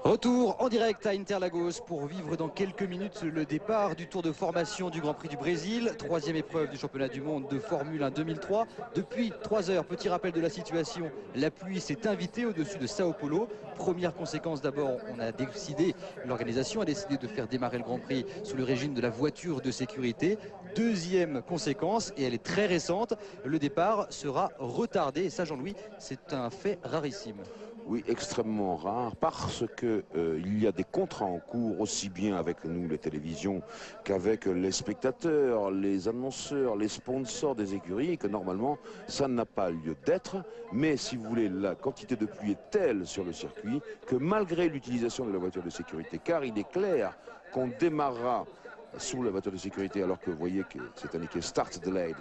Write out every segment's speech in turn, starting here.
Retour en direct à Interlagos pour vivre dans quelques minutes le départ du Tour de formation du Grand Prix du Brésil. Troisième épreuve du championnat du monde de Formule 1 2003. Depuis 3 heures, petit rappel de la situation, la pluie s'est invitée au-dessus de Sao Paulo. Première conséquence d'abord, l'organisation a décidé de faire démarrer le Grand Prix sous le régime de la voiture de sécurité. Deuxième conséquence, et elle est très récente, le départ sera retardé. Et ça, Jean-Louis, c'est un fait rarissime. Oui, extrêmement rare parce que il y a des contrats en cours aussi bien avec nous les télévisions qu'avec les spectateurs, les annonceurs, les sponsors des écuries et que normalement ça n'a pas lieu d'être. Mais si vous voulez, la quantité de pluie est telle sur le circuit que malgré l'utilisation de la voiture de sécurité, car il est clair qu'on démarrera sous la voiture de sécurité alors que vous voyez que c'est indiqué start delayed,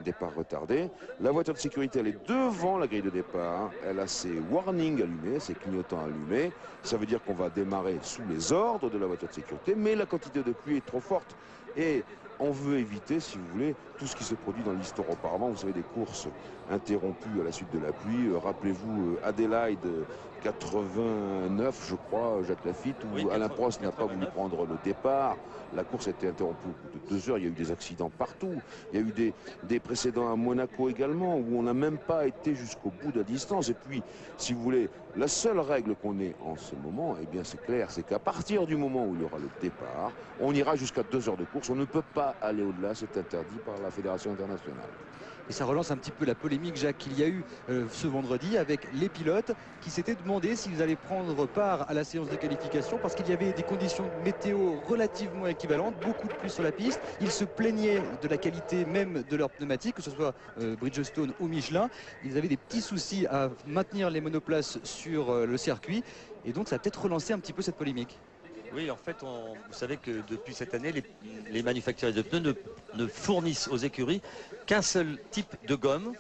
départ retardé. La voiture de sécurité elle est devant la grille de départ, elle a ses warnings allumés, ses clignotants allumés, ça veut dire qu'on va démarrer sous les ordres de la voiture de sécurité, mais la quantité de pluie est trop forte et on veut éviter, si vous voulez, tout ce qui se produit dans l'histoire auparavant. Vous savez, des courses interrompues à la suite de la pluie. Rappelez-vous Adelaide 89, je crois, Jacques Lafitte, où oui, Alain Prost n'a pas voulu prendre le départ. La course a été interrompue au bout de 2 heures. Il y a eu des accidents partout. Il y a eu des précédents à Monaco également, où on n'a même pas été jusqu'au bout de la distance. Et puis, si vous voulez, la seule règle qu'on ait en ce moment, eh bien c'est clair, c'est qu'à partir du moment où il y aura le départ, on ira jusqu'à 2 heures de course. On ne peut pas aller au-delà, c'est interdit par la Fédération internationale. Et ça relance un petit peu la polémique, Jacques, qu'il y a eu ce vendredi avec les pilotes qui s'étaient demandé s'ils allaient prendre part à la séance de qualification parce qu'il y avait des conditions météo relativement équivalentes, beaucoup de pluie sur la piste. Ils se plaignaient de la qualité même de leurs pneumatiques, que ce soit Bridgestone ou Michelin. Ils avaient des petits soucis à maintenir les monoplaces sur le circuit et donc ça a peut-être relancé un petit peu cette polémique. Oui, en fait, vous savez que depuis cette année, les manufacturiers de pneus ne fournissent aux écuries qu'un seul type de gomme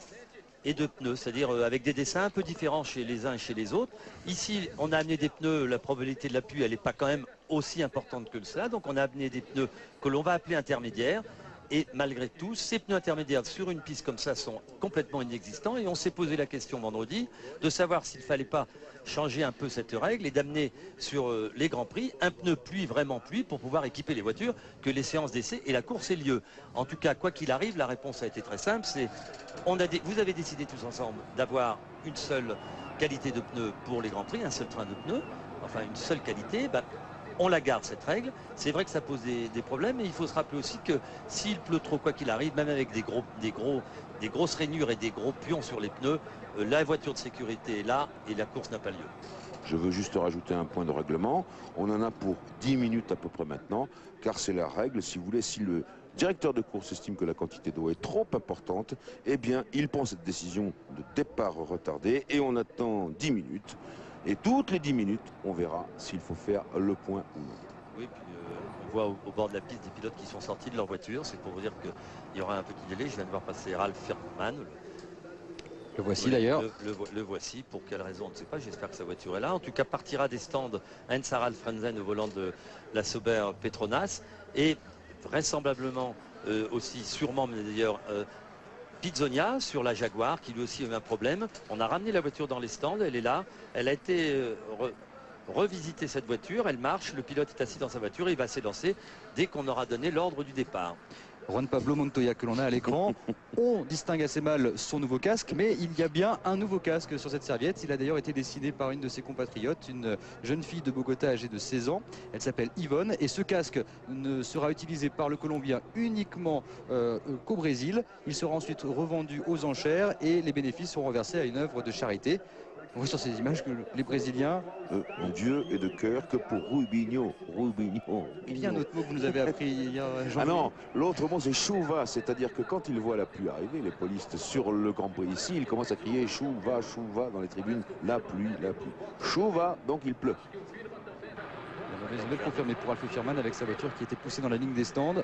et de pneus, c'est-à-dire avec des dessins un peu différents chez les uns et chez les autres. Ici, on a amené des pneus, la probabilité de la pluie, elle n'est pas quand même aussi importante que cela, donc on a amené des pneus que l'on va appeler intermédiaires. Et malgré tout, ces pneus intermédiaires sur une piste comme ça sont complètement inexistants. Et on s'est posé la question vendredi de savoir s'il ne fallait pas changer un peu cette règle et d'amener sur les Grands Prix un pneu pluie, vraiment pluie, pour pouvoir équiper les voitures, que les séances d'essai et la course aient lieu. En tout cas, quoi qu'il arrive, la réponse a été très simple. Vous avez décidé tous ensemble d'avoir une seule qualité de pneus pour les Grands Prix, un seul train de pneus, enfin une seule qualité. On la garde cette règle, c'est vrai que ça pose des problèmes, mais il faut se rappeler aussi que s'il pleut trop, quoi qu'il arrive, même avec des grosses rainures et des gros pions sur les pneus, la voiture de sécurité est là et la course n'a pas lieu. Je veux juste rajouter un point de règlement, on en a pour 10 minutes à peu près maintenant, car c'est la règle, si vous voulez, si le directeur de course estime que la quantité d'eau est trop importante, eh bien il prend cette décision de départ retardé et on attend 10 minutes. Et toutes les 10 minutes, on verra s'il faut faire le point ou non. Oui, puis on voit au bord de la piste des pilotes qui sont sortis de leur voiture. C'est pour vous dire qu'il y aura un petit délai. Je viens de voir passer Ralf Fährmann. Le voici d'ailleurs. Le voici. Pour quelle raison, on ne sait pas. J'espère que sa voiture est là. En tout cas, partira des stands Heinz-Harald Frentzen au volant de la Sauber Petronas. Et vraisemblablement aussi, sûrement, mais d'ailleurs... Pizzonia sur la Jaguar qui lui aussi a eu un problème. On a ramené la voiture dans les stands, elle est là. Elle a été revisiter cette voiture, elle marche, le pilote est assis dans sa voiture et il va s'élancer dès qu'on aura donné l'ordre du départ. Juan Pablo Montoya que l'on a à l'écran, on distingue assez mal son nouveau casque, mais il y a bien un nouveau casque sur cette serviette. Il a d'ailleurs été dessiné par une de ses compatriotes, une jeune fille de Bogota âgée de 16 ans. Elle s'appelle Yvonne et ce casque ne sera utilisé par le Colombien uniquement qu'au Brésil. Il sera ensuite revendu aux enchères et les bénéfices seront reversés à une œuvre de charité. On voit sur ces images que les Brésiliens... Mon Dieu est de cœur que pour Rubinho. Il y a un autre mot que vous nous avez appris hier, Jean. Ah non, l'autre mot c'est chuva, c'est-à-dire que quand ils voient la pluie arriver, les polistes sur le Grand Prix ici, ils commencent à crier chuva, chuva dans les tribunes, la pluie, la pluie. Chuva, donc il pleut. On va confirmer pour Ralf Fährmann avec sa voiture qui était poussée dans la ligne des stands.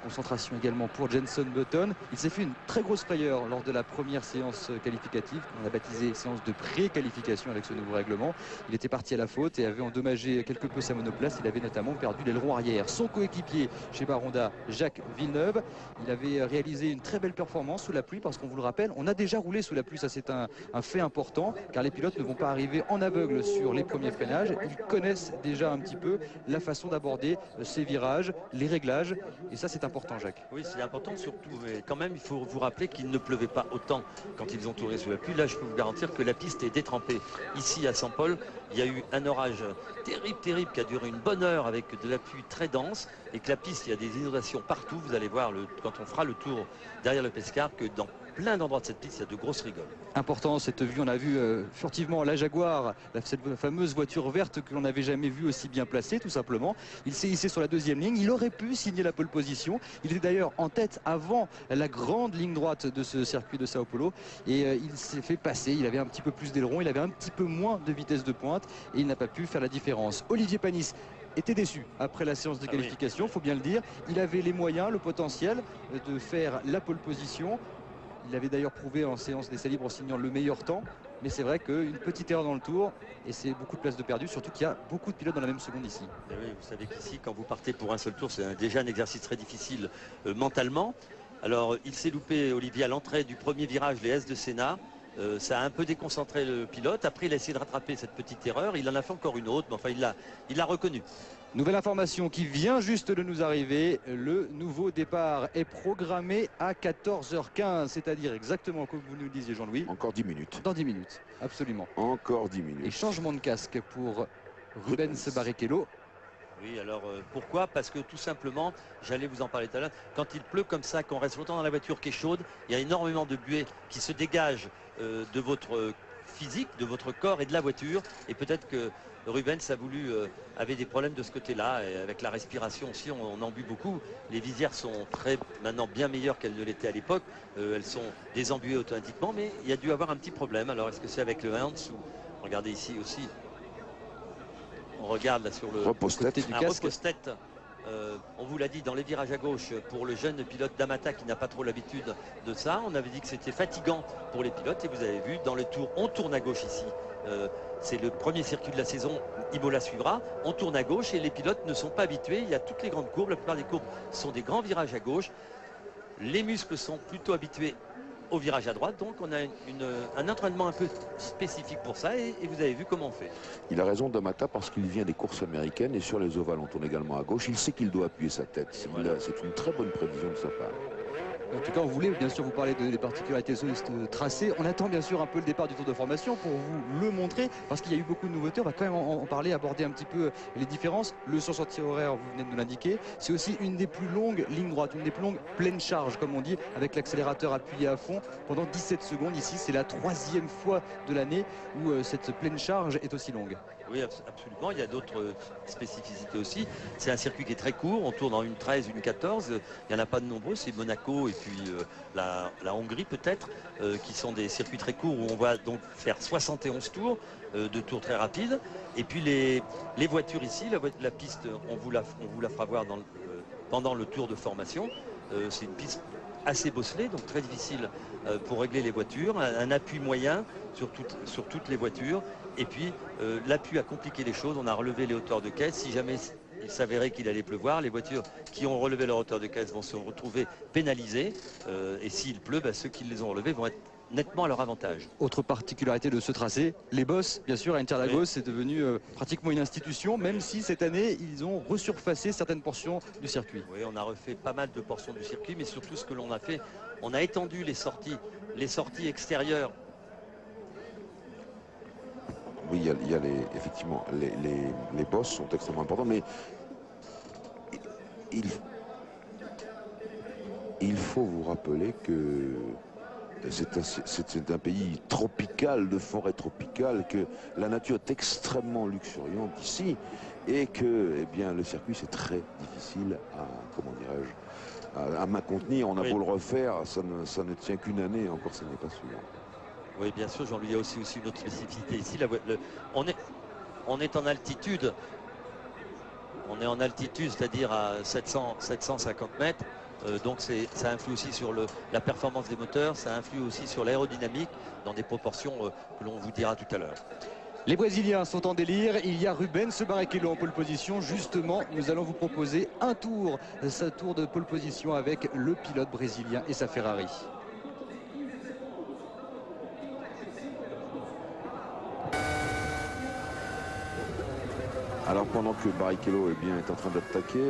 Concentration également pour Jenson Button. Il s'est fait une très grosse frayeur lors de la première séance qualificative. On a baptisé séance de pré-qualification avec ce nouveau règlement. Il était parti à la faute et avait endommagé quelque peu sa monoplace. Il avait notamment perdu l'aileron arrière. Son coéquipier chez Baronda, Jacques Villeneuve, il avait réalisé une très belle performance sous la pluie parce qu'on vous le rappelle, on a déjà roulé sous la pluie. Ça, c'est un fait important car les pilotes ne vont pas arriver en aveugle sur les premiers freinages. Ils connaissent déjà un petit peu la façon d'aborder ces virages, les réglages, et ça c'est important, Jacques. Oui, c'est important surtout, mais quand même il faut vous rappeler qu'il ne pleuvait pas autant quand ils ont tourné sous la pluie. Là, je peux vous garantir que la piste est détrempée. Ici à Saint-Paul, il y a eu un orage terrible qui a duré une bonne heure avec de la pluie très dense et que la piste, il y a des inondations partout. Vous allez voir quand on fera le tour derrière le Pescar que dans plein d'endroits de cette piste, il y a de grosses rigoles. Important cette vue, on a vu furtivement la Jaguar, cette fameuse voiture verte que l'on n'avait jamais vue aussi bien placée, tout simplement. Il s'est hissé sur la deuxième ligne, il aurait pu signer la pole position. Il était d'ailleurs en tête avant la grande ligne droite de ce circuit de Sao Paulo et il s'est fait passer. Il avait un petit peu plus d'aileron, il avait un petit peu moins de vitesse de pointe et il n'a pas pu faire la différence. Olivier Panis était déçu après la séance de qualification, il faut bien le dire. Il avait les moyens, le potentiel de faire la pole position. Il avait d'ailleurs prouvé en séance d'essai libre en signant le meilleur temps. Mais c'est vrai qu'une petite erreur dans le tour et c'est beaucoup de place de perdu, surtout qu'il y a beaucoup de pilotes dans la même seconde ici. Et oui, vous savez qu'ici, quand vous partez pour un seul tour, c'est déjà un exercice très difficile mentalement. Alors, il s'est loupé, Olivier, à l'entrée du premier virage, les S de Senna. Ça a un peu déconcentré le pilote. Après, il a essayé de rattraper cette petite erreur. Il en a fait encore une autre, mais enfin, il l'a reconnu. Nouvelle information qui vient juste de nous arriver. Le nouveau départ est programmé à 14h15, c'est-à-dire exactement comme vous nous le disiez, Jean-Louis. Encore 10 minutes. Dans 10 minutes, absolument. Encore 10 minutes. Et changement de casque pour Rubens Barrichello. Oui, alors pourquoi? Parce que tout simplement, j'allais vous en parler tout à l'heure, quand il pleut comme ça, qu'on reste longtemps dans la voiture qui est chaude, il y a énormément de buée qui se dégage de votre physique, de votre corps et de la voiture. Et peut-être que Rubens avait des problèmes de ce côté-là. Et avec la respiration aussi, on en bu beaucoup. Les visières sont maintenant bien meilleures qu'elles ne l'étaient à l'époque. Elles sont désembuées automatiquement, mais il y a dû avoir un petit problème. Alors est-ce que c'est avec le Hans ou regardez ici aussi. On regarde là sur le repose-tête du casque. Repose-tête. On vous l'a dit dans les virages à gauche pour le jeune pilote d'Amata qui n'a pas trop l'habitude de ça. On avait dit que c'était fatigant pour les pilotes et vous avez vu dans le tour, on tourne à gauche ici. C'est le premier circuit de la saison, Imola suivra. On tourne à gauche et les pilotes ne sont pas habitués. Il y a toutes les grandes courbes, la plupart des courbes sont des grands virages à gauche. Les muscles sont plutôt habitués au virage à droite, donc on a un entraînement un peu spécifique pour ça et vous avez vu comment on fait. Il a raison D'Amata parce qu'il vient des courses américaines et sur les ovales on tourne également à gauche. Il sait qu'il doit appuyer sa tête. C'est une très bonne prévision de sa part. En tout cas, on voulait bien sûr vous parler des particularités de ce tracé. On attend bien sûr un peu le départ du Tour de formation pour vous le montrer parce qu'il y a eu beaucoup de nouveautés. On va quand même en parler, aborder un petit peu les différences. Le sens anti-horaire, vous venez de nous l'indiquer. C'est aussi une des plus longues lignes droites, une des plus longues pleines charges, comme on dit, avec l'accélérateur appuyé à fond pendant 17 secondes. Ici, c'est la 3e fois de l'année où cette pleine charge est aussi longue. Oui, absolument. Il y a d'autres spécificités aussi. C'est un circuit qui est très court. On tourne en une 13, une 14. Il n'y en a pas de nombreux. C'est Monaco et puis la Hongrie peut-être, qui sont des circuits très courts où on va donc faire 71 tours, de tours très rapides. Et puis les voitures ici, la piste, on vous la fera voir pendant le tour de formation. C'est une piste assez bosselée, donc très difficile pour régler les voitures. Un appui moyen sur toutes les voitures. Et puis l'appui a compliqué les choses, on a relevé les hauteurs de caisse. Si jamais il s'avérait qu'il allait pleuvoir, les voitures qui ont relevé leur hauteur de caisse vont se retrouver pénalisées. Et s'il pleut, ceux qui les ont relevés vont être nettement à leur avantage. Autre particularité de ce tracé, les bosses, bien sûr, à Interlagos, c'est devenu pratiquement une institution, même si cette année, ils ont resurfacé certaines portions du circuit. Oui, on a refait pas mal de portions du circuit, mais surtout ce que l'on a fait, on a étendu les sorties extérieures. Oui, il y a effectivement, les bosses sont extrêmement importants, mais il faut vous rappeler que c'est un pays tropical, de forêt tropicale, que la nature est extrêmement luxuriante ici et que eh bien, le circuit c'est très difficile à, comment dirais-je, à maintenir. On a beau le refaire, ça ne tient qu'une année, encore ça n'est pas sûr. Oui, bien sûr, Jean-Louis, il y a aussi une autre spécificité ici. On est en altitude. On est en altitude, c'est-à-dire à 750 mètres. Donc ça influe aussi sur la performance des moteurs, ça influe aussi sur l'aérodynamique dans des proportions que l'on vous dira tout à l'heure. Les Brésiliens sont en délire. Il y a Rubens Barrichello en pole position. Justement, nous allons vous proposer un tour de pole position avec le pilote brésilien et sa Ferrari. Alors pendant que Barrichello est en train d'attaquer,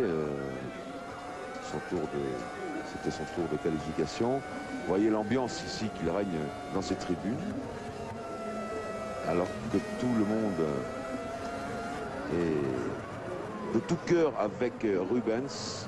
c'était son tour de qualification. Vous voyez l'ambiance ici qu'il règne dans ces tribunes. Alors que tout le monde est de tout cœur avec Rubens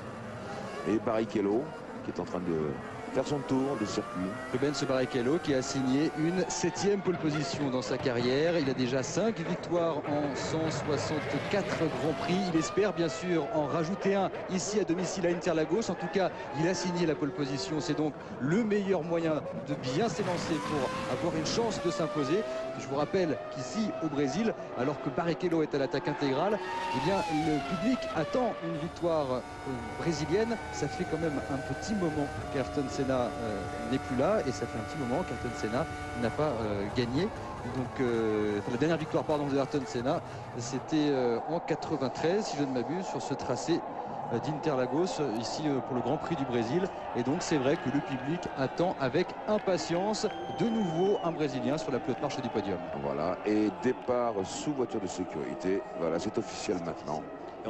et Barrichello qui est en train de faire son tour de circuit. Rubens Barrichello qui a signé une 7e pole position dans sa carrière. Il a déjà 5 victoires en 164 Grands Prix. Il espère bien sûr en rajouter un ici à domicile à Interlagos. En tout cas, il a signé la pole position. C'est donc le meilleur moyen de bien s'élancer pour avoir une chance de s'imposer. Je vous rappelle qu'ici au Brésil, alors que Barrichello est à l'attaque intégrale, eh bien, le public attend une victoire brésilienne. Ça fait quand même un petit moment qu'Ayrton Senna n'est plus là et ça fait un petit moment qu'Ayrton Senna n'a pas gagné. Donc la dernière victoire de Ayrton Senna, c'était en 93 si je ne m'abuse, sur ce tracé d'Interlagos ici pour le Grand Prix du Brésil. Et donc c'est vrai que le public attend avec impatience de nouveau un Brésilien sur la plus haute marche du podium. Voilà, et départ sous voiture de sécurité. Voilà, c'est officiel maintenant.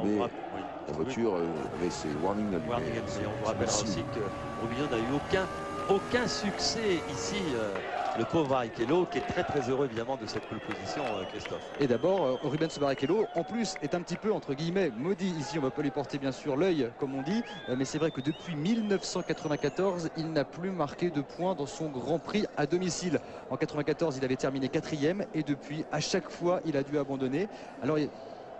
Mais la voiture avait ses warnings allumés. On vous rappellera aussi que Rubinho n'a eu aucun succès ici. Le pauvre Barrichello qui est très heureux évidemment de cette pole position, Christophe. Et d'abord, Rubens Barrichello en plus est un petit peu entre guillemets maudit. Ici on va pas lui porter bien sûr l'œil comme on dit, mais c'est vrai que depuis 1994 il n'a plus marqué de points dans son Grand Prix à domicile. En 94 il avait terminé 4e et depuis à chaque fois il a dû abandonner. Alors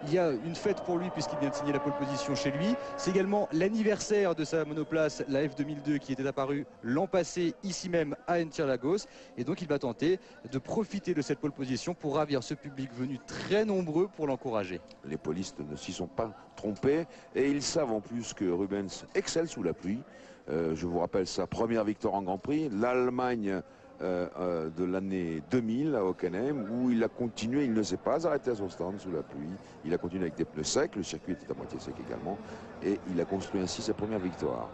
il y a une fête pour lui puisqu'il vient de signer la pole position chez lui. C'est également l'anniversaire de sa monoplace, la F2002, qui était apparue l'an passé ici même à Interlagos. Et donc il va tenter de profiter de cette pole position pour ravir ce public venu très nombreux pour l'encourager. Les polistes ne s'y sont pas trompés et ils savent en plus que Rubens excelle sous la pluie. Je vous rappelle sa première victoire en Grand Prix, l'Allemagne de l'année 2000 à Hockenheim, où il a continué, il ne s'est pas arrêté à son stand sous la pluie, il a continué avec des pneus secs, le circuit était à moitié sec également, et il a construit ainsi sa première victoire.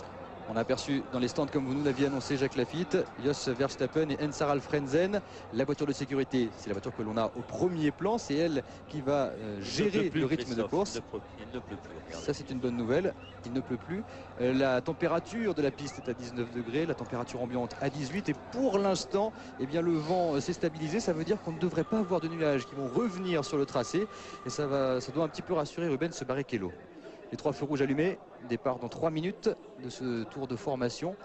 On a aperçu dans les stands, comme vous nous l'aviez annoncé, Jacques Lafitte, Jos Verstappen et Hens Harald Frentzen. La voiture de sécurité, c'est la voiture que l'on a au premier plan. C'est elle qui va gérer le rythme de course. Il ne pleut plus. Regardez. Ça, c'est une bonne nouvelle. Il ne pleut plus. La température de la piste est à 19 degrés, la température ambiante à 18. Et pour l'instant, eh bien, le vent s'est stabilisé. Ça veut dire qu'on ne devrait pas avoir de nuages qui vont revenir sur le tracé. Et ça doit un petit peu rassurer Rubens Barrichello. Les 3 feux rouges allumés, départ dans 3 minutes de ce tour de formation.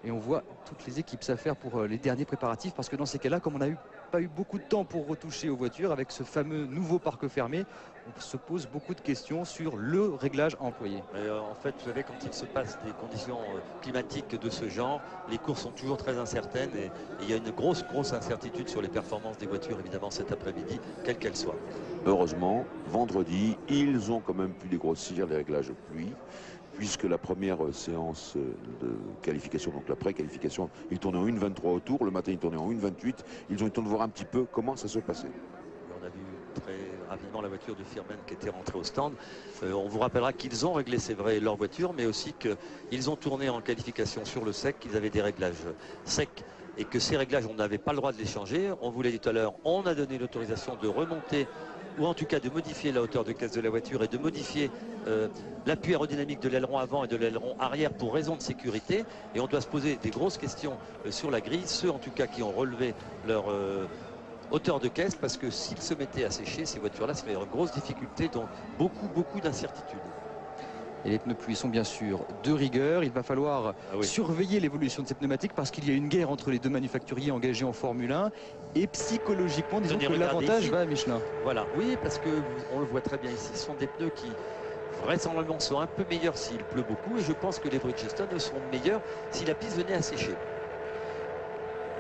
Et on voit toutes les équipes s'affaire pour les derniers préparatifs, parce que dans ces cas-là, comme on n'a pas eu beaucoup de temps pour retoucher aux voitures, avec ce fameux nouveau parc fermé, on se pose beaucoup de questions sur le réglage à employer. En fait, vous savez, quand il se passe des conditions climatiques de ce genre, les courses sont toujours très incertaines et il y a une grosse incertitude sur les performances des voitures, évidemment, cet après-midi, quelles qu'elles soient. Heureusement, vendredi, ils ont quand même pu dégrossir les réglages pluie, puisque la première séance de qualification, donc la pré-qualification, ils tournaient en 1,23 au tour, le matin ils tournaient en 1,28, ils ont eu le temps de voir un petit peu comment ça se passait. On a vu très rapidement la voiture de Firmen qui était rentrée au stand. On vous rappellera qu'ils ont réglé, c'est vrai, leur voiture, mais aussi qu'ils ont tourné en qualification sur le sec, qu'ils avaient des réglages secs et que ces réglages, on n'avait pas le droit de les changer. On vous l'a dit tout à l'heure, on a donné l'autorisation de remonter ou en tout cas de modifier la hauteur de caisse de la voiture et de modifier l'appui aérodynamique de l'aileron avant et de l'aileron arrière pour raison de sécurité. Et on doit se poser des grosses questions sur la grille, ceux en tout cas qui ont relevé leur hauteur de caisse, parce que s'ils se mettaient à sécher, ces voitures-là, ça ferait une grosse difficulté, donc beaucoup d'incertitudes. Et les pneus pluie sont bien sûr de rigueur. Il va falloir surveiller l'évolution de ces pneumatiques parce qu'il y a une guerre entre les deux manufacturiers engagés en Formule 1. Et psychologiquement, disons que l'avantage va à Michelin. Voilà, oui, parce qu'on le voit très bien ici. Ce sont des pneus qui vraisemblablement sont un peu meilleurs s'il pleut beaucoup. Et je pense que les Bridgestone seront meilleurs si la piste venait à sécher.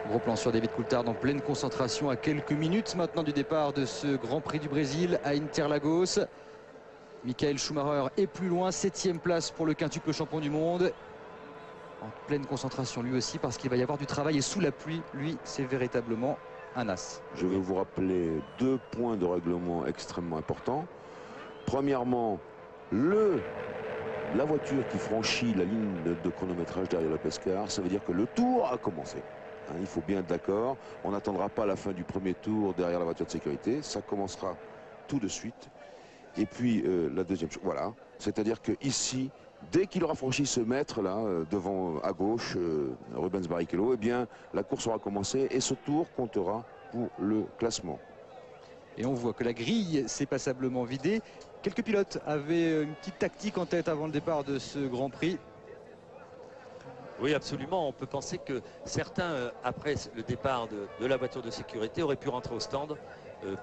Gros plan sur David Coulthard en pleine concentration à quelques minutes maintenant du départ de ce Grand Prix du Brésil à Interlagos. Michael Schumacher est plus loin, 7e place pour le quintuple champion du monde. En pleine concentration lui aussi parce qu'il va y avoir du travail et sous la pluie, lui c'est véritablement un as. Je vais vous rappeler 2 points de règlement extrêmement importants. Premièrement, la voiture qui franchit la ligne de chronométrage derrière le Pescar, ça veut dire que le tour a commencé. Hein, il faut bien être d'accord. On n'attendra pas la fin du premier tour derrière la voiture de sécurité. Ça commencera tout de suite. Et puis la deuxième chose, voilà. C'est-à-dire que ici, dès qu'il aura franchi ce mètre là, devant à gauche, Rubens Barrichello, eh bien la course aura commencé et ce tour comptera pour le classement. Et on voit que la grille s'est passablement vidée. Quelques pilotes avaient une petite tactique en tête avant le départ de ce Grand Prix. Oui, absolument. On peut penser que certains, après le départ de la voiture de sécurité, auraient pu rentrer au stand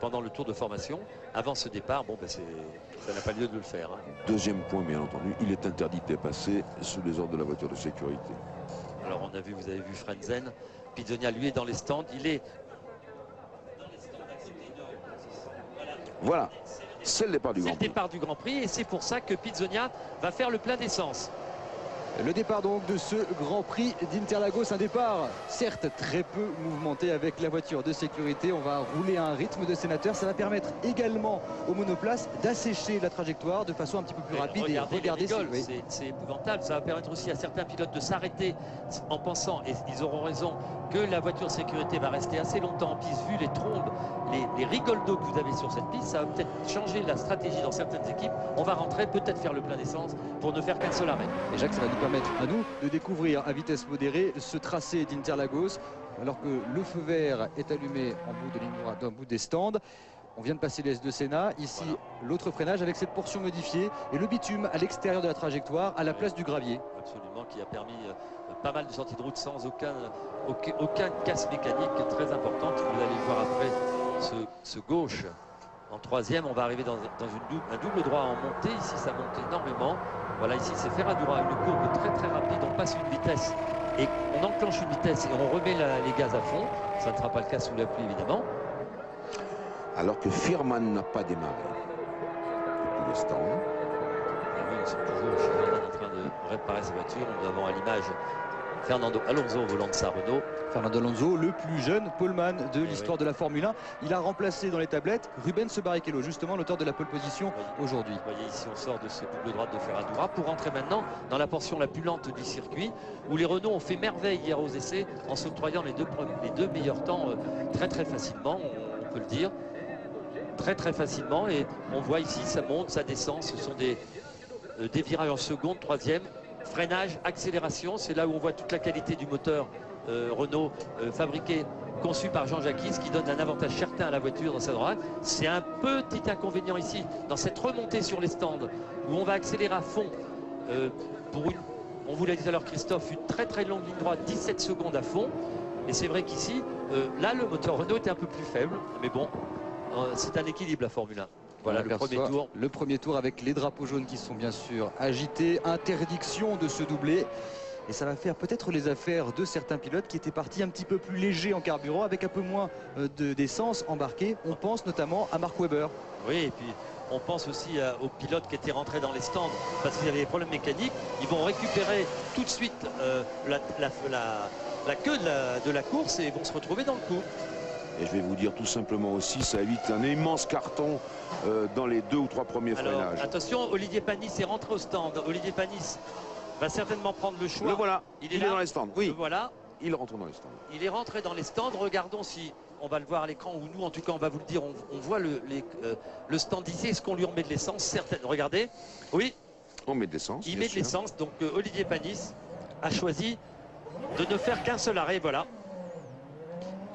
pendant le tour de formation. Avant ce départ, bon, ben ça n'a pas lieu de le faire. Hein. Deuxième point, bien entendu, il est interdit de dépasser sous les ordres de la voiture de sécurité. Alors, on a vu, vous avez vu Frenzen. Pizzonia, lui, est dans les stands. Il est... Voilà, c'est le départ du Grand Prix. C'est le départ du Grand Prix et c'est pour ça que Pizzonia va faire le plein d'essence. Le départ donc de ce Grand Prix d'Interlagos, un départ certes très peu mouvementé avec la voiture de sécurité. On va rouler à un rythme de sénateur. Ça va permettre également aux monoplaces d'assécher la trajectoire de façon un petit peu plus rapide. Regardez c'est épouvantable. Ça va permettre aussi à certains pilotes de s'arrêter en pensant, et ils auront raison, que la voiture de sécurité va rester assez longtemps en piste vu les trombes, les rigoles d'eau que vous avez sur cette piste. Ça va peut-être changer la stratégie dans certaines équipes. On va rentrer, peut-être faire le plein d'essence pour ne faire qu'un seul arrêt. Et Jacques, ça va nous permettre à nous de découvrir à vitesse modérée ce tracé d'Interlagos alors que le feu vert est allumé en bout de ligne droite, en bout des stands. On vient de passer les S de Senna. Ici, voilà, l'autre freinage avec cette portion modifiée et le bitume à l'extérieur de la trajectoire à la place du gravier. Absolument, qui a permis pas mal de sorties de route sans aucun casse mécanique très importante. Vous allez le voir après ce gauche. En troisième, on va arriver dans un double droit en montée. Ici, ça monte énormément. Voilà, ici, c'est Ferradura, une courbe très très rapide. On passe une vitesse et on enclenche une vitesse et on remet les gaz à fond. Ça ne sera pas le cas sous la pluie, évidemment. Alors que Firman n'a pas démarré depuis le stand. Et oui, c'est toujours Firman en train de réparer sa voiture. Nous avons à l'image Fernando Alonso au volant de sa Renault. Fernando Alonso, le plus jeune poleman de l'histoire de la Formule 1. Il a remplacé dans les tablettes Rubens Barrichello, justement l'auteur de la pole position aujourd'hui. Vous voyez ici, on sort de ce double droite de Ferradura pour rentrer maintenant dans la portion la plus lente du circuit où les Renault ont fait merveille hier aux essais en s'octroyant les deux meilleurs temps très très facilement, on peut le dire. Très très facilement et on voit ici ça monte, ça descend, ce sont des virages en seconde, troisième, freinage, accélération, c'est là où on voit toute la qualité du moteur Renault fabriqué, conçu par Jean Jacquis, qui donne un avantage certain à la voiture dans sa droite. C'est un petit inconvénient ici dans cette remontée sur les stands où on va accélérer à fond pour on vous l'a dit tout à l'heure Christophe, une très très longue ligne droite, 17 secondes à fond et c'est vrai qu'ici là le moteur Renault était un peu plus faible mais bon c'est un équilibre la Formule 1. Voilà le premier tour. Le premier tour avec les drapeaux jaunes qui sont bien sûr agités. Interdiction de se doubler. Et ça va faire peut-être les affaires de certains pilotes qui étaient partis un petit peu plus légers en carburant avec un peu moins d'essence embarquée. On pense notamment à Mark Webber. Oui, et puis on pense aussi aux pilotes qui étaient rentrés dans les stands parce qu'ils avaient des problèmes mécaniques. Ils vont récupérer tout de suite la queue de la course et vont se retrouver dans le coup. Et je vais vous dire tout simplement aussi, ça évite un immense carton dans les 2 ou 3 premiers freinages. Attention, Olivier Panis est rentré au stand. Olivier Panis va certainement prendre le choix. Le voilà, il est dans les stands. Oui, le voilà. Il rentre dans les stands. Il est rentré dans les stands. Regardons si on va le voir à l'écran ou nous, en tout cas, on va vous le dire. On voit le stand ici. Est-ce qu'on lui remet de l'essence? Certaines. Regardez. Oui. On met de l'essence. Il met de l'essence. Donc Olivier Panis a choisi de ne faire qu'un seul arrêt. Voilà.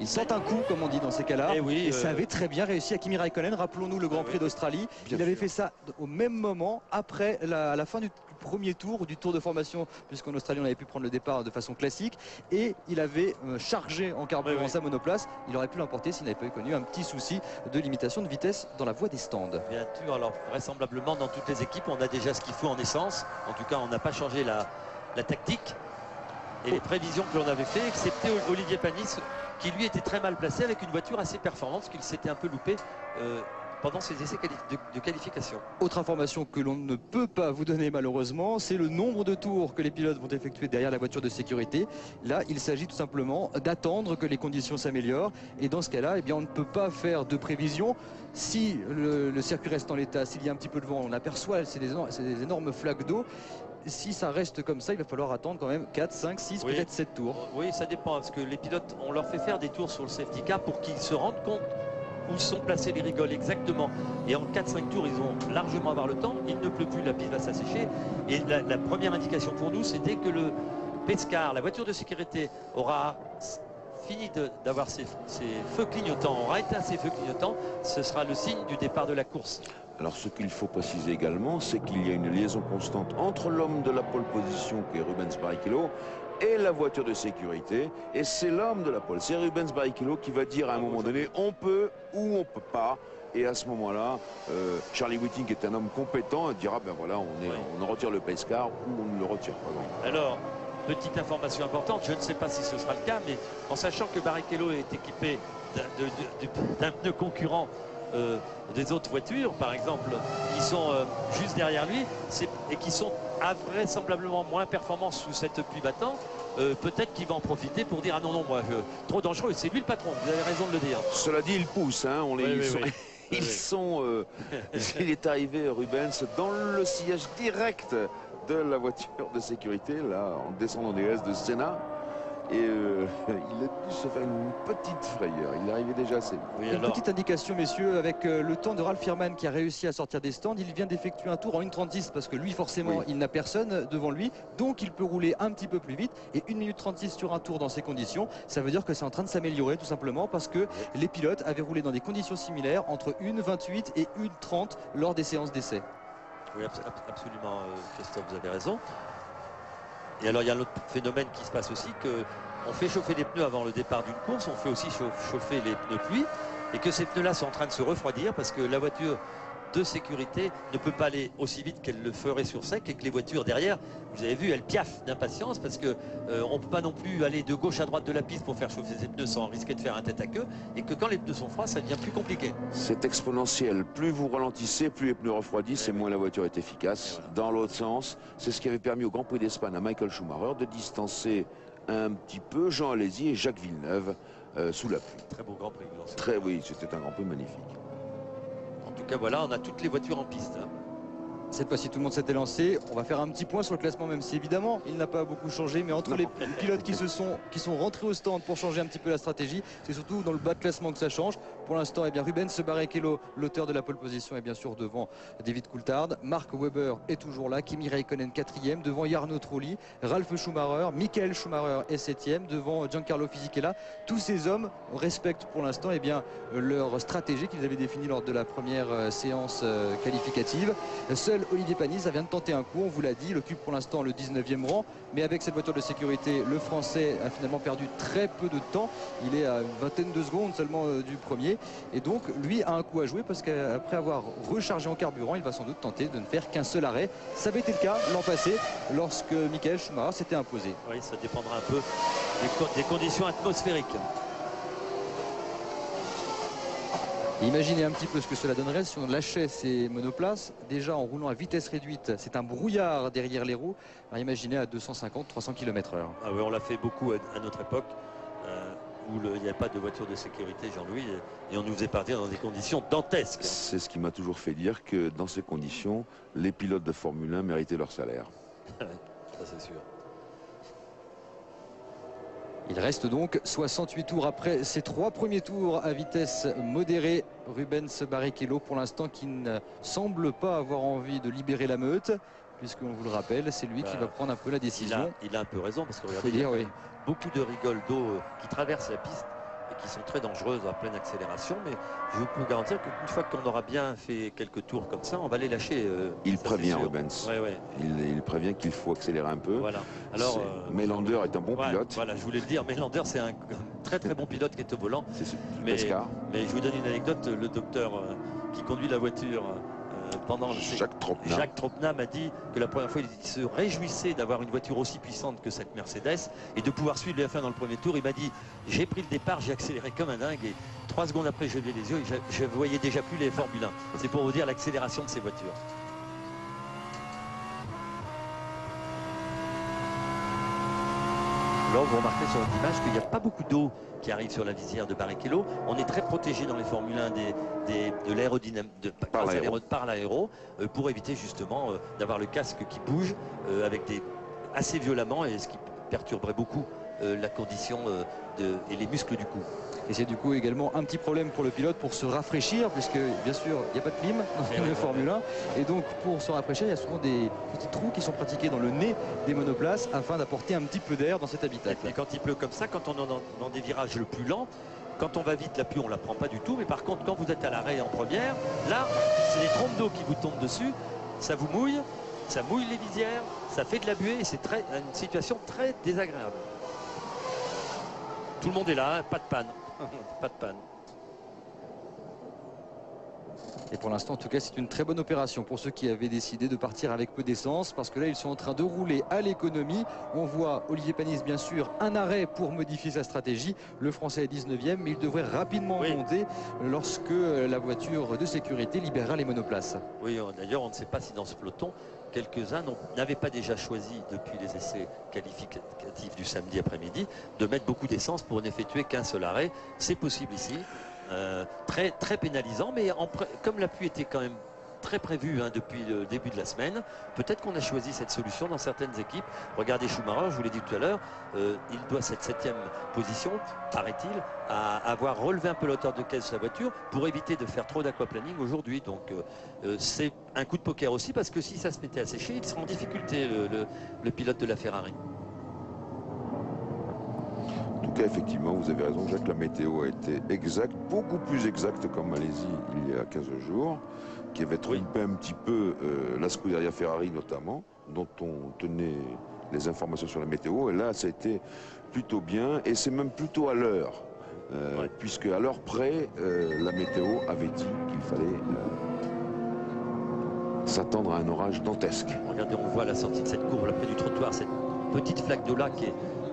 Ils sentent un coup, comme on dit dans ces cas-là. Et ça avait très bien réussi à Kimi Raikkonen. Rappelons-nous le Grand Prix d'Australie. Il avait fait ça au même moment, après la fin du premier tour, du tour de formation, puisqu'en Australie, on avait pu prendre le départ de façon classique. Et il avait chargé en carburant sa monoplace. Il aurait pu l'emporter s'il n'avait pas connu un petit souci de limitation de vitesse dans la voie des stands. Bien sûr, alors vraisemblablement, dans toutes les équipes, on a déjà ce qu'il faut en essence. En tout cas, on n'a pas changé la tactique et les prévisions que l'on avait fait, excepté Olivier Panis, qui lui était très mal placé avec une voiture assez performante, parce qu'il s'était un peu loupé pendant ces essais de qualification. Autre information que l'on ne peut pas vous donner malheureusement, c'est le nombre de tours que les pilotes vont effectuer derrière la voiture de sécurité. Là, il s'agit tout simplement d'attendre que les conditions s'améliorent. Et dans ce cas-là, eh bien, on ne peut pas faire de prévision. Si le circuit reste en l'état, s'il y a un petit peu de vent, on aperçoit ces énormes flaques d'eau. Si ça reste comme ça, il va falloir attendre quand même 4, 5, 6, oui, peut-être 7 tours. Oui, ça dépend, parce que les pilotes, on leur fait faire des tours sur le safety car pour qu'ils se rendent compte où sont placés les rigoles exactement. Et en 4-5 tours, ils vont largement avoir le temps. Il ne pleut plus, la piste va s'assécher. Et la première indication pour nous, c'était que le Pescar, la voiture de sécurité, aura fini d'avoir ses feux clignotants, aura éteint ses feux clignotants. Ce sera le signe du départ de la course. Alors ce qu'il faut préciser également, c'est qu'il y a une liaison constante entre l'homme de la pole position, qui est Rubens Barrichello, et la voiture de sécurité. Et c'est l'homme de la pole, c'est Rubens Barrichello qui va dire à un moment donné, on peut ou on peut pas. Et à ce moment-là, Charlie Whiting, qui est un homme compétent, dira, ben voilà, on retire le Pescar ou on ne le retire pas. Alors, petite information importante, je ne sais pas si ce sera le cas, mais en sachant que Barrichello est équipé d'un pneu concurrent, des autres voitures par exemple qui sont juste derrière lui et qui sont vraisemblablement moins performants sous cette pluie battante, peut-être qu'il va en profiter pour dire ah non moi trop dangereux, c'est lui le patron, vous avez raison de le dire. Cela dit, il pousse, hein, il est arrivé Rubens dans le sillage direct de la voiture de sécurité là en descendant des S de Senna. Et il a dû se faire une petite frayeur. Il arrivait déjà assez. Oui, une petite indication, messieurs, avec le temps de Ralf Firman qui a réussi à sortir des stands. Il vient d'effectuer un tour en 1:36 parce que lui, forcément, il n'a personne devant lui. Donc, il peut rouler un petit peu plus vite. Et 1 minute 36 sur un tour dans ces conditions, ça veut dire que c'est en train de s'améliorer tout simplement parce que les pilotes avaient roulé dans des conditions similaires entre 1:28 et 1:30 lors des séances d'essai. Oui, absolument, Christophe, vous avez raison. Et alors il y a un autre phénomène qui se passe aussi, qu'on fait chauffer les pneus avant le départ d'une course, on fait aussi chauffer les pneus pluie, et que ces pneus-là sont en train de se refroidir parce que la voiture de sécurité ne peut pas aller aussi vite qu'elle le ferait sur sec et que les voitures derrière, vous avez vu, elles piaffent d'impatience parce que on ne peut pas non plus aller de gauche à droite de la piste pour faire chauffer ses pneus sans risquer de faire un tête à queue, et que quand les pneus sont froids, ça devient plus compliqué. C'est exponentiel. Plus vous ralentissez, plus les pneus refroidissent et moins la voiture est efficace. Voilà. Dans l'autre sens, c'est ce qui avait permis au Grand Prix d'Espagne à Michael Schumacher de distancer un petit peu Jean Alesi et Jacques Villeneuve sous la pluie. Très beau Grand Prix. Oui, c'était un Grand Prix magnifique. En tout cas, voilà, on a toutes les voitures en piste. Hein. Cette fois-ci, tout le monde s'était lancé. On va faire un petit point sur le classement, même si évidemment, il n'a pas beaucoup changé. Mais entre les pilotes qui sont rentrés au stand pour changer un petit peu la stratégie, c'est surtout dans le bas de classement que ça change. Pour l'instant, eh bien, Rubens Barrichello, l'auteur de la pole position, est bien sûr devant David Coulthard. Mark Webber est toujours là. Kimi Räikkönen 4e, devant Jarno Trulli. Ralf Schumacher, Michael Schumacher est 7e, devant Giancarlo Fisichella. Tous ces hommes respectent pour l'instant eh bien, leur stratégie qu'ils avaient définie lors de la première séance qualificative. Seul Olivier Panis vient de tenter un coup, on vous l'a dit, il occupe pour l'instant le 19e rang, mais avec cette voiture de sécurité, le Français a finalement perdu très peu de temps. Il est à une vingtaine de secondes seulement du premier, et donc lui a un coup à jouer parce qu'après avoir rechargé en carburant, il va sans doute tenter de ne faire qu'un seul arrêt. Ça avait été le cas l'an passé lorsque Michael Schumacher s'était imposé. Oui, ça dépendra un peu des conditions atmosphériques. Imaginez un petit peu ce que cela donnerait si on lâchait ces monoplaces. Déjà en roulant à vitesse réduite, c'est un brouillard derrière les roues. Alors imaginez à 250-300 km/h. Ah oui, on l'a fait beaucoup à notre époque, où il n'y a pas de voiture de sécurité, Jean-Louis, et on nous faisait partir dans des conditions dantesques. C'est ce qui m'a toujours fait dire que dans ces conditions, les pilotes de Formule 1 méritaient leur salaire. Ça c'est sûr. Il reste donc 68 tours après ces 3 premiers tours à vitesse modérée. Rubens Barrichello pour l'instant qui ne semble pas avoir envie de libérer la meute, puisqu'on vous le rappelle, c'est lui qui va prendre un peu la décision. Il a un peu raison parce que regardez, il y a beaucoup de rigoles d'eau qui traversent la piste et qui sont très dangereuses à pleine accélération, mais je peux vous garantir qu'une fois qu'on aura bien fait quelques tours comme ça, on va les lâcher. Il prévient Rubens. Ouais. Il prévient qu'il faut accélérer un peu. Voilà. Alors, Melander est un bon pilote. Voilà, je voulais le dire. Melander, c'est un très très bon pilote qui est au volant. C'est mais je vous donne une anecdote. Le docteur qui conduit la voiture pendant Jacques Tropna m'a dit que la première fois il se réjouissait d'avoir une voiture aussi puissante que cette Mercedes et de pouvoir suivre les F1 dans le premier tour. Il m'a dit j'ai pris le départ, j'ai accéléré comme un dingue et 3 secondes après je levais les yeux et je voyais déjà plus les Formule 1. C'est pour vous dire l'accélération de ces voitures. Là, vous remarquez sur cette image qu'il n'y a pas beaucoup d'eau qui arrive sur la visière de Barrichello. On est très protégé dans les Formule 1 de l'aérodynamique par l'aéro pour éviter justement d'avoir le casque qui bouge assez violemment et ce qui perturberait beaucoup la condition et les muscles du cou. Et c'est du coup également un petit problème pour le pilote pour se rafraîchir, puisque bien sûr il n'y a pas de clim dans le Formule 1. Et donc pour se rafraîchir, il y a souvent des petits trous qui sont pratiqués dans le nez des monoplaces afin d'apporter un petit peu d'air dans cet habitacle. Et quand il pleut comme ça, quand on est dans des virages le plus lents, quand on va vite, la pluie on ne la prend pas du tout. Mais par contre, quand vous êtes à l'arrêt en première, là, c'est des trompes d'eau qui vous tombent dessus. Ça vous mouille, ça mouille les visières, ça fait de la buée et c'est une situation très désagréable. Tout le monde est là, hein, pas de panne. Pas de panne. Et pour l'instant, en tout cas, c'est une très bonne opération pour ceux qui avaient décidé de partir avec peu d'essence, parce que là, ils sont en train de rouler à l'économie. On voit Olivier Panis, bien sûr, un arrêt pour modifier sa stratégie. Le Français est 19e, mais il devrait rapidement monter lorsque la voiture de sécurité libérera les monoplaces. Oui, d'ailleurs, on ne sait pas si dans ce peloton, quelques-uns n'avaient pas déjà choisi, depuis les essais qualificatifs du samedi après-midi, de mettre beaucoup d'essence pour n'effectuer qu'un seul arrêt. C'est possible ici. Très, très pénalisant, mais comme la pluie était quand même très prévue depuis le début de la semaine, peut-être qu'on a choisi cette solution dans certaines équipes. Regardez Schumacher, je vous l'ai dit tout à l'heure, il doit cette 7e position, paraît-il, à avoir relevé un peu l'auteur de caisse de sa voiture pour éviter de faire trop d'aquaplaning aujourd'hui. Donc c'est un coup de poker aussi, parce que si ça se mettait à sécher, il serait en difficulté, le pilote de la Ferrari. En tout cas, effectivement, vous avez raison, Jacques, la météo a été exacte, beaucoup plus exacte qu'en Malaisie il y a 15 jours, qui avait trompé un petit peu la Scuderia Ferrari notamment, dont on tenait les informations sur la météo. Et là, ça a été plutôt bien, et c'est même plutôt à l'heure, puisque à l'heure près, la météo avait dit qu'il fallait s'attendre à un orage dantesque. Regardez, on voit à la sortie de cette courbe, là près du trottoir, cette petite flaque de lac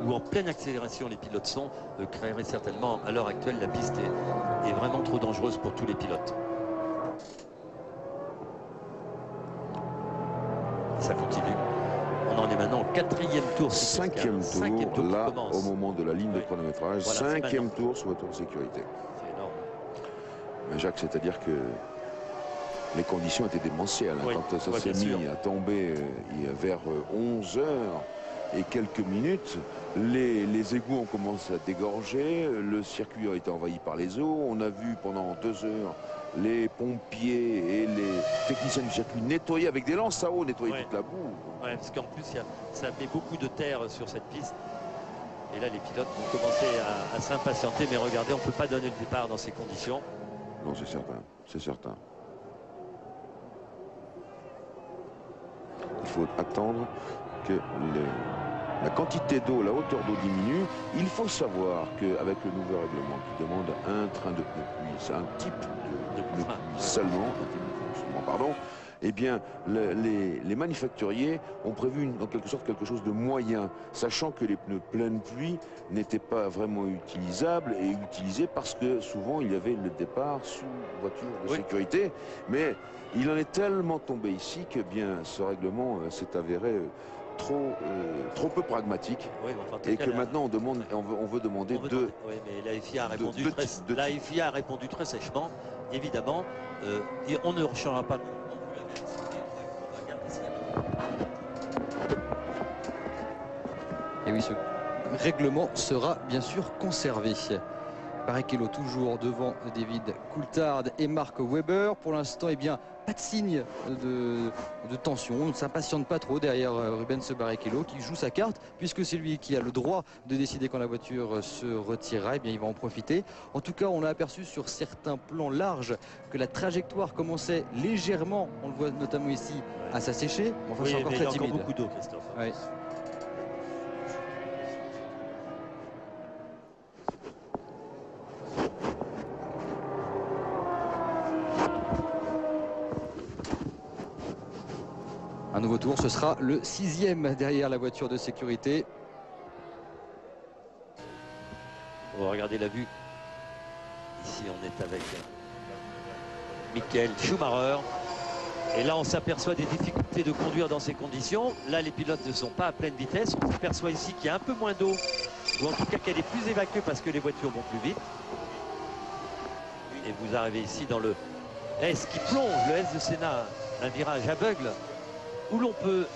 où en pleine accélération les pilotes sont, créerait certainement, à l'heure actuelle, la piste est vraiment trop dangereuse pour tous les pilotes. Ça continue. On en est maintenant au 4e tour. 5e tour, là, au moment de la ligne de chronométrage. Voilà, 5e tour sur la tour de sécurité. C'est énorme. Mais Jacques, c'est-à-dire que les conditions étaient démentielles. Quand ça s'est mis à tomber vers 11 heures et quelques minutes, les égouts ont commencé à dégorger, le circuit a été envahi par les eaux. On a vu pendant 2 heures les pompiers et les techniciens du circuit nettoyer avec des lances à eau, nettoyer toute la boue. Oui, parce qu'en plus, ça met beaucoup de terre sur cette piste. Et là, les pilotes vont commencer à s'impatienter. Mais regardez, on ne peut pas donner le départ dans ces conditions. Non, c'est certain, c'est certain. Il faut attendre que la quantité d'eau, la hauteur d'eau diminue. Il faut savoir qu'avec le nouveau règlement qui demande un train de pneus pluie, c'est un type de pneus pluie seulement, pardon, eh bien les manufacturiers ont prévu en quelque sorte quelque chose de moyen, sachant que les pneus pleine pluie n'étaient pas vraiment utilisables et utilisés parce que souvent il y avait le départ sous voiture de sécurité. Mais il en est tellement tombé ici que bien ce règlement s'est avéré trop peu pragmatique, et que maintenant on veut demander deux. Oui, mais la FIA a répondu très sèchement, évidemment. Et on ne changera pas. Et oui, ce règlement sera bien sûr conservé. Barrichello toujours devant David Coulthard et Mark Webber. Pour l'instant, eh bien, pas de signe de tension. On ne s'impatiente pas trop derrière Rubens Barrichello qui joue sa carte, puisque c'est lui qui a le droit de décider quand la voiture se retirera. Eh bien, il va en profiter. En tout cas, on a aperçu sur certains plans larges que la trajectoire commençait légèrement, on le voit notamment ici, à s'assécher. Enfin, c'est encore très timide. Il y a encore beaucoup d'eau, Christophe. Ouais. Un nouveau tour, ce sera le 6e derrière la voiture de sécurité. On va regarder la vue. Ici, on est avec Michael Schumacher. Et là, on s'aperçoit des difficultés de conduire dans ces conditions. Là, les pilotes ne sont pas à pleine vitesse. On s'aperçoit ici qu'il y a un peu moins d'eau, ou en tout cas qu'elle est plus évacuée parce que les voitures vont plus vite. Et vous arrivez ici dans le S qui plonge, le S de Senna, un virage aveugle, où l'on peut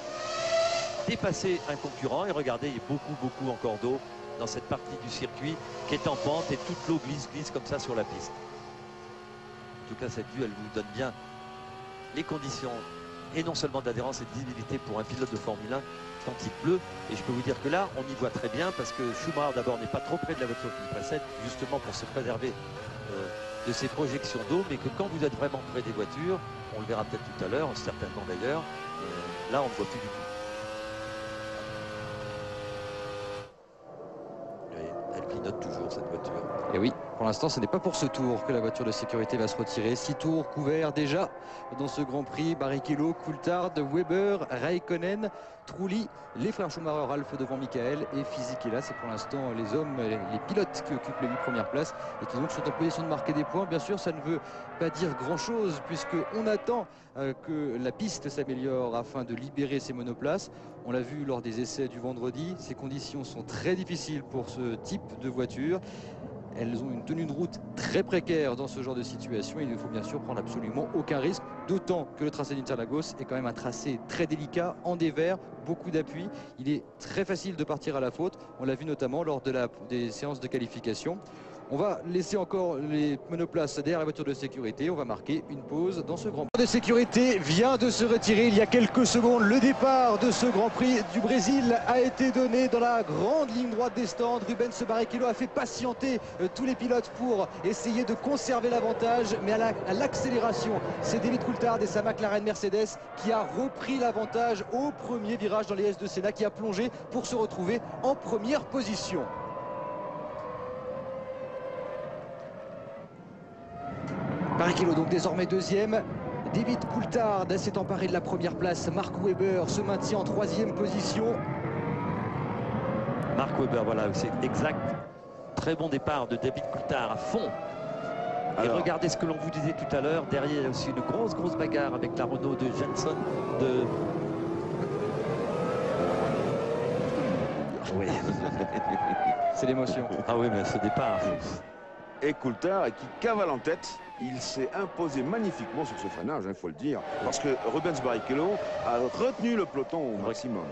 dépasser un concurrent. Et regardez, il y a beaucoup encore d'eau dans cette partie du circuit qui est en pente et toute l'eau glisse comme ça sur la piste. En tout cas, cette vue, elle vous donne bien les conditions, et non seulement d'adhérence et de visibilité pour un pilote de Formule 1 quand il pleut. Et je peux vous dire que là, on y voit très bien parce que Schumacher d'abord n'est pas trop près de la voiture qui le précède, justement pour se préserver de ces projections d'eau, mais que quand vous êtes vraiment près des voitures, on le verra peut-être tout à l'heure, certainement d'ailleurs, là on ne voit plus du tout. Elle clignote toujours cette voiture. Et oui, pour l'instant, ce n'est pas pour ce tour que la voiture de sécurité va se retirer. 6 tours couverts déjà dans ce Grand Prix. Barrichello, Coulthard, Weber, Raikkonen, Trulli, les frères Schumacher, Ralph devant Michael et Fisichella. C'est pour l'instant les hommes, les pilotes qui occupent les 8 premières places et qui donc sont en position de marquer des points. Bien sûr, ça ne veut pas dire grand-chose puisqu'on attend que la piste s'améliore afin de libérer ces monoplaces. On l'a vu lors des essais du vendredi, ces conditions sont très difficiles pour ce type de voiture. Elles ont une tenue de route très précaire dans ce genre de situation. Il ne faut bien sûr prendre absolument aucun risque, d'autant que le tracé d'Interlagos est quand même un tracé très délicat, en dévers, beaucoup d'appui. Il est très facile de partir à la faute. On l'a vu notamment lors des séances de qualification. On va laisser encore les monoplaces derrière la voiture de sécurité. On va marquer une pause dans ce Grand Prix. De sécurité vient de se retirer il y a quelques secondes. Le départ de ce Grand Prix du Brésil a été donné dans la grande ligne droite des stands. Rubens Barrichello a fait patienter tous les pilotes pour essayer de conserver l'avantage. Mais à l'accélération, c'est David Coulthard et sa McLaren Mercedes qui a repris l'avantage au premier virage dans les S de Senna, qui a plongé pour se retrouver en première position. Barrichello donc désormais deuxième. David Coulthard s'est emparé de la première place. Mark Webber se maintient en troisième position. Mark Webber, voilà, c'est exact. Très bon départ de David Coulthard à fond. Et regardez ce que l'on vous disait tout à l'heure. Derrière, il y a aussi une grosse bagarre avec la Renault de Jenson. Oui. C'est l'émotion. Ah oui, mais ce départ. Et Coulthard qui cavale en tête, il s'est imposé magnifiquement sur ce freinage, il faut le dire, parce que Rubens Barrichello a retenu le peloton au maximum.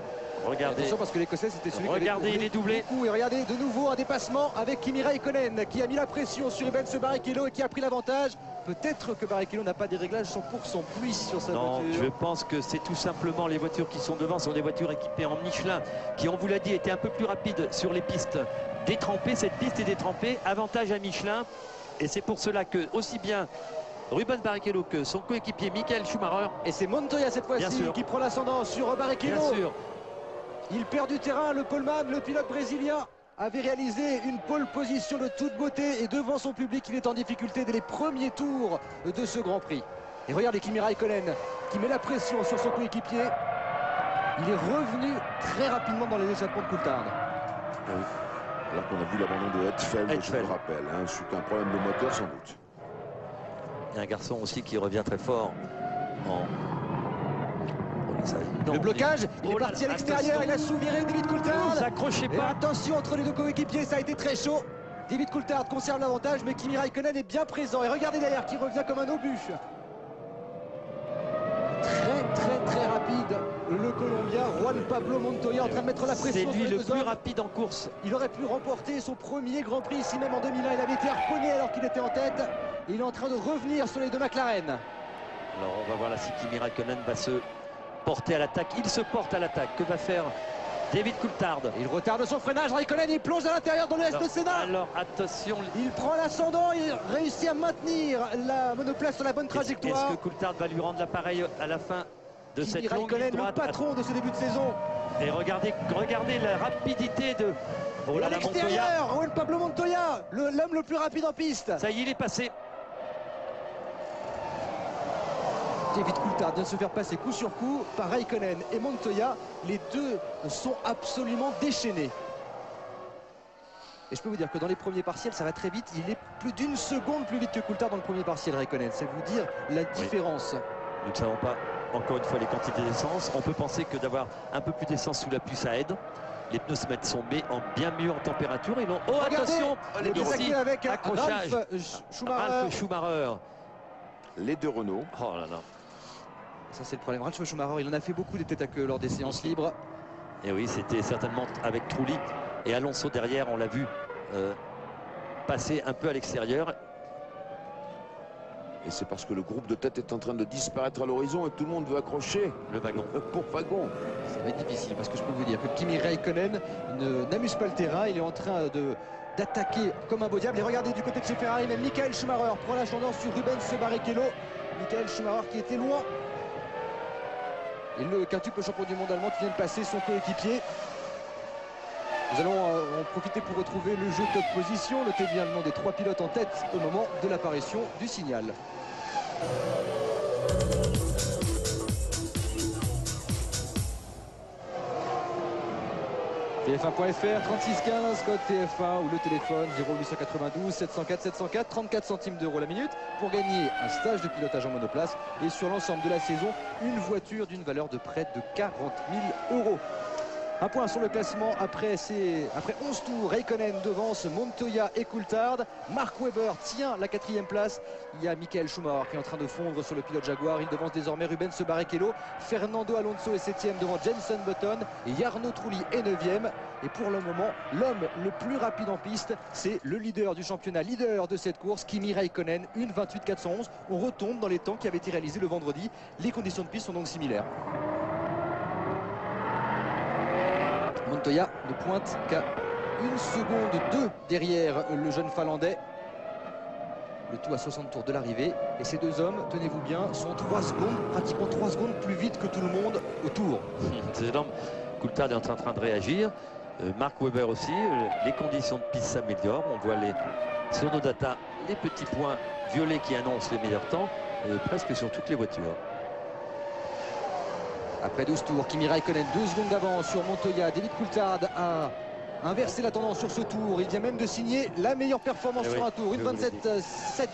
Regardez. Attention parce que l'Écossais c'était celui regardez, il est doublé. Et regardez de nouveau un dépassement avec Kimi Raikkonen qui a mis la pression sur Rubens Barrichello et qui a pris l'avantage. Peut-être que Barrichello n'a pas des réglages 100% pluie sur sa voiture. Non, je pense que c'est tout simplement les voitures qui sont devant sont des voitures équipées en Michelin qui, on vous l'a dit, étaient un peu plus rapides sur les pistes détrempées. Cette piste est détrempée, avantage à Michelin. Et c'est pour cela que aussi bien Rubens Barrichello que son coéquipier Michael Schumacher. Et c'est Montoya cette fois-ci qui prend l'ascendant sur Barrichello. Bien sûr. Il perd du terrain, le poleman, le pilote brésilien avait réalisé une pole position de toute beauté et devant son public, il est en difficulté dès les premiers tours de ce Grand Prix. Et regardez Kimi Raikkonen qui met la pression sur son coéquipier. Il est revenu très rapidement dans les échappements de Coulthard. Oui. Alors qu'on a vu l'abandon de Hetfeld, je le rappelle, hein, c'est un problème de moteur sans doute. Il y a un garçon aussi qui revient très fort en... Le blocage, il est parti à l'extérieur, il a souviré David Coulthard. Ne s'accrochez pas. Attention entre les deux coéquipiers, ça a été très chaud. David Coulthard conserve l'avantage, mais Kimi Raikkonen est bien présent. Et regardez derrière qui revient comme un obus. Très rapide, le Colombien Juan Pablo Montoya en train de mettre la pression. C'est lui le plus rapide en course. Il aurait pu remporter son premier Grand Prix ici même en 2001. Il avait été harponné alors qu'il était en tête. Et il est en train de revenir sur les deux McLaren. Alors on va voir là si Kimi Raikkonen va se porter à l'attaque. Il se porte à l'attaque. Que va faire David Coulthard? Il retarde son freinage. Raikkonen, il plonge à l'intérieur dans le S de Senna. Alors attention. Il prend l'ascendant. Il réussit à maintenir la monoplace sur la bonne trajectoire. Est-ce que Coulthard va lui rendre l'appareil à la fin de cette longue ligne droite? Le patron de ce début de saison. Et regardez la rapidité de... Oh là, à l'extérieur, Juan Pablo Montoya, l'homme le plus rapide en piste. Ça y est, il est passé. David Coulthard vient de se faire passer coup sur coup par Räikkönen et Montoya. Les deux sont absolument déchaînés. Et je peux vous dire que dans les premiers partiels, ça va très vite. Il est plus d'une seconde plus vite que Coulthard dans le premier partiel, Räikkönen. C'est vous dire la différence. Nous ne savons pas, encore une fois, les quantités d'essence. On peut penser que d'avoir un peu plus d'essence sous la pluie, ça aide. Les pneus se mettent bien mieux en température. Et non, oh, regardez, attention, les deux avec accrochage. Ralf Schumacher. Les deux Renault. Oh là là. Ça, c'est le problème. Ralf Schumacher, il en a fait beaucoup des têtes à queue lors des séances libres. Et oui, c'était certainement avec Trulli et Alonso derrière. On l'a vu passer un peu à l'extérieur. Et c'est parce que le groupe de tête est en train de disparaître à l'horizon et tout le monde veut accrocher le wagon. Pour wagon. Ça va être difficile parce que je peux vous dire que Kimi Räikkönen n'amuse pas le terrain. Il est en train d'attaquer comme un beau diable. Et regardez du côté de chez Ferrari, même Michael Schumacher prend l'ascendant sur Rubens Barrichello. Michael Schumacher qui était loin. Et le quintuple champion du monde allemand qui vient de passer son coéquipier. Nous allons en profiter pour retrouver le jeu top position. Notez bien le nom des trois pilotes en tête au moment de l'apparition du signal. TF1.fr 3615 code TF1 ou le téléphone 0892 704 704 34 centimes d'euros la minute pour gagner un stage de pilotage en monoplace et sur l'ensemble de la saison une voiture d'une valeur de près de 40 000 euros. Un point sur le classement après 11 tours. Räikkönen devance Montoya et Coulthard. Mark Webber tient la 4e place. Il y a Michael Schumacher qui est en train de fondre sur le pilote Jaguar. Il devance désormais Rubens Barrichello. Fernando Alonso est 7e devant Jenson Button. Et Jarno Trulli est 9e. Et pour le moment, l'homme le plus rapide en piste, c'est le leader du championnat, leader de cette course, Kimi Räikkönen, 1:28.411. On retombe dans les temps qui avaient été réalisés le vendredi. Les conditions de piste sont donc similaires. Montoya ne pointe qu'à 1 seconde 2 derrière le jeune Finlandais. Le tout à 60 tours de l'arrivée. Et ces deux hommes, tenez-vous bien, sont 3 secondes, pratiquement 3 secondes plus vite que tout le monde autour. C'est énorme. Coulthard est en train de réagir. Mark Webber aussi. Les conditions de piste s'améliorent. On voit sur nos data les petits points violets qui annoncent les meilleurs temps presque sur toutes les voitures. Après 12 tours, Kimi Räikkönen 2 secondes d'avance sur Montoya. David Coulthard a inversé la tendance sur ce tour. Il vient même de signer la meilleure performance sur un tour, 1:27.7.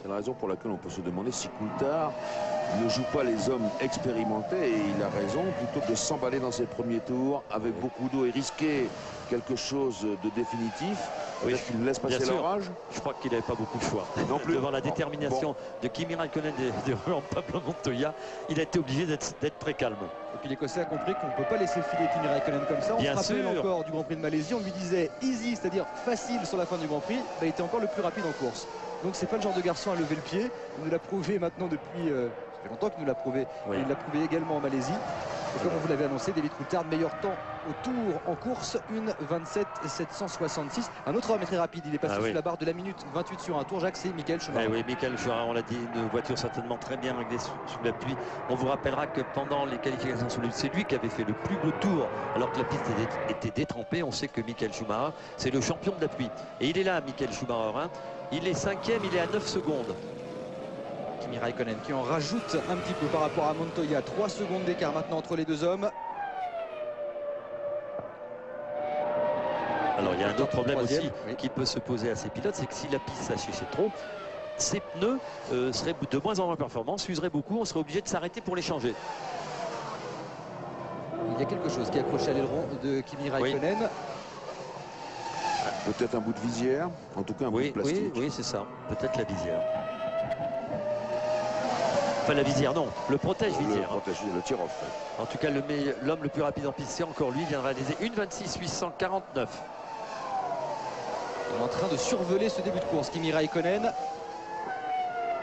C'est la raison pour laquelle on peut se demander si Coulthard ne joue pas les hommes expérimentés, et il a raison, plutôt que de s'emballer dans ses premiers tours avec beaucoup d'eau et risquer quelque chose de définitif. Est-ce qu'il laisse passer l'orage? Je crois qu'il n'avait pas beaucoup de choix. Non plus. Devant la détermination de Kimi Räikkönen et de Juan Pablo Montoya, il a été obligé d'être très calme. Et puis l'Écossais a compris qu'on ne peut pas laisser filer Kimi Räikkönen comme ça. On se rappelle encore du Grand Prix de Malaisie, on lui disait easy, c'est-à-dire facile sur la fin du Grand Prix. Il était encore le plus rapide en course. Donc c'est pas le genre de garçon à lever le pied. Il nous l'a prouvé maintenant depuis... ça fait longtemps qu'il nous l'a prouvé. Oui. Il l'a prouvé également en Malaisie. Et comme on vous l'avait annoncé, David Coulthard, meilleur temps au tour en course, 1:27.766. Un autre homme est très rapide, il est passé sous la barre de la minute 28 sur un tour, Jacques, c'est Michael Schumacher. Oui, Michael Schumacher, on l'a dit, une voiture certainement très bien réglée sous la pluie. On vous rappellera que pendant les qualifications sous la pluie, c'est lui qui avait fait le plus beau tour alors que la piste était détrempée. On sait que Michael Schumacher, c'est le champion de la pluie. Et il est là, Michael Schumacher, hein. Il est 5e, il est à 9 secondes. Kimi Räikkönen qui en rajoute un petit peu par rapport à Montoya. 3 secondes d'écart maintenant entre les deux hommes. Alors il y a un autre problème aussi qui peut se poser à ces pilotes, c'est que si la piste s'asséchait trop, ces pneus seraient de moins en moins performants, s'useraient beaucoup, on serait obligé de s'arrêter pour les changer. Il y a quelque chose qui est accroché à l'aileron de Kimi Räikkönen. Oui. Peut-être un bout de visière, en tout cas un bout de plastique. Oui, c'est ça, peut-être la visière. Enfin la visière, non, le protège-visière. Le tir-off. En tout cas, l'homme le plus rapide en piste, c'est encore lui, il vient de réaliser 1:26.849. Il est en train de survoler ce début de course, Kimi Räikkönen.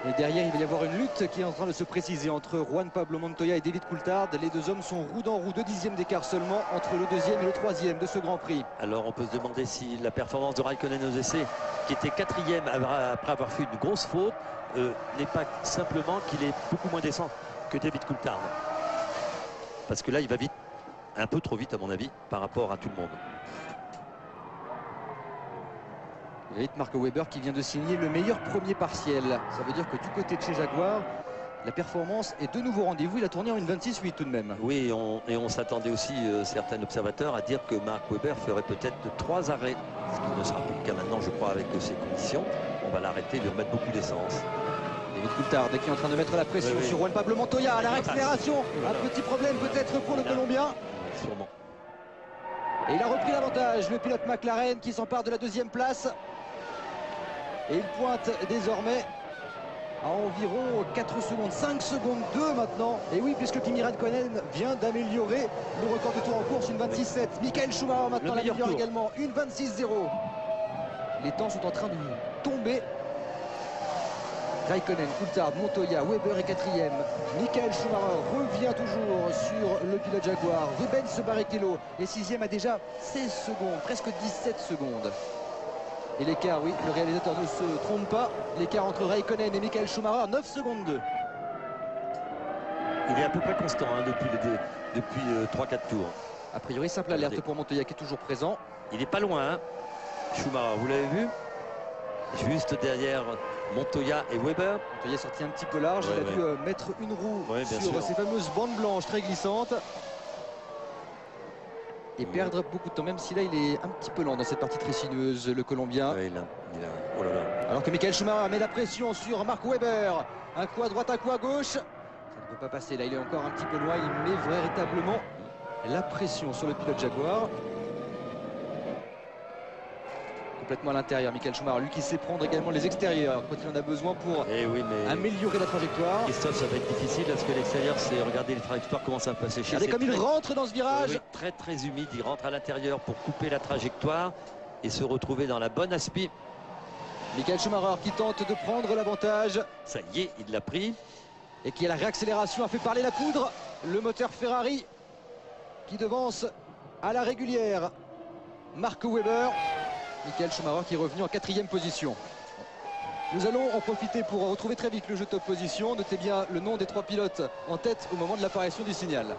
Et derrière, il va y avoir une lutte qui est en train de se préciser entre Juan Pablo Montoya et David Coulthard. Les deux hommes sont roue dans roue, 2 dixièmes d'écart seulement entre le 2e et le 3e de ce Grand Prix. Alors on peut se demander si la performance de Räikkönen aux essais, qui était 4e après avoir fait une grosse faute, n'est pas simplement qu'il est beaucoup moins décent que David Coulthard. Parce que là, il va vite, un peu trop vite à mon avis, par rapport à tout le monde. Mark Webber qui vient de signer le meilleur premier partiel. Ça veut dire que du côté de chez Jaguar, La performance est de nouveau au rendez-vous. Il a tourné en une 26-8 tout de même. Oui, et on s'attendait aussi, certains observateurs, à dire que Mark Webber ferait peut-être 3 arrêts. Ce qui ne sera plus le cas maintenant, je crois, avec ces conditions. On va l'arrêter, lui remettre beaucoup d'essence. David Coulthard qui est en train de mettre la pression sur Juan Pablo Montoya. La réaccélération, un petit problème peut-être pour le Colombien. Sûrement. Et il a repris l'avantage, le pilote McLaren qui s'empare de la 2e place. Et il pointe désormais à environ 4 secondes, 5 secondes 2 maintenant. Et oui, puisque Kimi Räikkönen vient d'améliorer le record de tour en course, une 26-7. Michael Schumacher maintenant l'améliore également, une 26-0. Les temps sont en train de tomber. Räikkönen, Coulthard, Montoya, Webber est 4e. Michael Schumacher revient toujours sur le pilote Jaguar. Rubens Barrichello est 6e à déjà 16 secondes, presque 17 secondes. Et l'écart, oui, le réalisateur ne se trompe pas. L'écart entre Räikkönen et Michael Schumacher, 9 secondes 2. Il est à peu près constant hein, depuis 3-4 tours. A priori, simple alerte pour Montoya qui est toujours présent. Il n'est pas loin, hein. Schumacher, vous l'avez vu? Juste derrière Montoya et Webber. Montoya est sorti un petit peu large. Il a dû mettre une roue sur ces fameuses bandes blanches très glissantes. Et perdre beaucoup de temps, même si là il est un petit peu lent dans cette partie très sinueuse, le Colombien. Oui, oh là là. Alors que Michael Schumacher met la pression sur Mark Webber. Un coup à droite, un coup à gauche. Ça ne peut pas passer, là il est encore un petit peu loin. Il met véritablement la pression sur le pilote Jaguar. Complètement à l'intérieur, Michael Schumacher, lui qui sait prendre également les extérieurs quand il en a besoin pour améliorer la trajectoire. Christophe, ça va être difficile parce que l'extérieur, c'est regarder les trajectoires, comment ça va passer chez. Regardez comme il rentre dans ce virage. Oui, très humide, il rentre à l'intérieur pour couper la trajectoire et se retrouver dans la bonne aspi. Michael Schumacher qui tente de prendre l'avantage. Ça y est, il l'a pris. Et qui a la réaccélération, a fait parler la poudre. Le moteur Ferrari qui devance à la régulière Mark Webber. Michael Schumacher qui est revenu en 4e position. Nous allons en profiter pour retrouver très vite le jeu top position. Notez bien le nom des 3 pilotes en tête au moment de l'apparition du signal.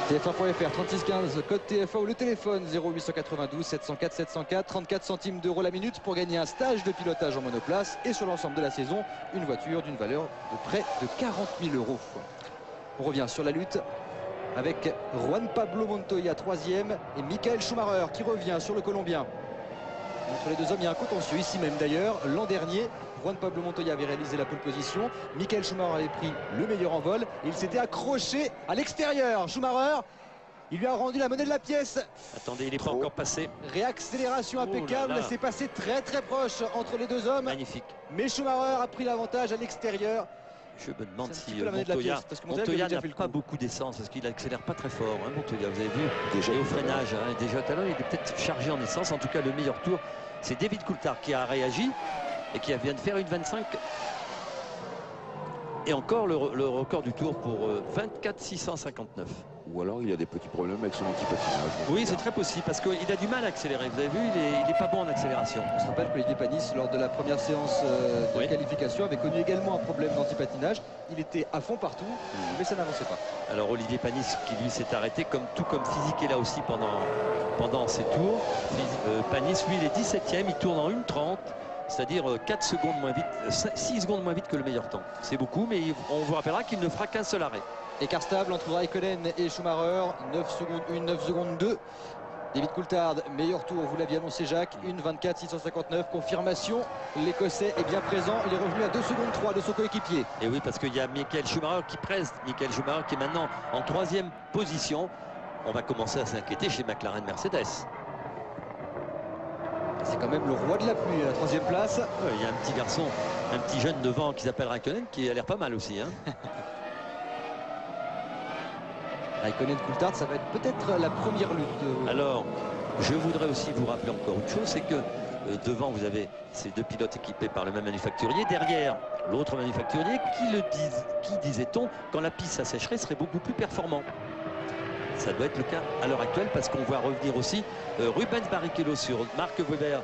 TF1.fr 3615 code TF1 ou le téléphone 0892 704 704 34 centimes d'euros la minute pour gagner un stage de pilotage en monoplace et sur l'ensemble de la saison une voiture d'une valeur de près de 40 000 euros. On revient sur la lutte avec Juan Pablo Montoya 3e et Michael Schumacher qui revient sur le Colombien. Entre les deux hommes il y a un contentieux ici même d'ailleurs. L'an dernier Juan Pablo Montoya avait réalisé la pole position. Michael Schumacher avait pris le meilleur en vol. Et il s'était accroché à l'extérieur. Schumacher, il lui a rendu la monnaie de la pièce. Attendez, il n'est pas encore passé. Réaccélération impeccable. C'est passé très proche entre les deux hommes. Magnifique. Mais Schumacher a pris l'avantage à l'extérieur. Je me demande si Montoya n'a pas beaucoup d'essence parce qu'il accélère pas très fort. Hein, Montoya, vous avez vu déjà au freinage. Hein, déjà tout à l'heure, il est peut-être chargé en essence. En tout cas, le meilleur tour, c'est David Coulthard qui a réagi et qui vient de faire une 25. Et encore le record du tour pour 24 659. Ou alors il y a des petits problèmes avec son antipatinage. Oui, c'est très possible parce qu'il a du mal à accélérer. Vous avez vu, il n'est pas bon en accélération. On se rappelle que Olivier Panis, lors de la première séance de qualification, avait connu également un problème d'antipatinage. Il était à fond partout, mais ça n'avançait pas. Alors Olivier Panis qui lui s'est arrêté, tout comme Physique est là aussi pendant ses tours. Panis, lui, il est 17e, il tourne en 1,30. C'est-à-dire 4 secondes moins vite, 6 secondes moins vite que le meilleur temps. C'est beaucoup, mais on vous rappellera qu'il ne fera qu'un seul arrêt. Écart stable entre Räikkönen et Schumacher, 9 secondes 1, 9 secondes 2. David Coulthard, meilleur tour, vous l'aviez annoncé Jacques, 1,24 659, confirmation. L'Écossais est bien présent, il est revenu à 2 secondes 3 de son coéquipier. Et oui, parce qu'il y a Michael Schumacher qui presse, Michael Schumacher qui est maintenant en 3e position. On va commencer à s'inquiéter chez McLaren Mercedes. C'est quand même le roi de la pluie à la 3e place. Il y a un petit garçon, un petit jeune devant qui s'appelle Räikkönen qui a l'air pas mal aussi. Hein. Räikkönen Coulthard, ça va être peut-être la première lutte. Alors, je voudrais aussi vous rappeler encore une chose, c'est que devant vous avez ces 2 pilotes équipés par le même manufacturier. Derrière, l'autre manufacturier qui disait-on, quand la piste s'assécherait, serait beaucoup plus performant. Ça doit être le cas à l'heure actuelle parce qu'on voit revenir aussi Rubens Barrichello sur Mark Webber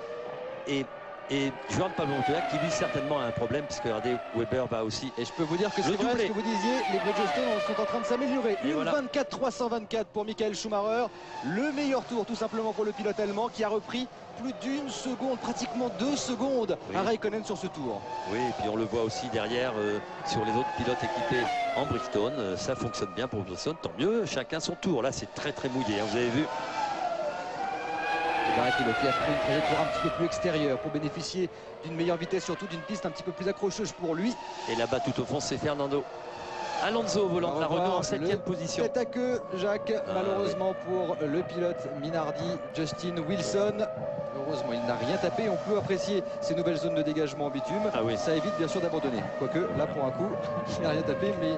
et Et Juan Pablo Montoya qui lui certainement a un problème puisque regardez Weber va aussi. Et je peux vous dire que c'est vrai ce que vous disiez, les Bridgestone sont en train de s'améliorer. Une voilà. 24-324 pour Michael Schumacher. Le meilleur tour tout simplement pour le pilote allemand qui a repris plus d'une seconde, pratiquement 2 secondes à Raikkonen sur ce tour. Oui, et puis on le voit aussi derrière sur les autres pilotes équipés en Bridgestone. Ça fonctionne bien pour Bridgestone, tant mieux, chacun son tour. Là c'est très mouillé, hein, vous avez vu. Qui a pris une trajectoire un petit peu plus extérieure pour bénéficier d'une meilleure vitesse, surtout d'une piste un petit peu plus accrocheuse pour lui. Et là-bas tout au fond c'est Fernando Alonso, volant de la Renault en 7e position. Tête à queue, Jacques, malheureusement pour le pilote Minardi, Justin Wilson. Heureusement, il n'a rien tapé. On peut apprécier ces nouvelles zones de dégagement en bitume. Ah oui. Ça évite bien sûr d'abandonner. Quoique, là pour un coup, il n'a rien tapé, mais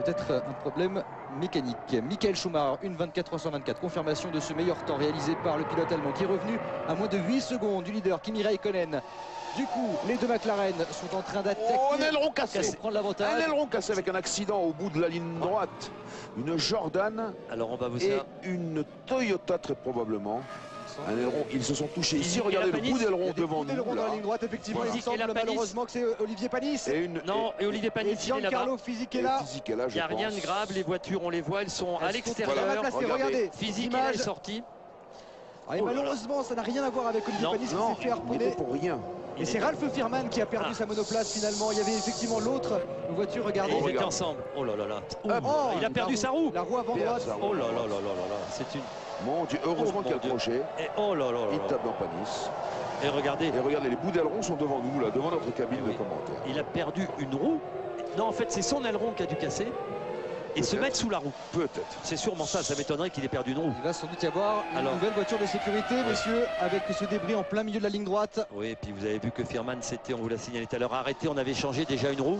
peut-être un problème mécanique. Michael Schumacher, une 24-324. Confirmation de ce meilleur temps réalisé par le pilote allemand qui est revenu à moins de 8 secondes du leader Kimi Raikkonen. Du coup, les deux McLaren sont en train d'attaquer. Oh, un aileron cassé. Pour prendre l'avantage. Un aileron cassé avec un accident au bout de la ligne droite. Une Jordan. Alors on va vous et dire. une Toyota très probablement. Un aileron, ils se sont touchés ici. Et regardez la le bout d'aileron Devant nous. nous, dans la ligne droite, effectivement, Voilà. il semble malheureusement que c'est Olivier Panis. Et Olivier Panis, il est là-bas. Giancarlo Fisichella. Il n'y a rien de grave, les voitures, on les voit, elles sont à l'extérieur. Regardez, Fisichella est sorti. Et malheureusement, ça n'a rien à voir avec Olivier Panis qui s'est fait harponner. Pour rien. Et c'est Ralph Firman qui a perdu sa monoplace finalement. Il y avait effectivement l'autre voiture, regardez. Ils étaient ensemble. Oh là là là. Il a perdu sa roue. La roue avant droite. Oh là là là là là là. C'est une. Mon Dieu, heureusement qu'il y a le crochet. Et oh là là là. Il tape dans Panis. Et regardez. Et regardez, les bouts d'aileron sont devant nous, là, devant notre cabine de commentaires. Il a perdu une roue. Non, en fait, c'est son aileron qui a dû casser. Et se mettre sous la roue. Peut-être. C'est sûrement ça, ça m'étonnerait qu'il ait perdu une roue. Il va sans doute y avoir une nouvelle voiture de sécurité, messieurs, avec ce débris en plein milieu de la ligne droite. Oui, et puis vous avez vu que Firman s'était, on vous l'a signalé tout à l'heure, arrêté. On avait changé déjà une roue.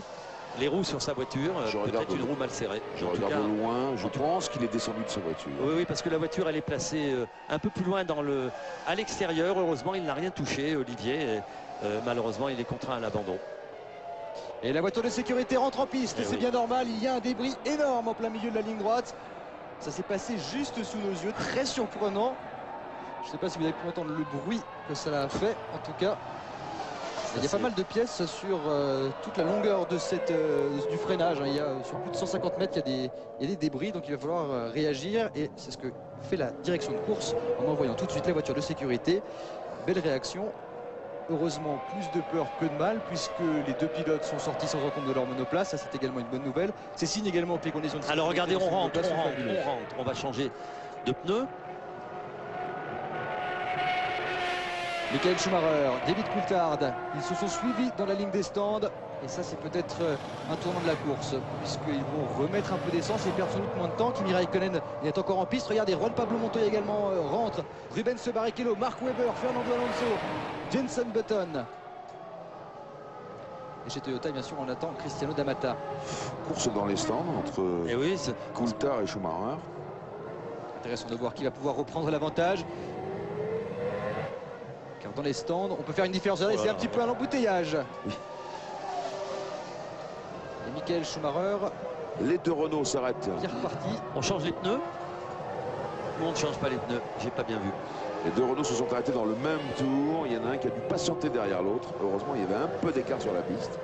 Les roues sur sa voiture, peut-être une roue mal serrée. Je regarde de loin, je pense qu'il est descendu de sa voiture. Oui, oui, parce que la voiture, elle est placée un peu plus loin à l'extérieur. Heureusement, il n'a rien touché, Olivier. Malheureusement, il est contraint à l'abandon. Et la voiture de sécurité rentre en piste, c'est bien normal, il y a un débris énorme en plein milieu de la ligne droite. Ça s'est passé juste sous nos yeux, très surprenant. Je ne sais pas si vous avez pu entendre le bruit que ça a fait, en tout cas. Il y a pas mal de pièces sur toute la longueur de du freinage. Il y a sur plus de 150 mètres, il y a des débris, donc il va falloir réagir. Et c'est ce que fait la direction de course en envoyant tout de suite la voiture de sécurité. Belle réaction. Heureusement, plus de peur que de mal, puisque les deux pilotes sont sortis sans rencontre de leur monoplace. Ça, c'est également une bonne nouvelle. C'est signe également que les conditions de sécurité. Alors regardez, on rentre. On va changer de pneus. Michael Schumacher, David Coulthard, ils se sont suivis dans la ligne des stands. Et ça, c'est peut-être un tournant de la course, puisqu'ils vont remettre un peu d'essence et perdre sans doute moins de temps. Kimi Raikkonen est encore en piste. Regardez, Juan Pablo Montoya également rentre. Rubens Barrichello, Mark Webber, Fernando Alonso, Jenson Button. Et chez Toyota, bien sûr, on attend Cristiano D'Amata. Course dans les stands entre Coulthard et Schumacher. Intéressant de voir qui va pouvoir reprendre l'avantage. Car dans les stands, on peut faire une différence. C'est un petit peu un embouteillage. Oui. Et Michael Schumacher. Les deux Renault s'arrêtent. Qui est reparti. On change les pneus. On ne change pas les pneus. J'ai pas bien vu. Les deux Renault se sont arrêtés dans le même tour. Il y en a un qui a dû patienter derrière l'autre. Heureusement, il y avait un peu d'écart sur la piste.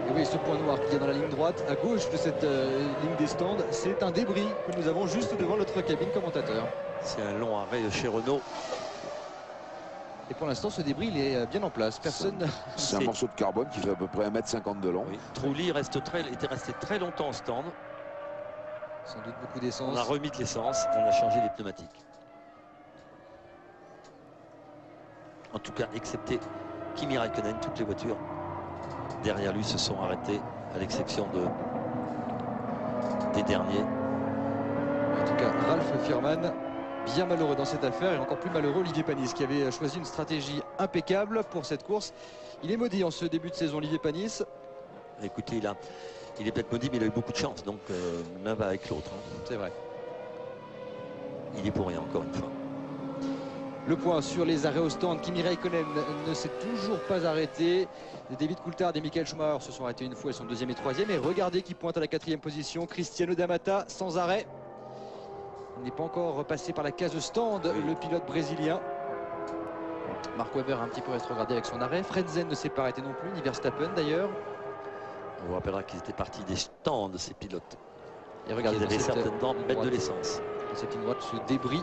Et oui, ce point noir qui est dans la ligne droite, à gauche de cette ligne des stands, c'est un débris que nous avons juste devant notre cabine commentateur. C'est un long arrêt chez Renault. Et pour l'instant, ce débris, il est bien en place. Personne. C'est un morceau de carbone qui fait à peu près 1,50 m de long. Oui. Trulli était resté très longtemps en stand. Sans doute beaucoup d'essence. On a remis de l'essence, on a changé les pneumatiques. En tout cas, excepté Kimi Raikkonen, toutes les voitures derrière lui se sont arrêtées, à l'exception des derniers. En tout cas, Ralph Firman, bien malheureux dans cette affaire, et encore plus malheureux Olivier Panis, qui avait choisi une stratégie impeccable pour cette course. Il est maudit en ce début de saison, Olivier Panis. Écoutez, il est peut-être maudit, mais il a eu beaucoup de chance, donc l'un va avec l'autre. C'est vrai. Il est pour rien, encore une fois. Le point sur les arrêts au stand. Kimi Raikkonen ne s'est toujours pas arrêté. David Coulthard et Michael Schumacher se sont arrêtés une fois, ils sont deuxième et troisième. Et regardez qui pointe à la 4e position. Cristiano D'Amata sans arrêt. Il n'est pas encore passé par la case stand, le pilote brésilien. Mark Webber a un petit peu rétrogradé avec son arrêt. Frentzen ne s'est pas arrêté non plus, ni Verstappen d'ailleurs. On vous rappellera qu'ils étaient partis des stands, ces pilotes. Et regardez, Ils avaient certainement mettre de l'essence. Cette ligne droite, ce débris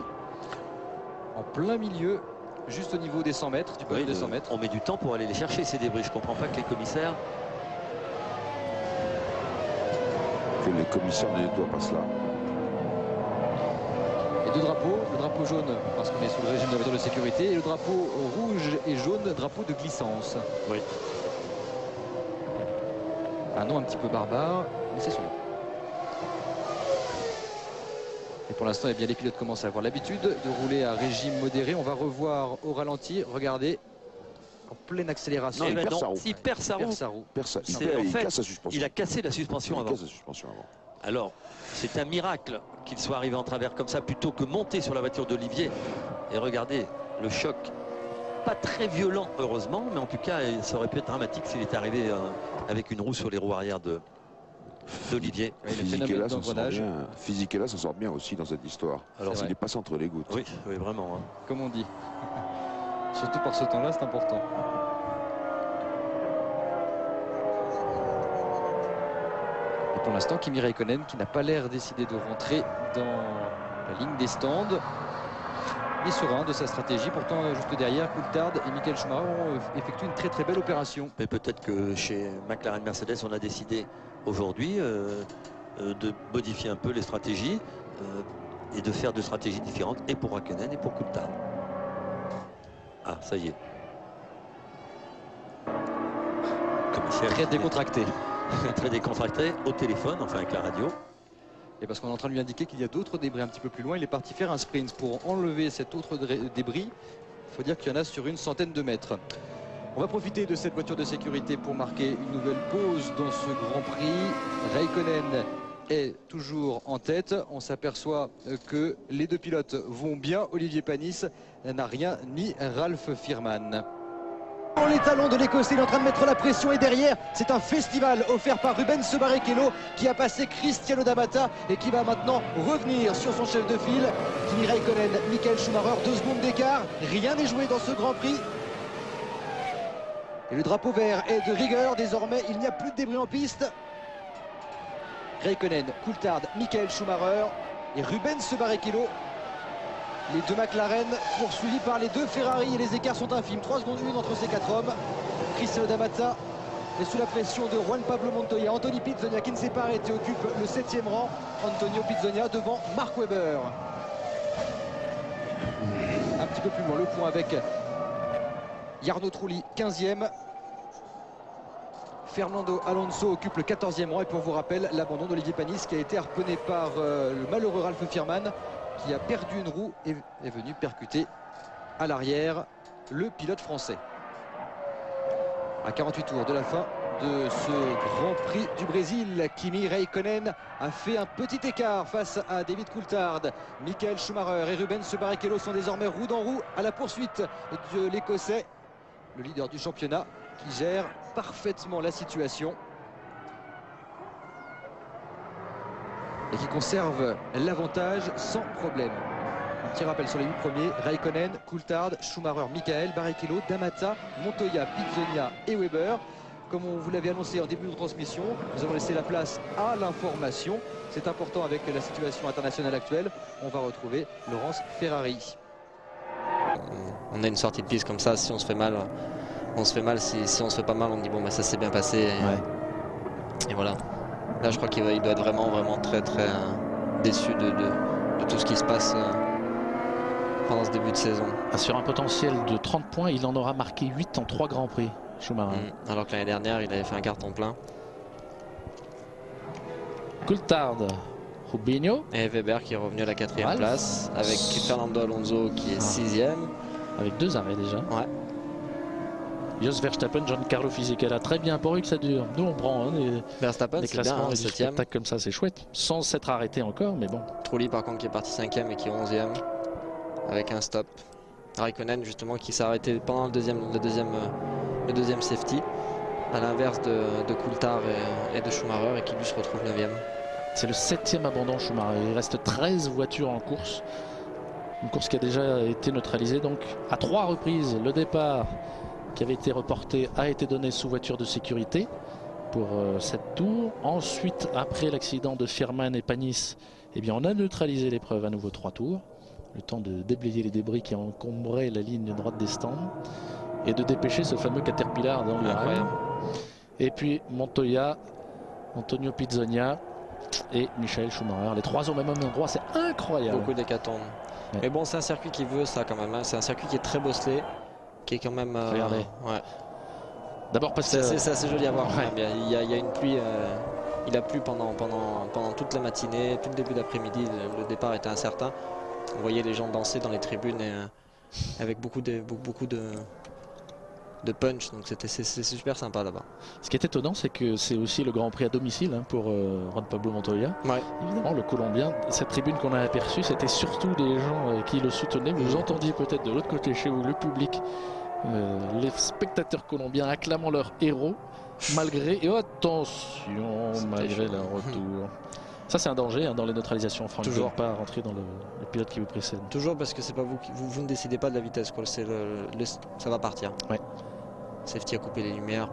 en plein milieu, juste au niveau des 100 mètres, du point de 100 mètres. On met du temps pour aller les chercher, ces débris. Je ne comprends pas que les commissaires... Que les commissaires ne nettoient pas cela. Et deux drapeaux, le drapeau jaune parce qu'on est sous le régime de la voiture de sécurité et le drapeau rouge et jaune, drapeau de glissance. Oui. Un nom un petit peu barbare, mais c'est son nom. Et pour l'instant, eh bien, les pilotes commencent à avoir l'habitude de rouler à régime modéré. On va revoir au ralenti, regardez, en pleine accélération. Non, il perd sa roue. il perd sa roue. Il casse sa suspension. Il a cassé la suspension avant. Alors, c'est un miracle qu'il soit arrivé en travers comme ça plutôt que monter sur la voiture d'Olivier. Et regardez, le choc, pas très violent heureusement, mais en tout cas, ça aurait pu être dramatique s'il était arrivé avec une roue sur les roues arrière d'Olivier. Fisichella s'en sort bien aussi dans cette histoire. Alors il est passé entre les gouttes. Oui, oui vraiment. Hein. Comme on dit. Surtout par ce temps-là, c'est important. Et pour l'instant, Kimi Räikkönen qui n'a pas l'air décidé de rentrer dans la ligne des stands. Il est serein de sa stratégie. Pourtant, juste derrière, Coulthard et Michael Schumacher ont effectué une très très belle opération. Mais peut-être que chez McLaren Mercedes, on a décidé aujourd'hui de modifier un peu les stratégies et de faire deux stratégies différentes et pour Räikkönen et pour Coulthard. Ah, ça y est. Commissaire très décontracté. Très décontracté au téléphone, enfin avec la radio. Et parce qu'on est en train de lui indiquer qu'il y a d'autres débris un petit peu plus loin, il est parti faire un sprint pour enlever cet autre débris. Il faut dire qu'il y en a sur une centaine de mètres. On va profiter de cette voiture de sécurité pour marquer une nouvelle pause dans ce Grand Prix. Räikkönen est toujours en tête. On s'aperçoit que les deux pilotes vont bien. Olivier Panis n'a rien, ni Ralf Firman. Les talons de l'Écossais, il est en train de mettre la pression et derrière c'est un festival offert par Rubens Barrichello qui a passé Cristiano D'Amata et qui va maintenant revenir sur son chef de file. Kimi Räikkönen, Michael Schumacher, 2 secondes d'écart, rien n'est joué dans ce Grand Prix. Et le drapeau vert est de rigueur, désormais il n'y a plus de débris en piste. Räikkönen, Coulthard, Michael Schumacher et Rubens Barrichello. Les deux McLaren poursuivis par les deux Ferrari et les écarts sont infimes. 3 secondes 1 entre ces 4 hommes. Cristiano D'Amata est sous la pression de Juan Pablo Montoya. Anthony Pizzonia qui ne s'est pas arrêté occupe le 7e rang. Antonio Pizzonia devant Mark Webber. Un petit peu plus loin le point avec Jarno Trulli 15e. Fernando Alonso occupe le 14e rang. Et pour vous rappel, l'abandon d'Olivier Panis qui a été harponné par le malheureux Ralf Firman, qui a perdu une roue et est venu percuter à l'arrière le pilote français. À 48 tours de la fin de ce Grand Prix du Brésil, Kimi Räikkönen a fait un petit écart face à David Coulthard. Michael Schumacher et Rubens Barrichello sont désormais roue dans roue à la poursuite de l'Écossais, le leader du championnat, qui gère parfaitement la situation et qui conserve l'avantage sans problème. Un petit rappel sur les 8 premiers: Räikkönen, Coulthard, Schumacher, Michael, Barrichello, D'Amata, Montoya, Pizzonia et Webber. Comme on vous l'avait annoncé en début de transmission, nous allons laisser la place à l'information. C'est important avec la situation internationale actuelle. On va retrouver Laurence Ferrari. On a une sortie de piste comme ça, si on se fait mal, on se fait mal. Si on se fait pas mal, on dit bon bah ça s'est bien passé. Et voilà. Là, je crois qu'il doit être vraiment très déçu de tout ce qui se passe pendant ce début de saison. Sur un potentiel de 30 points, il en aura marqué 8 en 3 Grands Prix, Schumacher. Alors que l'année dernière, il avait fait un carton plein. Coulthard, Rubinho. Et Webber qui est revenu à la 4e place, avec Fernando Alonso qui est 6e. Avec 2 arrêts déjà. Ouais. Jos Verstappen, Giancarlo Fisichella, très bien pour eux que ça dure. Nous on prend Verstappen, des classements, bien, des spectacles comme ça, c'est chouette. Sans s'être arrêté encore, mais bon. Trulli par contre qui est parti 5e et qui est 11e avec un stop. Räikkönen justement qui s'est arrêté pendant le deuxième safety, à l'inverse de Coulthard et de Schumacher, et qui lui se retrouve 9e. C'est le 7e abandon Schumacher. Il reste 13 voitures en course. Une course qui a déjà été neutralisée donc à 3 reprises. Le départ qui avait été reporté a été donné sous voiture de sécurité pour cette tour. Ensuite, après l'accident de Firman et Panis, eh bien, on a neutralisé l'épreuve à nouveau 3 tours. Le temps de déblayer les débris qui encombraient la ligne droite des stands et de dépêcher ce fameux Caterpillar dans le rail. Et puis Montoya, Antonio Pizzonia et Michael Schumacher. Les 3 au même endroit, c'est incroyable. Beaucoup d'hécatombes. Ouais. Mais bon, c'est un circuit qui veut ça quand même. Hein. C'est un circuit qui est très bosselé, qui est quand même... Regardez. Ouais. D'abord parce que... C'est assez joli à voir. Ouais. Il y a une pluie... il a plu pendant toute la matinée, tout le début d'après-midi. Le départ était incertain. On voyait les gens danser dans les tribunes et, avec beaucoup de punch, donc c'est super sympa là-bas. Ce qui est étonnant, c'est que c'est aussi le Grand Prix à domicile hein, pour Juan Pablo Montoya. Ouais. Évidemment, le Colombien, cette tribune qu'on a aperçue, c'était surtout des gens qui le soutenaient. Vous entendiez peut-être de l'autre côté chez vous le public, les spectateurs colombiens acclamant leur héros, malgré, et attention, malgré leur retour. Ça c'est un danger hein, dans les neutralisations. Franck ne doit pas rentrer dans le pilote qui vous précède. Toujours parce que c'est pas vous ne décidez pas de la vitesse, quoi. Ça va partir. Ouais. Safety a coupé les lumières.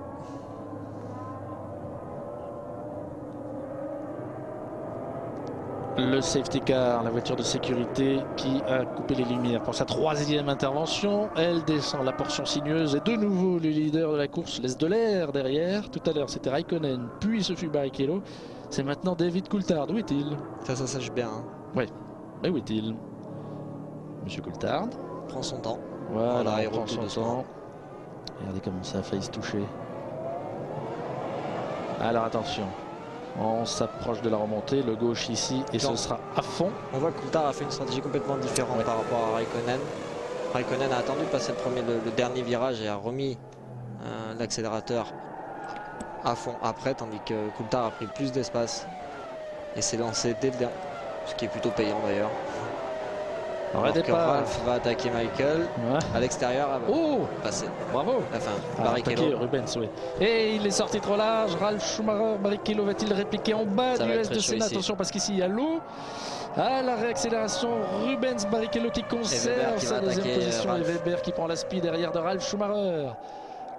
Le safety car, la voiture de sécurité qui a coupé les lumières pour sa 3e intervention. Elle descend la portion sinueuse et de nouveau le leader de la course laisse de l'air derrière. Tout à l'heure c'était Raikkonen, puis ce fut Barrichello. C'est maintenant David Coulthard. Où est-il? Ça sache bien. Hein. Oui. Mais où est-il? Monsieur Coulthard prend son temps. Voilà, il prend son temps. Regardez comment ça a failli se toucher. Alors attention. On s'approche de la remontée, le gauche ici et ce sera à fond. On voit que Coulthard a fait une stratégie complètement différente par rapport à Raikkonen. Raikkonen a attendu de passer le dernier virage et a remis l'accélérateur à fond après, tandis que Coulthard a pris plus d'espace et s'est lancé dès le dernier, ce qui est plutôt payant d'ailleurs. Alors que Ralph va attaquer Michael à l'extérieur. Oh, passé. Bravo. Enfin, Barrichello. Rubens, oui. Et il est sorti trop large. Ralph Schumacher, Barrichello va-t-il répliquer en bas du S de Senna? Attention parce qu'ici il y a l'eau. À la réaccélération, Rubens Barrichello qui conserve sa 2e position et Weber qui prend la speed derrière de Ralph Schumacher.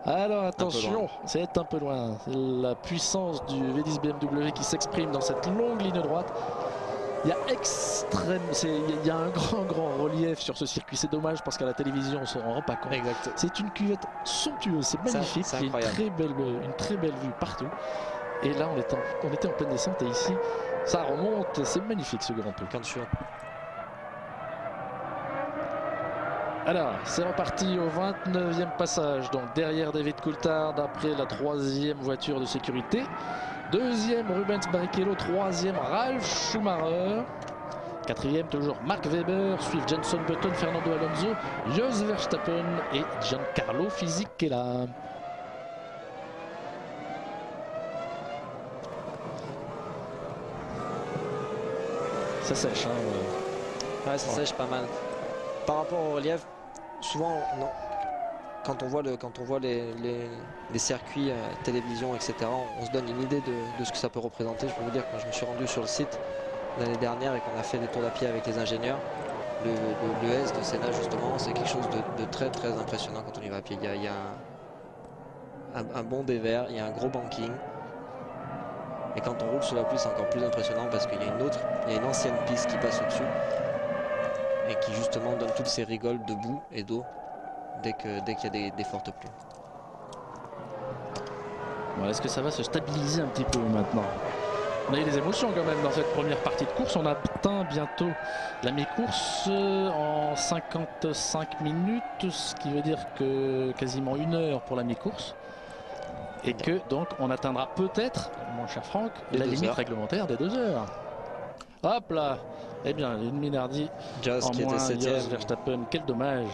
Alors attention, c'est un peu loin. La puissance du V10 BMW qui s'exprime dans cette longue ligne droite. Il y a un grand relief sur ce circuit. C'est dommage parce qu'à la télévision on ne se rend pas compte. C'est une cuvette somptueuse, c'est magnifique. C'est une très belle vue partout. Et là on était en pleine descente et ici ça remonte. C'est magnifique ce Grand Prix. Alors c'est reparti au 29e passage. Donc derrière David Coulthard après la 3e voiture de sécurité. 2e Rubens Barrichello, 3e Ralph Schumacher, 4e toujours Mark Webber, suivent Jenson Button, Fernando Alonso, Jos Verstappen et Giancarlo Fisichella. Ça sèche hein. Ouais, ça sèche pas mal. Par rapport au relief, souvent non. Quand on voit les circuits, télévision, etc., on se donne une idée de ce que ça peut représenter. Je peux vous dire, quand je me suis rendu sur le site l'année dernière et qu'on a fait des tours à pied avec les ingénieurs, le S de Senna, justement, c'est quelque chose de très impressionnant quand on y va à pied. Il y a un bon dévers, il y a un gros banking. Et quand on roule sous la pluie, c'est encore plus impressionnant parce qu'il y a une ancienne piste qui passe au-dessus et qui, justement, donne toutes ces rigoles de boue et d'eau. Dès qu'il y a des fortes pluies. Bon, est-ce que ça va se stabiliser un petit peu maintenant? On a eu des émotions quand même dans cette première partie de course. On atteint bientôt la mi-course en 55 minutes, ce qui veut dire que quasiment 1 heure pour la mi-course. Et que donc on atteindra peut-être, mon cher Franck, la limite réglementaire des 2 heures. Hop là. Eh bien, une Minardi Jos qui était 7e. Verstappen, quel dommage.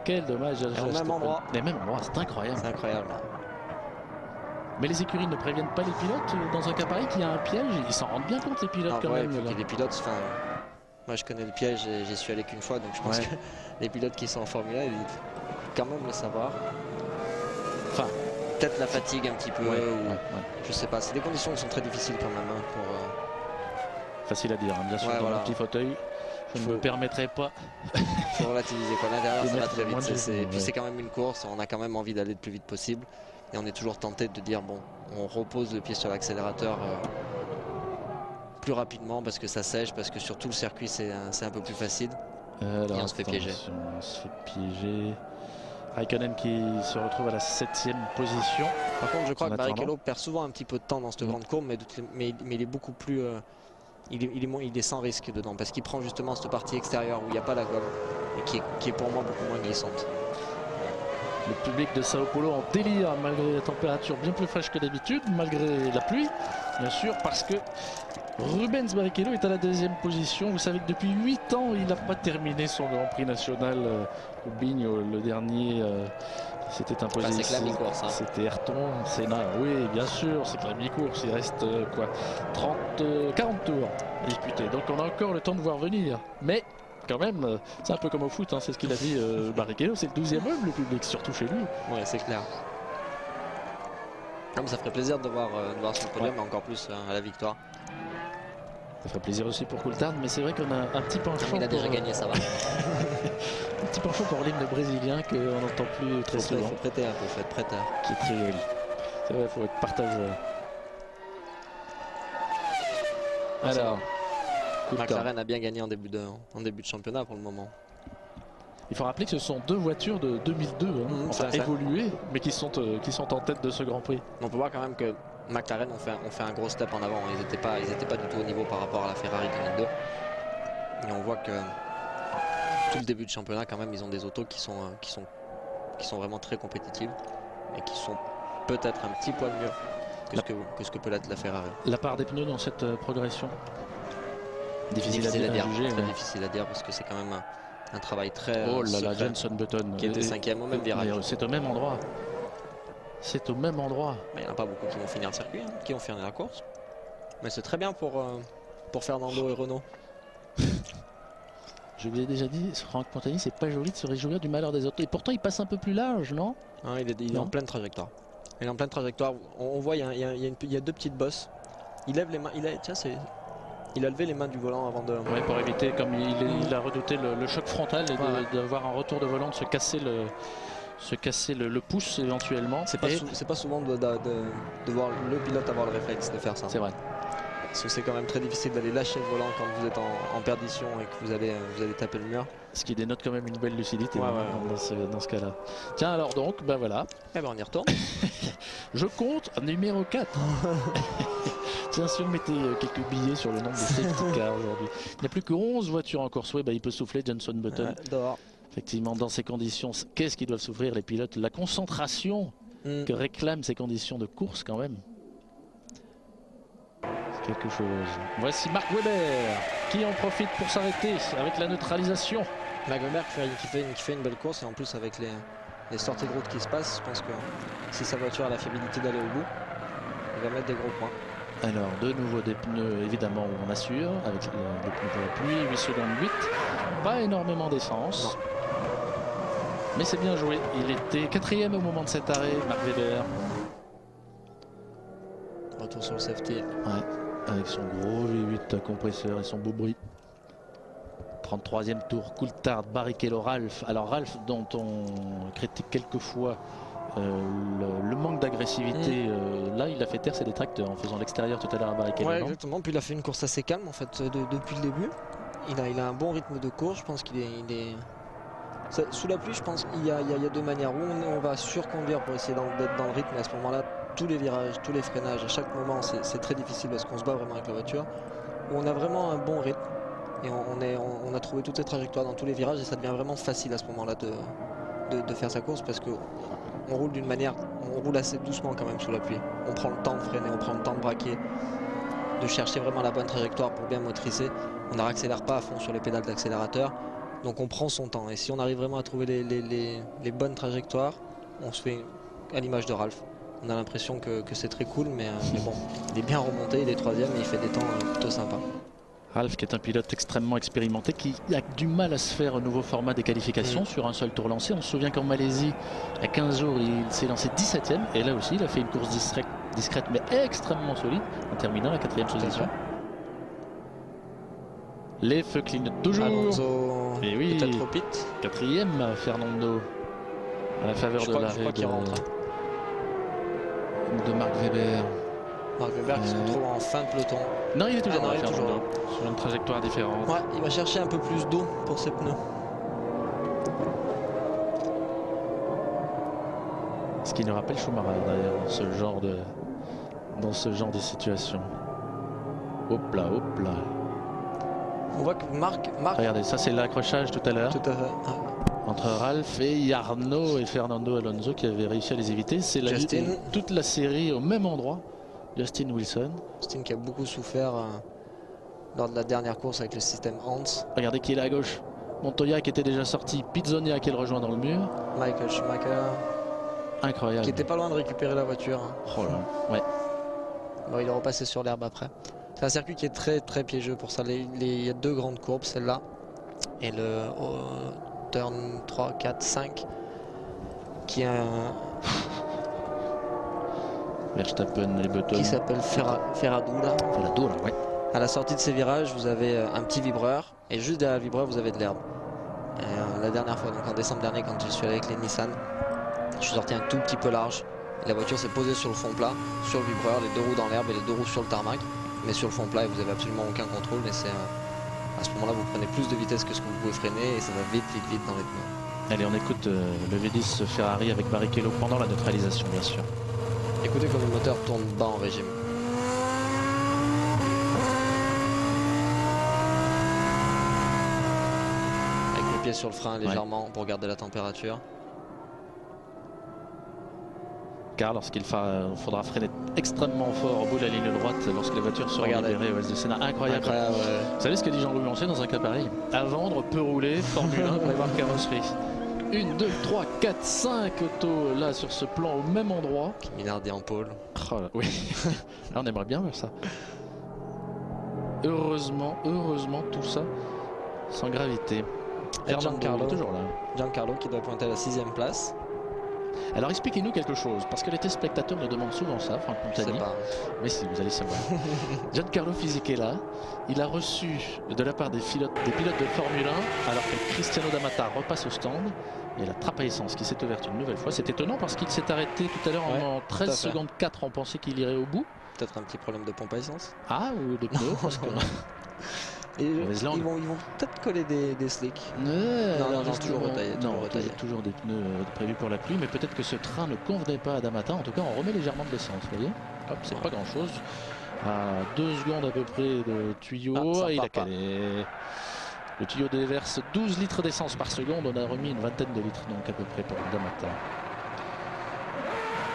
Quel dommage. Au même endroit. Les mêmes endroits, c'est incroyable. C'est incroyable. Mais les écuries ne préviennent pas les pilotes dans un cas pareil qu'il y a un piège. Ils s'en rendent bien compte les pilotes quand même. Les pilotes, enfin, moi je connais le piège et j'y suis allé qu'une fois, donc je pense que les pilotes qui sont en Formule 1, ils doivent quand même le savoir. Enfin, peut-être la fatigue un petit peu, je sais pas. C'est des conditions qui sont très difficiles quand même. Hein, facile à dire, hein, bien sûr, dans un petit fauteuil. Je ne me permettrai pas. Il faut relativiser quoi. L'intérieur, ça va très vite. Puis c'est quand même une course, on a quand même envie d'aller le plus vite possible. Et on est toujours tenté de dire, bon, on repose le pied sur l'accélérateur plus rapidement parce que ça sèche, parce que sur tout le circuit, c'est un peu plus facile. Alors, et on se fait piéger. On se fait piéger. Raikkonen qui se retrouve à la 7e position. Par contre, je crois que Barrichello perd souvent un petit peu de temps dans cette grande courbe, mais il est beaucoup plus... il est sans risque dedans, parce qu'il prend justement cette partie extérieure où il n'y a pas la gomme, et qui est pour moi beaucoup moins glissante. Le public de Sao Paulo en délire, malgré la température bien plus fraîche que d'habitude, malgré la pluie, bien sûr, parce que Rubens Barrichello est à la 2e position. Vous savez que depuis 8 ans, il n'a pas terminé son Grand Prix national. Rubinho, le dernier, s'était imposé. Bah, c'est que la mi-course. Hein. C'était Ayrton Senna. Oui, bien sûr, c'est que la mi-course. Il reste 40 tours à disputer. Donc on a encore le temps de voir venir. Mais quand même, c'est un peu comme au foot, hein, c'est ce qu'il a dit Barrichello. C'est le 12e homme, le public, surtout chez lui. Oui, c'est clair. Comme ça ferait plaisir de voir sur le podium, mais encore plus à la victoire. Ça ferait plaisir aussi pour Coulthard, mais c'est vrai qu'on a un petit penchant. Il a déjà gagné, ça va. Un petit penchant pour l'hymne brésilien qu'on n'entend plus très souvent. Il faut prêter un peu, faut être prêteur. Qui est très joli. C'est vrai, il faut être partageur. Alors, McLaren a bien gagné en début de championnat pour le moment. Il faut rappeler que ce sont 2 voitures de 2002, enfin évoluées, mais qui sont en tête de ce Grand Prix. On peut voir quand même que McLaren ont fait un gros step en avant. Ils n'étaient pas du tout au niveau par rapport à la Ferrari 2002. Et on voit que tout le début de championnat, quand même, ils ont des autos qui sont vraiment très compétitives et qui sont peut-être un petit poil mieux que ce que peut l'être la Ferrari. La part des pneus dans cette progression, difficile à dire. Très difficile à dire parce que c'est quand même un travail très. Oh là là, Jenson Button qui était 5e au même virage. C'est au même endroit. C'est au même endroit. Mais il n'y en a pas beaucoup qui vont finir le circuit, qui vont finir la course. Mais c'est très bien pour Fernando et Renault. Je vous l'ai déjà dit, Franck Montagny, c'est pas joli de se réjouir du malheur des autos. Et pourtant, il passe un peu plus large, non? Il est en pleine trajectoire. Il est en pleine trajectoire. On voit, il y a 2 petites bosses. Il lève les mains. Il a levé les mains du volant avant de... Oui, pour éviter, comme il a redouté le choc frontal et d'avoir un retour de volant, de se casser le pouce éventuellement. C'est pas souvent de voir le pilote avoir le réflexe de faire ça. C'est vrai. Parce que c'est quand même très difficile d'aller lâcher le volant quand vous êtes en perdition et que vous allez taper le mur. Ce qui dénote quand même une belle lucidité dans ce cas-là. Tiens, alors donc, ben voilà. Eh ben on y retourne. Je compte numéro 4. Tiens, si on mettait quelques billets sur le nombre de safety cars aujourd'hui. Il n'y a plus que 11 voitures en course. Ouais, il peut souffler Jenson Button. Dehors. Effectivement, dans ces conditions, qu'est-ce qu'ils doivent souffrir les pilotes? La concentration que réclament ces conditions de course quand même. C'est quelque chose. Voici Mark Webber qui en profite pour s'arrêter avec la neutralisation. Mark Webber qui fait une belle course et en plus avec les sorties de route qui se passent, je pense que si sa voiture a la fiabilité d'aller au bout, il va mettre des gros points. Alors de nouveau des pneus évidemment où on assure avec des pneus pour la pluie, 8 secondes 8, pas énormément d'essence. Mais c'est bien joué, il était 4e au moment de cet arrêt, Mark Webber. Retour sur le safety. Ouais, avec son gros V8 compresseur et son beau bruit. 33e tour, Coulthard, Barrichello, Ralph. Alors Ralph dont on critique quelquefois le manque d'agressivité, là il a fait taire ses détracteurs en faisant l'extérieur tout à l'heure à Barrichello. Ouais, exactement, puis il a fait une course assez calme en fait depuis le début. Il a un bon rythme de course, je pense qu'il est... Sous la pluie, je pense qu'il y a 2 manières. Où on va surconduire pour essayer d'être dans le rythme, et à ce moment-là, tous les virages, tous les freinages, à chaque moment, c'est très difficile parce qu'on se bat vraiment avec la voiture. Où on a vraiment un bon rythme et on a trouvé toutes ces trajectoires dans tous les virages et ça devient vraiment facile à ce moment-là de faire sa course parce qu'on roule d'une manière, on roule assez doucement quand même sous la pluie. On prend le temps de freiner, on prend le temps de braquer, de chercher vraiment la bonne trajectoire pour bien motriser. On ne accélère pas à fond sur les pédales d'accélérateur. Donc on prend son temps et si on arrive vraiment à trouver les bonnes trajectoires, on se fait à l'image de Ralph. On a l'impression que c'est très cool, mais bon, il est bien remonté, il est 3e et il fait des temps plutôt sympas. Ralph qui est un pilote extrêmement expérimenté qui a du mal à se faire un nouveau format des qualifications sur un seul tour lancé. On se souvient qu'en Malaisie, il y a 15 jours, il s'est lancé 17e et là aussi il a fait une course discrète mais extrêmement solide en terminant la 4e position. Les feux clignotent toujours. Alonso, et oui, peut-être trop vite. 4e, Fernando, à la faveur de l'arrêt de Marc Webber. Marc Webber qui se retrouve en fin de peloton. Non, il est toujours, là, toujours là, sur une trajectoire différente. Ouais, il va chercher un peu plus d'eau pour ses pneus. Ce qui nous rappelle Schumacher d'ailleurs dans ce genre de situation. Hop là, hop là. On voit que Marc... Regardez, ça c'est l'accrochage tout à l'heure. Tout à fait. Entre Ralph et Jarno et Fernando Alonso qui avaient réussi à les éviter. C'est toute la série au même endroit. Justin Wilson. Justin qui a beaucoup souffert lors de la dernière course avec le système Hans. Regardez qui est là à gauche. Montoya qui était déjà sorti. Pizzonia qui le rejoint dans le mur. Michael Schumacher. Incroyable. Qui était pas loin de récupérer la voiture. Oh là, ouais. Bon, il est repassé sur l'herbe après. C'est un circuit qui est très très piégeux pour ça. Il y a 2 grandes courbes, celle-là et le turn 3, 4, 5 qui est un... Verstappen et Button. Qui s'appelle Ferradura. Ferradura, ouais. À la sortie de ces virages, vous avez un petit vibreur et juste derrière le vibreur, vous avez de l'herbe. La dernière fois, donc en décembre dernier, quand je suis allé avec les Nissan, je suis sorti un tout petit peu large. Et la voiture s'est posée sur le fond plat, sur le vibreur, les 2 roues dans l'herbe et les 2 roues sur le tarmac. Mais sur le fond plat, vous avez absolument aucun contrôle. Mais c'est à ce moment-là, vous prenez plus de vitesse que ce que vous pouvez freiner et ça va vite dans les pneus. Allez, on écoute le V10 Ferrari avec Barrichello pendant la neutralisation, bien sûr. Écoutez comme le moteur tourne bas en régime. Avec le pied sur le frein légèrement pour garder la température. Car lorsqu'il faudra freiner extrêmement fort au bout de la ligne droite lorsque les voitures seront libérées au Est de Sénat. Incroyable. Ouais. Vous savez ce que dit Jean-Louis Lancet dans un cas pareil? À vendre, peut rouler, Formule 1, prévoir carrosserie. 1, 2, 3, 4, 5 autos là sur ce plan au même endroit. Minardi en pôle. Oh là, oui. Là, on aimerait bien voir ça. Heureusement tout ça sans gravité. Giancarlo, toujours là. Giancarlo qui doit pointer à la 6e place. Alors expliquez-nous quelque chose, parce que les téléspectateurs nous demandent souvent ça, Franck Montagny. Mais si, vous allez savoir. Giancarlo Fisichella, il a reçu de la part des pilotes de Formule 1, alors que Cristiano D'Amata repasse au stand, et la trappe à essence qui s'est ouverte une nouvelle fois. C'est étonnant parce qu'il s'est arrêté tout à l'heure en 13 secondes 4, on pensait qu'il irait au bout. Peut-être un petit problème de pompe à essence. Ah, ou de pneus, parce que... Et ils vont peut-être coller des slicks. Non, toujours retaillé. Toujours des pneus prévus pour la pluie, mais peut-être que ce train ne convenait pas à D'Amata. En tout cas, on remet légèrement de l'essence, vous voyez. Hop, c'est pas grand-chose. À 2 secondes à peu près de tuyau, il a calé. Le tuyau déverse 12 litres d'essence par seconde. On a remis une vingtaine de litres, donc à peu près pour D'Amata.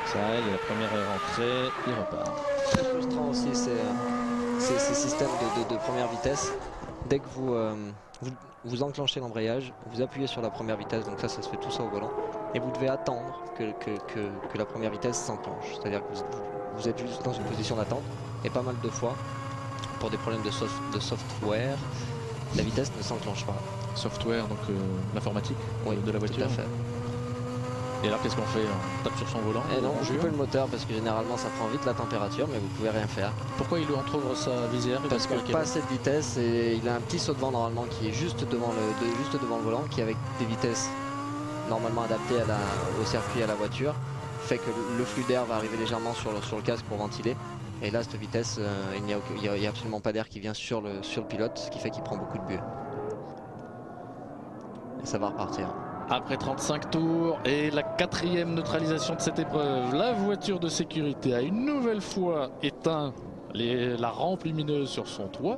Ça, il y a la première rentrée, il repart. Très frustrant aussi, ces systèmes de première vitesse. Dès que vous enclenchez l'embrayage, vous appuyez sur la première vitesse, donc ça se fait tout ça au volant, et vous devez attendre que la première vitesse s'enclenche. C'est-à-dire que vous êtes juste dans une position d'attente, et pas mal de fois, pour des problèmes de software, la vitesse ne s'enclenche pas. Software, donc l'informatique de la voiture. Tout à fait. Et alors qu'est-ce qu'on fait? On tape sur son volant? Et non, vous coupez le moteur parce que généralement ça prend vite la température, mais vous pouvez rien faire. Pourquoi il lui entrouvre sa visière? Parce qu'il n'a pas assez de vitesse et il a un petit saut de vent normalement qui est juste devant le volant, qui avec des vitesses normalement adaptées au circuit et à la voiture, fait que le flux d'air va arriver légèrement sur le casque pour ventiler. Et là, cette vitesse, il n'y a absolument pas d'air qui vient sur le pilote, ce qui fait qu'il prend beaucoup de buée. Et ça va repartir. Après 35 tours et la 4e neutralisation de cette épreuve, la voiture de sécurité a une nouvelle fois éteint la rampe lumineuse sur son toit.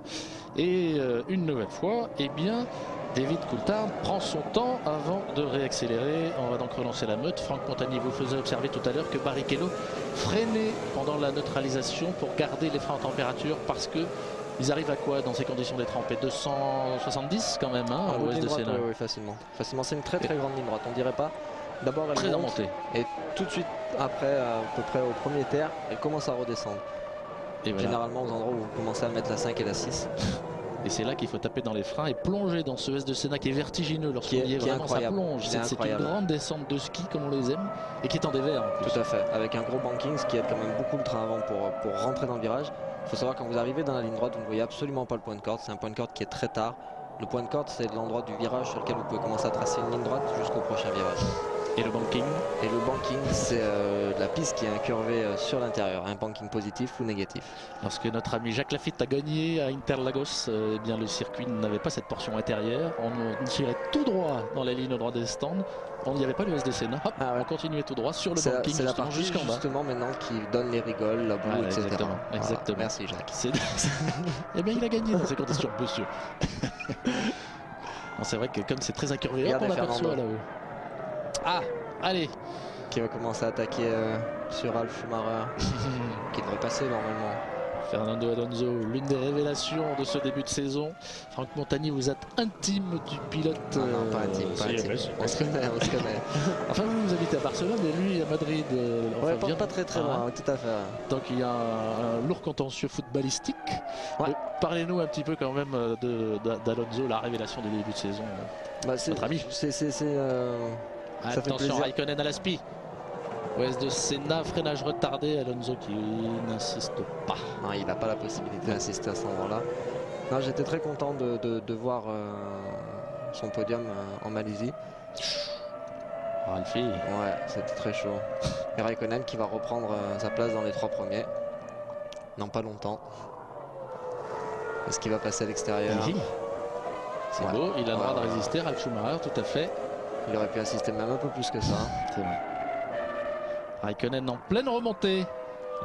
Et une nouvelle fois, eh bien, David Coulthard prend son temps avant de réaccélérer. On va donc relancer la meute. Franck Montagny vous faisait observer tout à l'heure que Barrichello freinait pendant la neutralisation pour garder les freins en température parce que ils arrivent à quoi dans ces conditions d'être trempés? 270 quand même, hein, à l'ouest de Sénat. Oui, facilement. C'est une très grande ligne droite. On dirait pas. D'abord elle très monte et tout de suite après, à peu près au premier terre, elle commence à redescendre. Et généralement aux endroits où vous commencez à mettre la 5 et la 6. Et c'est là qu'il faut taper dans les freins et plonger dans ce S de Sénat qui est vertigineux lorsqu'on y est vraiment, ça plonge. C'est une grande descente de ski comme on les aime et qui est en dévers en plus. Tout à fait, avec un gros banking, ce qui aide quand même beaucoup le train avant pour rentrer dans le virage. Il faut savoir quand vous arrivez dans la ligne droite, vous ne voyez absolument pas le point de corde. C'est un point de corde qui est très tard. Le point de corde, c'est l'endroit du virage sur lequel vous pouvez commencer à tracer une ligne droite jusqu'au prochain virage. Et le banking? Et le banking, c'est la piste qui est incurvée sur l'intérieur, un banking positif ou négatif. Lorsque notre ami Jacques Lafitte a gagné à Interlagos, eh bien le circuit n'avait pas cette portion intérieure. On tirait tout droit dans la ligne au droit des stands. Il n'y avait pas le SDC. Hop, on continuait tout droit sur le banking. C'est la partie justement maintenant qui donne les rigoles, la boue, etc. Exactement. Voilà. Merci Jacques. Eh bien il a gagné dans ces conditions, monsieur. C'est vrai que comme c'est très incurvé, on l'aperçoit là-haut. Ah, allez. Qui va commencer à attaquer sur Ralf Schumacher, qui devrait passer normalement. Fernando Alonso, l'une des révélations de ce début de saison. Franck Montagny, vous êtes intime du pilote. Non, pas intime, pas intime. On se connaît, on se connaît. Enfin, vous habitez à Barcelone et lui à Madrid. Enfin, pas très loin, tout à fait. Donc il y a un lourd contentieux footballistique. Ouais. Parlez-nous un petit peu quand même d'Alonso, la révélation des débuts de saison. Notre ami. Attention, Raikkonen à la spi. Ouest de Senna, freinage retardé, Alonso qui n'insiste pas. Non, il n'a pas la possibilité d'insister à ce moment-là. Non, j'étais très content de voir son podium en Malaisie. Ralphie. Ouais, c'était très chaud. Et Raikkonen qui va reprendre sa place dans les 3 premiers. Non, pas longtemps. Est-ce qu'il va passer à l'extérieur? C'est beau, il a le droit de résister, Ralf Schumacher, tout à fait. Il aurait pu assister même un peu plus que ça. C'est vrai. Raikkonen en pleine remontée,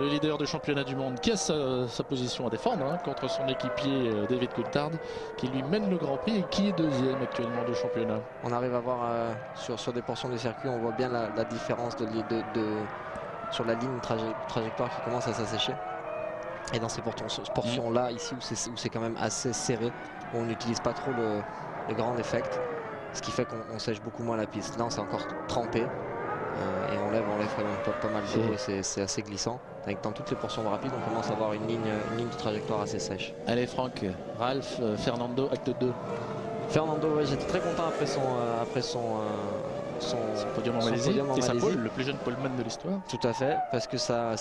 le leader du championnat du monde qui a sa position à défendre contre son équipier David Coulthard qui lui mène le Grand Prix et qui est deuxième actuellement du championnat. On arrive à voir sur des portions du circuit, on voit bien la différence sur la ligne trajectoire qui commence à s'assécher. Et dans ces portions là ici où c'est quand même assez serré, où on n'utilise pas trop le grand effect, ce qui fait qu'on sèche beaucoup moins la piste. Là on s'est encore trempé. Et on lève quand même pas mal d'eau et c'est assez glissant. Avec dans toutes les portions de rapide, on commence à avoir une ligne de trajectoire assez sèche. Allez Franck, Ralf, Fernando, acte 2. Fernando, ouais, j'étais très content après son podium en Malaisie. Et sa pole, le plus jeune poleman de l'histoire. Tout à fait, parce que ça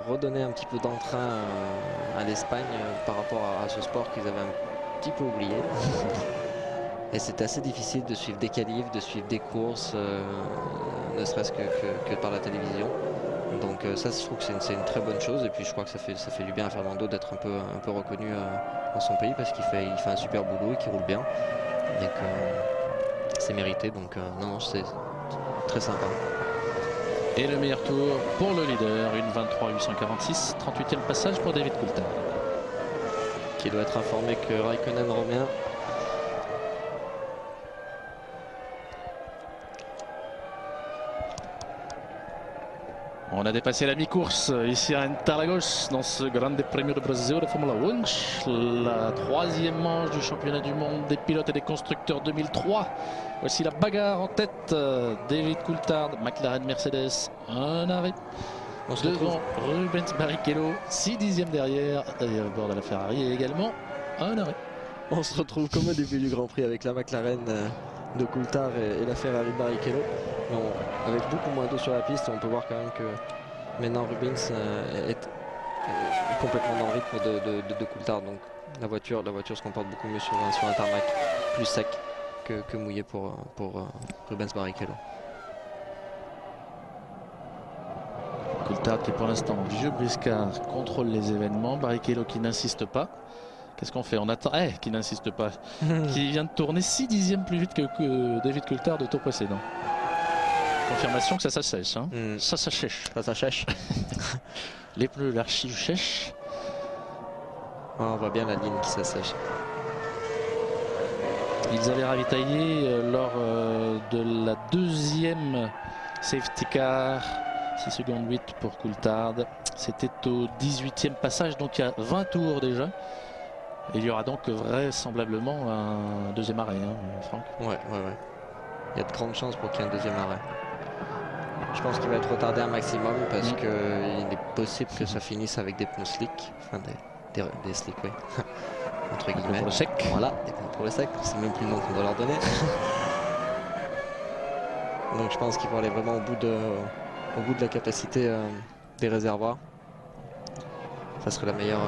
redonnait un petit peu d'entrain à l'Espagne par rapport à ce sport qu'ils avaient un petit peu oublié. Et c'était assez difficile de suivre des qualifs, de suivre des courses, ne serait-ce que par la télévision. Donc ça, je trouve que c'est une très bonne chose. Et puis je crois que ça fait du bien à Fernando d'être un peu reconnu dans son pays parce qu'il fait un super boulot et qu'il roule bien. Donc c'est mérité. Donc non, c'est très sympa. Et le meilleur tour pour le leader, une 23.846, 38e passage pour David Coulthard. Qui doit être informé que Raikkonen revient. On a dépassé la mi-course ici à Interlagos dans ce Grande Premio de Brasil de Formula 1. La 3e manche du championnat du monde des pilotes et des constructeurs 2003. Voici la bagarre en tête. David Coulthard, McLaren, Mercedes, un arrêt. Devant Rubens Barrichello, 6 dixièmes derrière, à bord de la Ferrari et également un arrêt. On se retrouve comme au début du Grand Prix avec la McLaren de Coulthard et la Ferrari de Barrichello. Avec beaucoup moins d'eau sur la piste, on peut voir quand même que maintenant Rubens est complètement dans le rythme de Coulthard. Donc la voiture se comporte beaucoup mieux sur un tarmac plus sec que mouillé pour Rubens Barrichello. Coulthard qui pour l'instant, vieux briscard, contrôle les événements. Barrichello qui n'insiste pas. Qu'est-ce qu'on fait? On attend. Qui n'insiste pas. Qui vient de tourner 6 dixièmes plus vite que David Coulthard au tour précédent. Confirmation que ça s'assèche. Ça s'achèche. Ça s'achèche. Les pneus, l'archive chèche. On voit bien la ligne qui s'assèche. Ils avaient ravitaillé lors de la 2e safety car. 6 secondes 8 pour Coulthard. C'était au 18e passage, donc il y a 20 tours déjà. Et il y aura donc vraisemblablement un 2e arrêt, Franck. Ouais. Il y a de grandes chances pour qu'il y ait un 2e arrêt. Je pense qu'il va être retardé un maximum parce qu'il est possible que ça finisse avec des pneus slick. Enfin, des slick, oui. Entre guillemets. Pour le sec. Voilà, des pneus pour le sec. C'est même plus le nom qu'on doit leur donner. Donc je pense qu'ils vont aller vraiment au bout de la capacité des réservoirs. ça serait la meilleure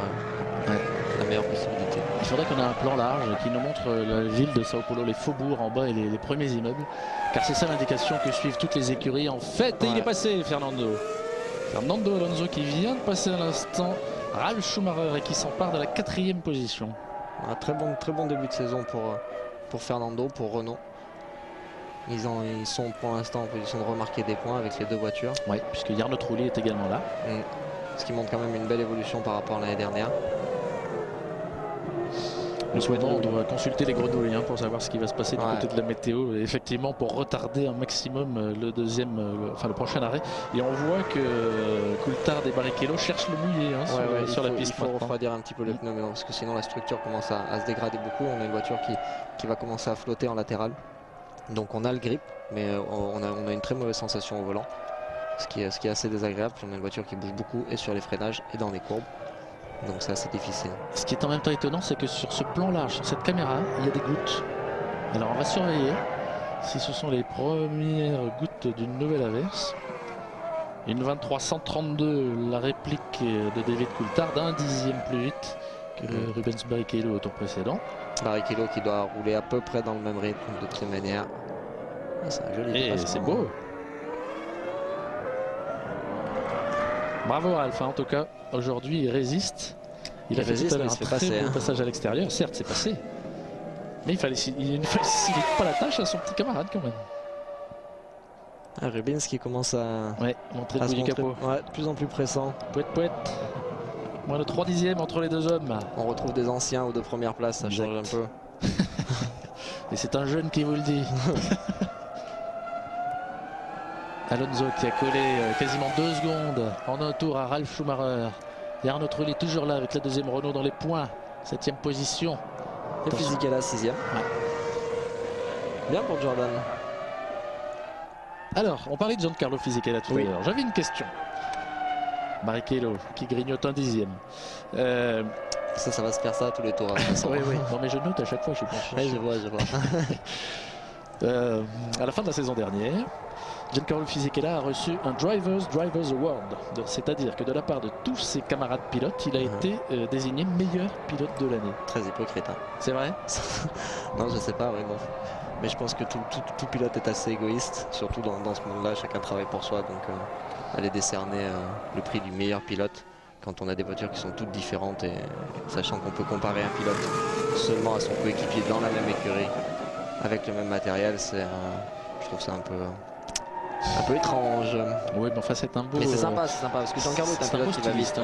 possibilité. Il faudrait qu'on ait un plan large qui nous montre la ville de Sao Paulo, les faubourgs en bas et les premiers immeubles. Car c'est ça l'indication que suivent toutes les écuries. En fait, et il est passé, Fernando Alonso qui vient de passer à l'instant Ralf Schumacher et qui s'empare de la 4e position. Un très bon début de saison pour Fernando, pour Renault. Ils sont pour l'instant en position de remarquer des points avec les 2 voitures. Oui, puisque Jarno Trulli est également là. Ce qui montre quand même une belle évolution par rapport à l'année dernière. Nous souhaitons, on doit consulter les grenouilles pour savoir ce qui va se passer du côté de la météo, et effectivement pour retarder un maximum le prochain arrêt. Et on voit que Coulthard et Barrichello cherchent le mouillé sur la piste. Il faut refroidir un petit peu les pneus, mais non, parce que sinon la structure commence à se dégrader beaucoup. On a une voiture qui va commencer à flotter en latéral. Donc on a le grip, mais on a une très mauvaise sensation au volant, ce qui est assez désagréable. On a une voiture qui bouge beaucoup et sur les freinages et dans les courbes. Donc c'est assez difficile. Ce qui est en même temps étonnant, c'est que sur ce plan large, sur cette caméra, il y a des gouttes. Alors on va surveiller si ce sont les premières gouttes d'une nouvelle averse. Une 23-132, la réplique de David Coulthard, d'un 10e plus vite que Rubens Barrichello au tour précédent. Barrichello qui doit rouler à peu près dans le même rythme de toute manière. C'est un joli dépassement. C'est beau. Bravo Ralf, en tout cas, aujourd'hui il résiste. Il a fait tout à l'heure un très beau passage à l'extérieur. Certes, c'est passé. Mais il ne facilite pas la tâche à son petit camarade quand même. Rubens qui commence à montrer le bout du capot. De plus en plus pressant. Pouette. Moins de 3 dixièmes entre les 2 hommes. On retrouve des anciens ou de première place, ça change un peu. Et c'est un jeune qui vous le dit. Alonso qui a collé quasiment 2 secondes en un tour à Ralf Schumacher. Et Arnaud Trulli toujours là avec la 2e Renault dans les points. 7e position. Et Fisichella 6e. Bien pour Jordan. Alors, on parlait de Giancarlo Fisichella tout à l'heure. J'avais une question. Barrichello qui grignote un 10e. Ça va se faire ça tous les tours. Oui. Non mais je note à chaque fois, je suis conscient. Je vois. À la fin de la saison dernière, Giancarlo Fisichella a reçu un Drivers Award. C'est-à-dire que de la part de tous ses camarades pilotes, il a été désigné meilleur pilote de l'année. Très hypocrite. C'est vrai? Non, je sais pas, bon. Mais je pense que tout pilote est assez égoïste, surtout dans ce monde-là. Chacun travaille pour soi, donc aller décerner le prix du meilleur pilote quand on a des voitures qui sont toutes différentes, et sachant qu'on peut comparer un pilote seulement à son coéquipier dans la même écurie avec le même matériel, je trouve ça un peu étrange. Oui, mais enfin c'est un beau. Mais c'est sympa parce que Giancarlo est un pilote qui va vite.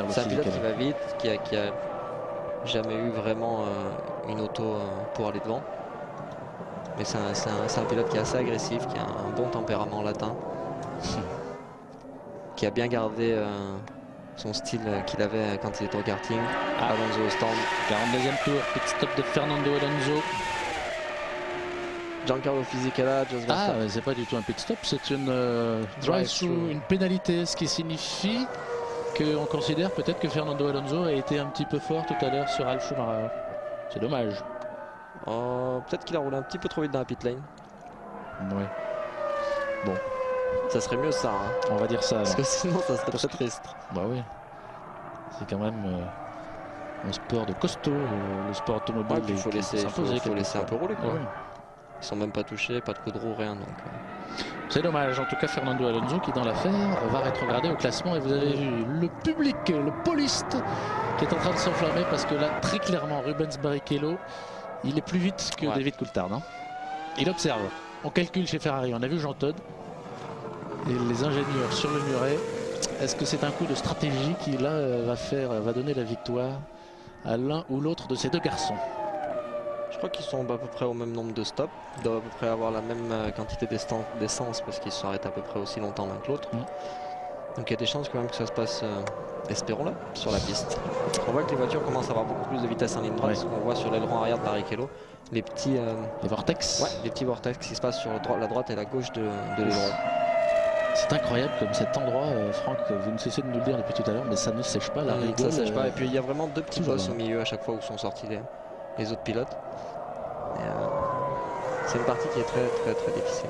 C'est un pilote qui va vite, qui a jamais eu vraiment une auto pour aller devant. Mais c'est un pilote qui est assez agressif, qui a un bon tempérament latin, qui a bien gardé son style qu'il avait quand il était au karting. Alonso au stand. 42e tour, petit stop de Fernando Alonso. Giancarlo Fisichella, c'est pas du tout un pit stop, c'est une drive-through, une pénalité, ce qui signifie qu'on considère peut-être que Fernando Alonso a été un petit peu fort tout à l'heure sur Ralf Schumacher. C'est dommage. Peut-être qu'il a roulé un petit peu trop vite dans la pit lane. Ouais. Bon. Ça serait mieux ça. On va dire ça. Parce que sinon ça serait très triste. Bah oui. C'est quand même un sport de costaud, le sport automobile. Il faut laisser un peu rouler. Ouais. Ils sont même pas touchés, pas de coup de roue, rien. C'est dommage. En tout cas, Fernando Alonso qui dans l'affaire va rétrograder au classement. Et vous avez vu le public, le poliste qui est en train de s'enflammer parce que là, très clairement, Rubens Barrichello, il est plus vite que David Coulthard. Il observe. On calcule chez Ferrari. On a vu Jean Todt et les ingénieurs sur le muret. Est-ce que c'est un coup de stratégie qui là va donner la victoire à l'un ou l'autre de ces 2 garçons? Je crois qu'ils sont à peu près au même nombre de stops. Ils doivent à peu près avoir la même quantité d'essence parce qu'ils s'arrêtent à peu près aussi longtemps l'un que l'autre. Donc il y a des chances quand même que ça se passe, espérons-le, sur la piste. On voit que les voitures commencent à avoir beaucoup plus de vitesse en ligne droite. On voit sur l'aileron arrière de Barrichello les petits vortex. Les petits vortex qui se passent sur la droite et la gauche de l'aileron. C'est incroyable comme cet endroit, Franck, vous ne cessez de nous le dire depuis tout à l'heure, mais ça ne sèche pas, la rigole. Ça sèche pas. Et puis il y a vraiment 2 petits bosses au milieu à chaque fois où sont sortis les autres pilotes. C'est une partie qui est très difficile.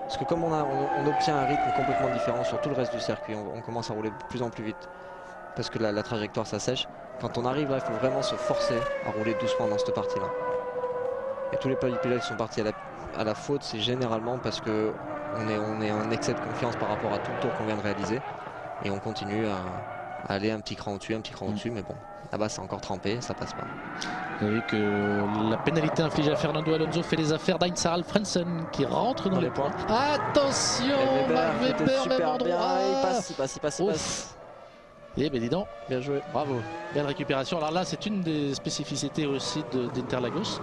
Parce que comme on obtient un rythme complètement différent sur tout le reste du circuit, on commence à rouler de plus en plus vite. parce que la trajectoire s'assèche. Quand on arrive là, il faut vraiment se forcer à rouler doucement dans cette partie-là. Et tous les pilotes qui sont partis à la faute, c'est généralement parce que on est en excès de confiance par rapport à tout le tour qu'on vient de réaliser. Et on continue à aller un petit cran au-dessus, mais bon, là-bas c'est encore trempé, ça passe pas. Vous avez vu que la pénalité infligée à Fernando Alonso fait les affaires d'Heinz Harald Frentzen qui rentre dans les points. Attention, Marc Webber, même endroit. Il passe. Eh bien dis donc, bien joué, bravo, belle récupération. Alors là c'est une des spécificités aussi d'Interlagos,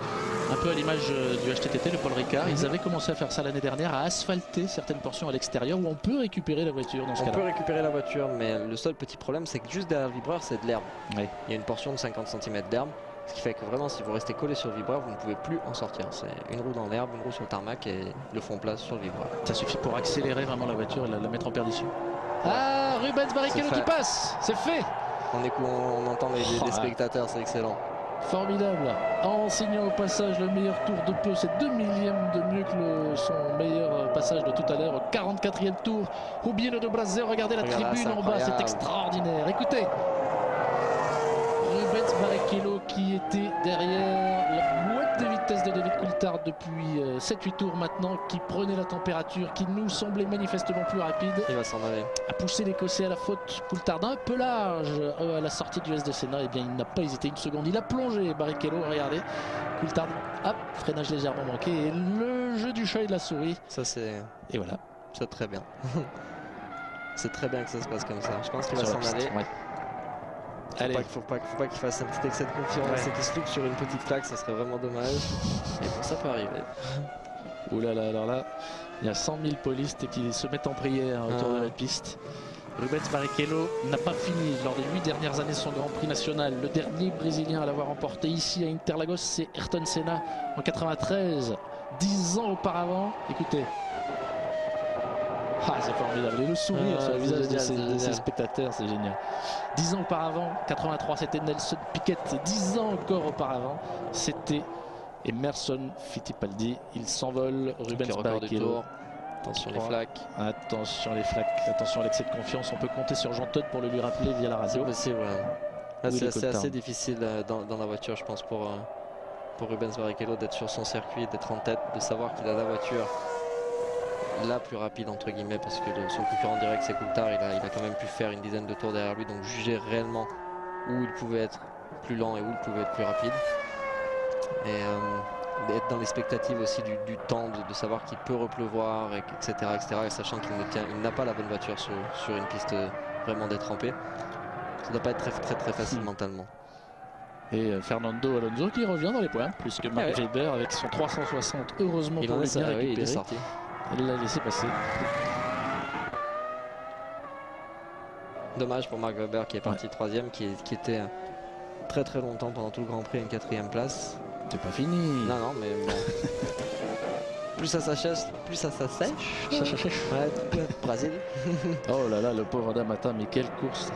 un peu à l'image du HTTT, le Paul Ricard. Ils avaient commencé à faire ça l'année dernière, à asphalter certaines portions à l'extérieur où on peut récupérer la voiture dans ce cas-là. On peut récupérer la voiture, mais le seul petit problème c'est que juste derrière le vibreur c'est de l'herbe. Oui. Il y a une portion de 50 cm d'herbe, ce qui fait que vraiment si vous restez collé sur le vibreur vous ne pouvez plus en sortir. C'est une roue dans l'herbe, une roue sur le tarmac et le fond plat sur le vibreur. Ça suffit pour accélérer vraiment la voiture et la mettre en perdition. Ah, Rubens Barrichello qui passe, c'est fait. On entend les spectateurs, c'est excellent. Formidable, en signant au passage le meilleur tour de peu, c'est 2 millièmes de mieux que son meilleur passage de tout à l'heure, au 44e tour. Rubino de Brasil, regardez la tribune en bas, c'est extraordinaire. Écoutez, Rubens Barrichello qui était derrière la boîte de vitesse de David Coulthard depuis 7-8 tours maintenant, qui prenait la température, qui nous semblait manifestement plus rapide. Il va s'en aller. A poussé l'Écossais à la faute. Coulthard un peu large à la sortie du S de Senna. Et bien il n'a pas hésité une seconde. Il a plongé Barrichello, regardez. Coulthard, hop, freinage légèrement manqué. Et le jeu du chat et de la souris. Ça c'est. Et voilà. C'est très bien. C'est très bien que ça se passe comme ça. Je pense qu'il va s'en aller. Ouais. Allez. Faut pas qu'il fasse un petit excès de confiance et qu'il se loupe sur une petite plaque, ça serait vraiment dommage. Et bon, ça peut arriver. Ouh là là, alors là, il y a 100 000 polices qui se mettent en prière autour de la piste. Rubens Barrichello n'a pas fini lors des 8 dernières années son Grand Prix national. Le dernier Brésilien à l'avoir remporté ici à Interlagos, c'est Ayrton Senna en 93, 10 ans auparavant. Écoutez. Ah, c'est formidable. Et le sourire sur le visage de ces spectateurs, c'est génial. 10 ans auparavant, 83, c'était Nelson Piquet. Et 10 ans encore auparavant, c'était Emerson Fittipaldi. Il s'envole. Rubens Barrichello. Attention les flaques. Attention les flaques. Attention à l'excès de confiance. On peut compter sur Jean Todt pour le lui rappeler via la radio. C'est possible. Là, c'est assez difficile dans la voiture, je pense, pour Rubens Barrichello d'être sur son circuit, d'être en tête, de savoir qu'il a la voiture la plus rapide entre guillemets, parce que son concurrent direct c'est Coulthard. Il a quand même pu faire une dizaine de tours derrière lui, donc juger réellement où il pouvait être plus lent et où il pouvait être plus rapide. Et être dans l'expectative aussi du temps, de savoir qu'il peut repleuvoir, etc. et sachant qu'il n'a pas la bonne voiture sur une piste vraiment détrempée. Ça ne doit pas être très facile mentalement. Et Fernando Alonso qui revient dans les points, puisque Mark Webber avec son 360, heureusement pour lui, bien récupéré. Il est sorti. Il l'a laissé passer. Dommage pour Mark Webber qui est parti 3e, qui était très longtemps pendant tout le Grand Prix à une 4e place. C'est pas fini. Non, mais bon. Plus ça s'assèche, plus ça s'assèche. Ouais, Brésil. Oh là là, le pauvre D'Amata, mais quelle course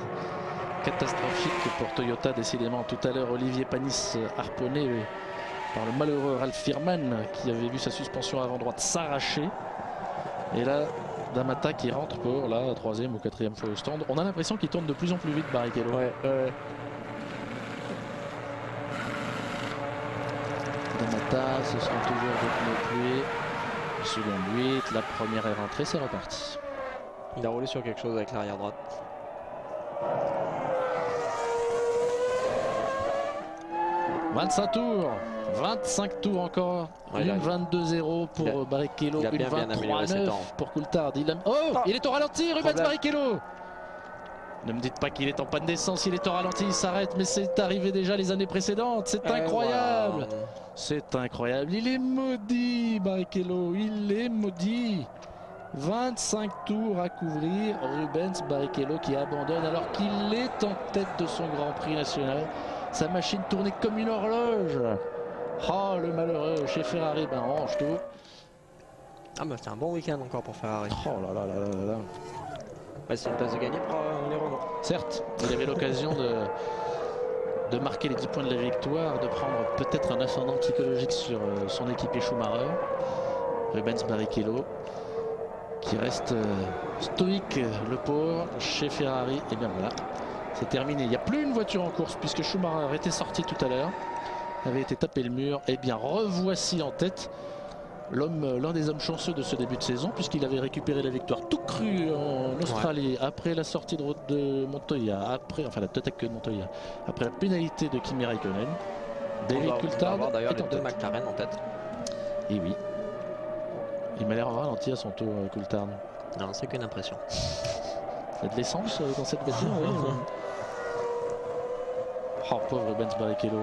catastrophique pour Toyota, décidément. Tout à l'heure, Olivier Panis harponné par le malheureux Ralf Firman qui avait vu sa suspension avant droite s'arracher. Et là, D'Amata qui rentre pour la 3e ou 4e fois au stand. On a l'impression qu'il tourne de plus en plus vite, Barrichello. Ouais. D'Amata, ce sont toujours des pneus pluie. Seconde 8, la première est rentrée, c'est reparti. Il a roulé sur quelque chose avec l'arrière droite. « 25 tours encore, une 22-0 pour Barrichello, une 23-9 pour Coulthard. Il est au ralenti, Rubens Barrichello. Ne me dites pas qu'il est en panne d'essence, il est au ralenti, il s'arrête, mais c'est arrivé déjà les années précédentes, c'est incroyable. C'est incroyable, il est maudit Barrichello, il est maudit. 25 tours à couvrir, Rubens Barrichello qui abandonne alors qu'il est en tête de son Grand Prix national. Sa machine tournait comme une horloge. Oh le malheureux chez Ferrari, ben range tout. Ah bah c'est un bon week-end encore pour Ferrari. Oh là là là là là. Bah, c'est une place de gagner pour les Renault. Certes, il avait l'occasion de marquer les 10 points de la victoire, de prendre peut-être un ascendant psychologique sur son équipier Schumacher. Rubens Barrichello qui reste stoïque, le pauvre, chez Ferrari. Et bien voilà, C'est terminé. Il n'y a plus une voiture en course puisque Schumacher était sorti tout à l'heure. Avait été tapé le mur. Et bien revoici en tête l'un des hommes chanceux de ce début de saison puisqu'il avait récupéré la victoire tout cru en Australie après la sortie de route de Montoya, enfin la tête à queue de Montoya, après la pénalité de Kimi Raikkonen. David Coulthard d'ailleurs est les en deux tête. McLaren en tête. Et oui. Il m'a l'air ralenti à son tour, Coulthard. Non, c'est qu'une impression. Il y a de l'essence dans cette voiture. Oui. Oh pauvre Rubens Barrichello.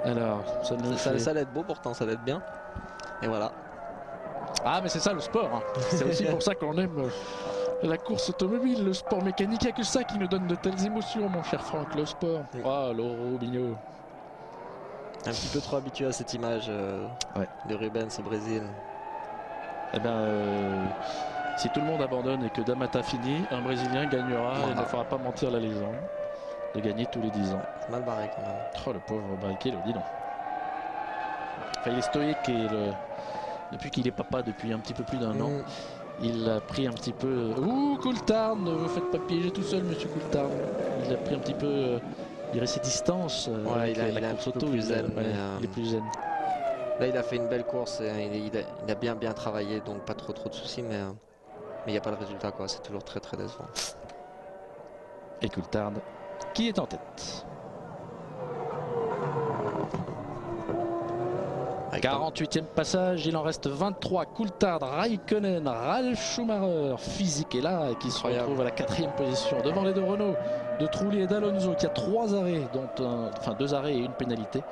Alors, ça allait être beau pourtant, ça allait être bien. Et voilà. Ah mais c'est ça le sport. Hein. C'est aussi pour ça qu'on aime la course automobile, le sport mécanique. Il n'y a que ça qui nous donne de telles émotions, mon cher Franck, le sport. Ah, Lauro Bignot. Un petit peu trop habitué à cette image de Rubens au Brésil. Eh bien, si tout le monde abandonne et que Damata finit, un Brésilien gagnera et ne fera pas mentir la légende de gagner tous les 10 ans. C'est mal barré quand même. Oh le pauvre Barrichello, dis donc. Enfin, il est stoïque et depuis qu'il est papa depuis un petit peu plus d'un an, il a pris un petit peu... Ouh, Coulthard, ne vous faites pas piéger tout seul, monsieur Coulthard. Il a pris un petit peu... je dirais ses distances. Il a course auto, il est plus zen. Là, il a fait une belle course. Et il a bien travaillé, donc pas trop de soucis, mais il n'y a pas de résultat, quoi. C'est toujours très décevant. Et Coulthard, qui est en tête. 48e passage, il en reste 23. Coulthard, Raikkonen, Ralf Schumacher, Fisichella qui se retrouve à la 4e position devant les deux Renault de Trulli et d'Alonso qui a 3 arrêts, dont 2 arrêts et une pénalité.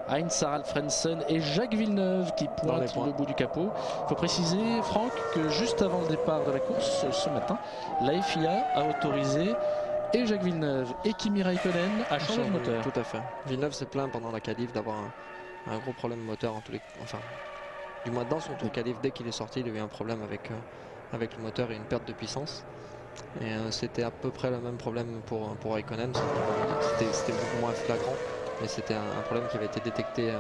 Heinz Harald Frentzen et Jacques Villeneuve qui pointent le bout du capot. Il faut préciser, Franck, que juste avant le départ de la course ce matin, la FIA a autorisé et Jacques Villeneuve et Kimi Raikkonen à changer de moteur. Tout à fait. Villeneuve s'est plaint pendant la qualif d'avoir un gros problème moteur en tous les... Enfin, du moins dans son tour qualif, dès qu'il est sorti, il a eu un problème avec le moteur et une perte de puissance. Et c'était à peu près le même problème pour Raikkonen. C'était beaucoup moins flagrant, mais c'était un problème qui avait été détecté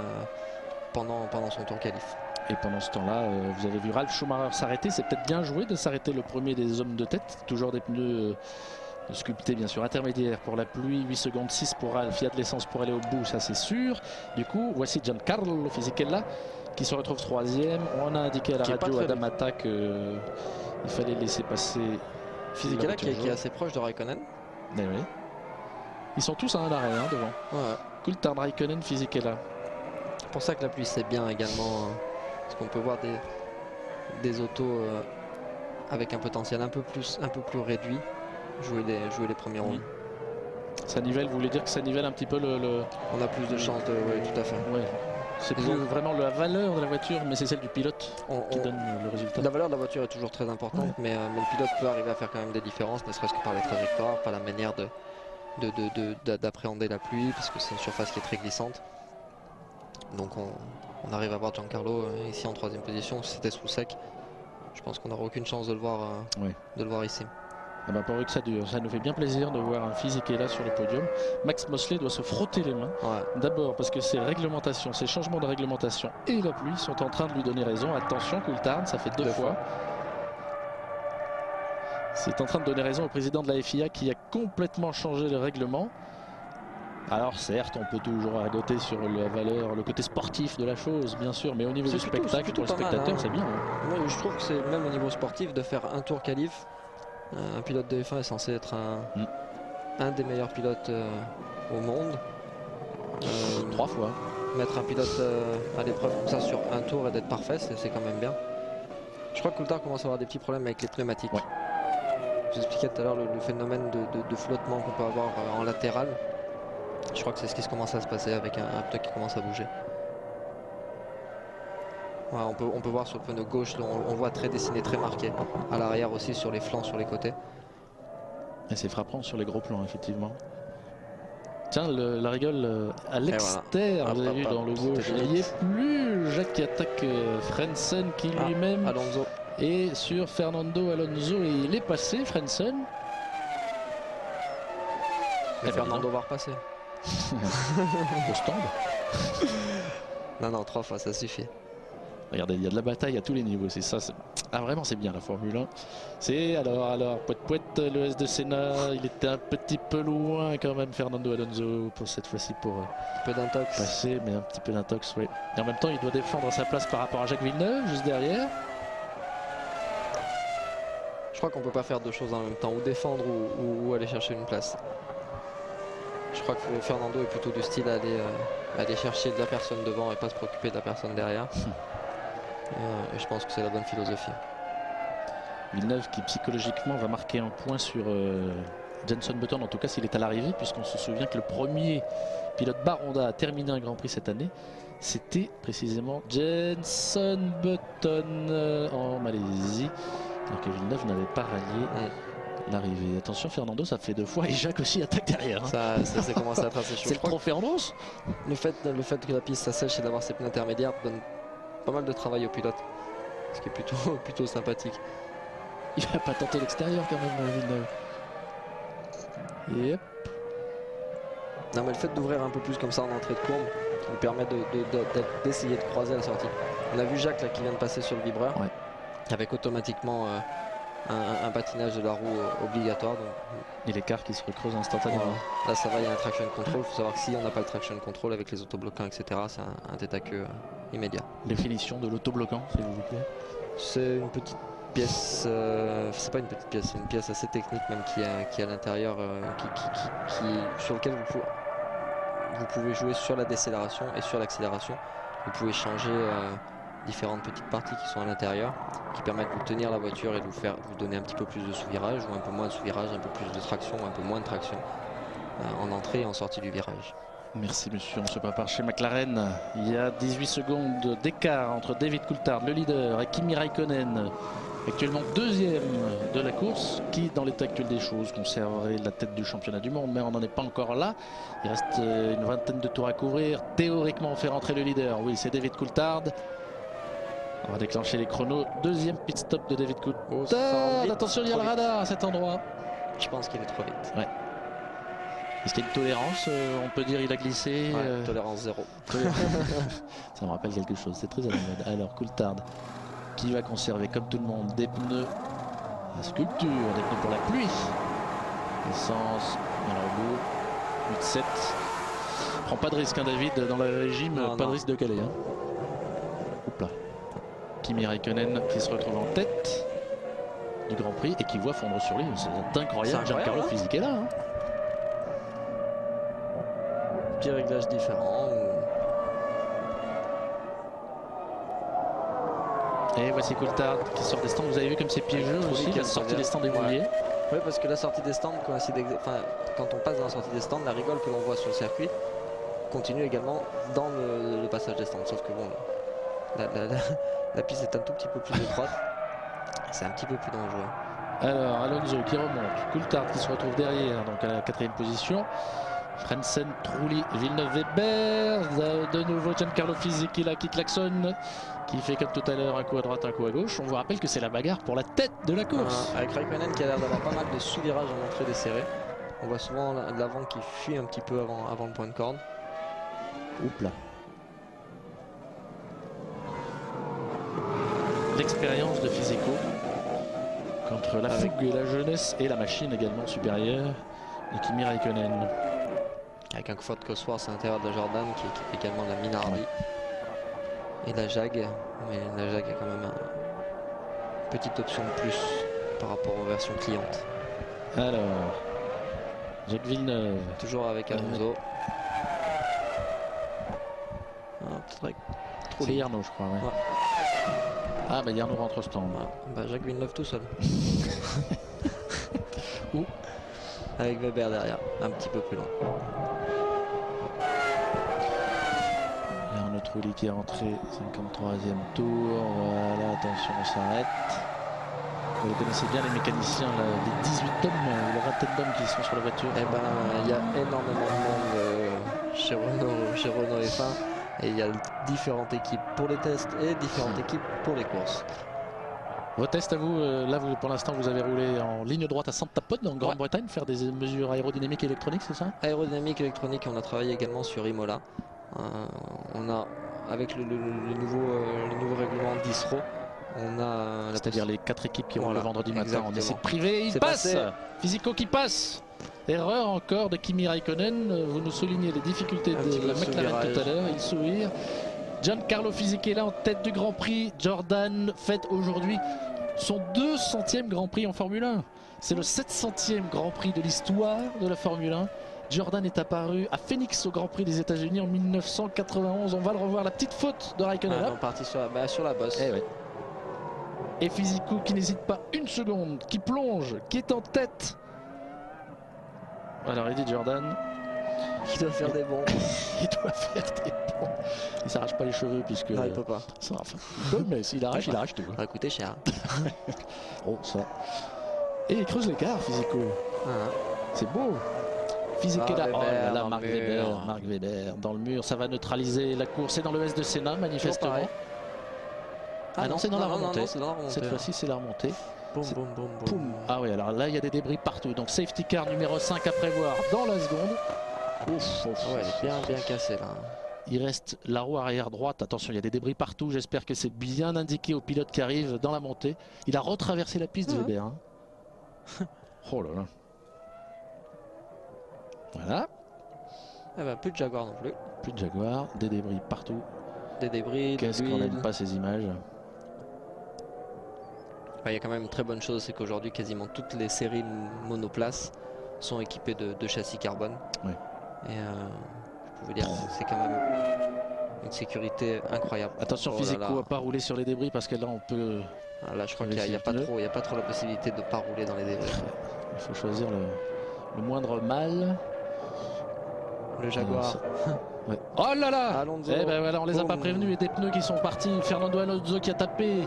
pendant son tour qualif. Et pendant ce temps-là, vous avez vu Ralf Schumacher s'arrêter. C'est peut-être bien joué de s'arrêter, le premier des hommes de tête. Toujours des pneus sculptés, bien sûr, intermédiaires pour la pluie. 8 secondes 6 pour Ralf. Il y a de l'essence pour aller au bout, ça c'est sûr. Du coup, voici Giancarlo Fisichella qui se retrouve 3e. On a indiqué à la radio à Damata qu'il fallait laisser passer Fisichella qui est assez proche de Raikkonen. Mais oui. Ils sont tous à un arrêt devant. Ouais. Coulthard, Raikkonen, Fisichella. C'est pour ça que la pluie c'est bien également. Parce qu'on peut voir des autos avec un potentiel un peu plus réduit jouer les premiers ronds. Ça nivelle, vous voulez dire que ça nivelle un petit peu on a plus de chance, oui, tout à fait. Ouais. C'est plus vraiment la valeur de la voiture, mais c'est celle du pilote qui donne le résultat. La valeur de la voiture est toujours très importante, mais le pilote peut arriver à faire quand même des différences, ne serait-ce que par les trajectoires, par la manière d'appréhender la pluie, parce que c'est une surface qui est très glissante. Donc on arrive à voir Giancarlo ici en 3e position. Si c'était sous sec, je pense qu'on n'aura aucune chance de le voir ici. Ah bah pourvu que ça dure, ça nous fait bien plaisir de voir un Fisichella sur le podium. Max Mosley doit se frotter les mains. D'abord parce que ces réglementations, ces changements de réglementation et la pluie sont en train de lui donner raison. Attention, Coulthard, ça fait 2 fois. C'est en train de donner raison au président de la FIA qui a complètement changé le règlement. Alors certes, on peut toujours ragoter sur la valeur, le côté sportif de la chose, bien sûr, mais au niveau du spectacle, pour le spectateur, c'est bien. Moi, je trouve que c'est même au niveau sportif de faire un tour qualif. Un pilote de F1 est censé être un des meilleurs pilotes au monde. 3 fois. Mettre un pilote à l'épreuve comme ça sur un tour et d'être parfait, c'est quand même bien. Je crois que Coulthard commence à avoir des petits problèmes avec les pneumatiques. Je vous expliquais tout à l'heure le phénomène de flottement qu'on peut avoir en latéral. Je crois que c'est ce qui commence à se passer avec un pneu qui commence à bouger. Ouais, on peut voir sur le pneu gauche, on voit très dessiné, très marqué. À l'arrière aussi, sur les flancs, sur les côtés. Et c'est frappant sur les gros plans, effectivement. Tiens, la rigole à l'extérieur, vous avez vu dans le gauche. Il n'y est plus. Jacques qui attaque Frentzen qui lui-même Alonso est sur Fernando Alonso et il est passé, Frentzen. Mais Fernando va repasser. Au stand. Non, 3 fois, ça suffit. Regardez, il y a de la bataille à tous les niveaux. C'est ça. Ah, vraiment, c'est bien la Formule 1. C'est alors, poète, le S de Senna, il était un petit peu loin quand même, Fernando Alonso, pour cette fois-ci pour un peu d'intox. Passer, mais un petit peu d'intox, oui. Et en même temps, il doit défendre sa place par rapport à Jacques Villeneuve, juste derrière. Je crois qu'on peut pas faire deux choses en même temps, ou défendre ou aller chercher une place. Je crois que Fernando est plutôt du style à aller chercher de la personne devant et pas se préoccuper de la personne derrière. Et je pense que c'est la bonne philosophie. Villeneuve qui psychologiquement va marquer un point sur Jenson Button, en tout cas s'il est à l'arrivée, puisqu'on se souvient que le premier pilote Baronda a terminé un Grand Prix cette année. C'était précisément Jenson Button en Malaisie, alors que Villeneuve n'avait pas rallié l'arrivée. Attention, Fernando, ça fait 2 fois et Jacques aussi attaque derrière. Ça commence à tracer chaud. C'est le trophée en bronze. Le fait que la piste s'assèche et d'avoir ses pneus intermédiaires donne pas mal de travail au pilote, ce qui est plutôt sympathique. Il va pas tenter l'extérieur quand même, Villeneuve. Yep. Non, mais le fait d'ouvrir un peu plus comme ça en entrée de courbe lui permet d'essayer de croiser la sortie. On a vu Jacques là qui vient de passer sur le vibreur, avec automatiquement un patinage de la roue obligatoire. Donc... Et l'écart qui se recreuse instantanément. Là ça va, il y a un traction control. Il faut savoir que si on n'a pas le traction control avec les autobloquants, etc., c'est un tête à queue immédiat. Définition de l'autobloquant, s'il vous plaît. C'est une petite pièce, c'est pas une petite pièce, c'est une pièce assez technique même qui est à l'intérieur, sur lequel vous pouvez jouer sur la décélération et sur l'accélération. Vous pouvez changer différentes petites parties qui sont à l'intérieur, qui permettent de vous tenir la voiture et de vous donner un petit peu plus de sous-virage ou un peu moins de sous-virage, un peu plus de traction, un peu moins de traction en entrée et en sortie du virage. Merci monsieur, on se prépare chez McLaren. Il y a 18 secondes d'écart entre David Coulthard, le leader, et Kimi Raikkonen, actuellement deuxième de la course, qui dans l'état actuel des choses conserverait la tête du championnat du monde, mais on n'en est pas encore là. Il reste une vingtaine de tours à couvrir. Théoriquement on fait rentrer le leader, oui c'est David Coulthard. On va déclencher les chronos. Deuxième pit stop de David Coulthard. Attention, il y a le radar à cet endroit. Je pense qu'il est trop vite. Ouais. Est-ce qu'il y a une tolérance? On peut dire il a glissé. Tolérance 0. Ça me rappelle quelque chose, c'est très à la mode. Alors Coulthard qui va conserver comme tout le monde des pneus à sculpture, des pneus pour la pluie. Essence, dans la bout, 8-7. Prends pas de risque hein, David, dans le régime, non, pas de risque de caler. Hein. Oups là. Kimi Raikkonen qui se retrouve en tête du Grand Prix et qui voit fondre sur lui. C'est incroyable, Giancarlo Fisichella est là. Hein. Petit réglage différent. Et voici Coulthard qui sort des stands. Vous avez vu comme c'est piégeux aussi, la sortie des stands évoluée. Oui, parce que la sortie des stands coïncide. Enfin, quand on passe dans la sortie des stands, la rigole que l'on voit sur le circuit continue également dans le passage des stands. Sauf que bon, la piste est un tout petit peu plus étroite. C'est un petit peu plus dangereux. Alors Alonso qui remonte, Coulthard qui se retrouve derrière, donc à la 4e position. Frentzen, Trulli, Villeneuve, Weber, de nouveau Giancarlo Fisichella qui klaxonne, qui fait comme tout à l'heure un coup à droite, un coup à gauche. On vous rappelle que c'est la bagarre pour la tête de la course. Avec Raikkonen qui a l'air d'avoir pas mal de sous-virages en entrée desserrée. On voit souvent l'avant qui fuit un petit peu avant le point de corde. Oups là. L'expérience de Fisico contre la fougue et la jeunesse et la machine également supérieure de Kimi Raikkonen. Avec un Ford Cosworth à l'intérieur de la Jordan qui est également la Minardi et la Jag. Mais la Jag a quand même une petite option de plus par rapport aux versions clientes. Alors, Jacques Villeneuve. Toujours avec Alonso. C'est Yarno, je crois. Ouais. Ah, bah Yarno rentre au stand. Bah, Jacques Villeneuve tout seul. Où? Avec Weber derrière, un petit peu plus loin. Yarno Trulli qui est rentré, 53e tour. Voilà, attention, on s'arrête. Vous connaissez bien les mécaniciens, là, les 18 hommes, la vingtaine d'hommes qui sont sur la voiture. Eh ben, il y a énormément de monde chez Renault F1. Et il y a différentes équipes pour les tests et différentes équipes pour les courses. Vos tests à vous, là pour l'instant vous avez roulé en ligne droite à Santapon en Grande-Bretagne, faire des mesures aérodynamiques et électroniques, c'est ça? Aérodynamique, électronique, on a travaillé également sur Imola. On a avec le nouveau règlement d'ISRO. On a c'est-à-dire les 4 équipes qui ont le vendredi matin exactement. en essai privé. Il passe, Physico qui passe. Erreur encore de Kimi Raikkonen. Vous nous soulignez les difficultés de la McLaren tout à l'heure. Il sourire. Giancarlo Fisichella en tête du Grand Prix. Jordan fête aujourd'hui son 200e Grand Prix en Formule 1. C'est le 700e Grand Prix de l'histoire de la Formule 1. Jordan est apparu à Phoenix au Grand Prix des États-Unis en 1991. On va le revoir, la petite faute de Raikkonen. On est parti sur la bosse. Et Physico qui n'hésite pas une seconde, qui plonge, qui est en tête. Alors Eddie Jordan, il doit faire des bons. Il doit faire des bons. Il s'arrache pas les cheveux puisque. Non, il peut pas. Ça, enfin, il peut, mais s'il arrache, il arrache tout. Ça va coûter cher. Oh, ça. Et il creuse l'écart, Physico. C'est beau. Physico là. Oh là là, Marc Webber dans le mur. Ça va neutraliser la course. C'est dans le S de Senna, manifestement. Ah non, c'est dans la remontée. Cette fois-ci, c'est la remontée. Boum, boum, boum, boum. Ah oui, alors là, il y a des débris partout. Donc, safety car numéro 5 à prévoir dans la seconde. Ouf, elle est bien cassée là. Il reste la roue arrière droite. Attention, il y a des débris partout. J'espère que c'est bien indiqué au pilote qui arrive dans la montée. Il a retraversé la piste, Weber. Hein. Oh là là. Voilà. Ah bah, plus de Jaguar non plus. Plus de Jaguar, des débris partout. Des débris. Qu'est-ce qu'on n'aime pas ces images? Il y a quand même une très bonne chose, c'est qu'aujourd'hui quasiment toutes les séries monoplaces sont équipées de châssis carbone. Oui. Et je peux vous dire, c'est quand même une sécurité incroyable. Attention, Physico à pas rouler sur les débris parce que là on peut. Ah, là je crois qu'il n'y a pas trop la possibilité de ne pas rouler dans les débris. Il faut choisir le moindre mal. Le Jaguar. Oh là là! Alonso. Eh ben voilà, on les a pas prévenus et des pneus qui sont partis. Fernando Alonso qui a tapé.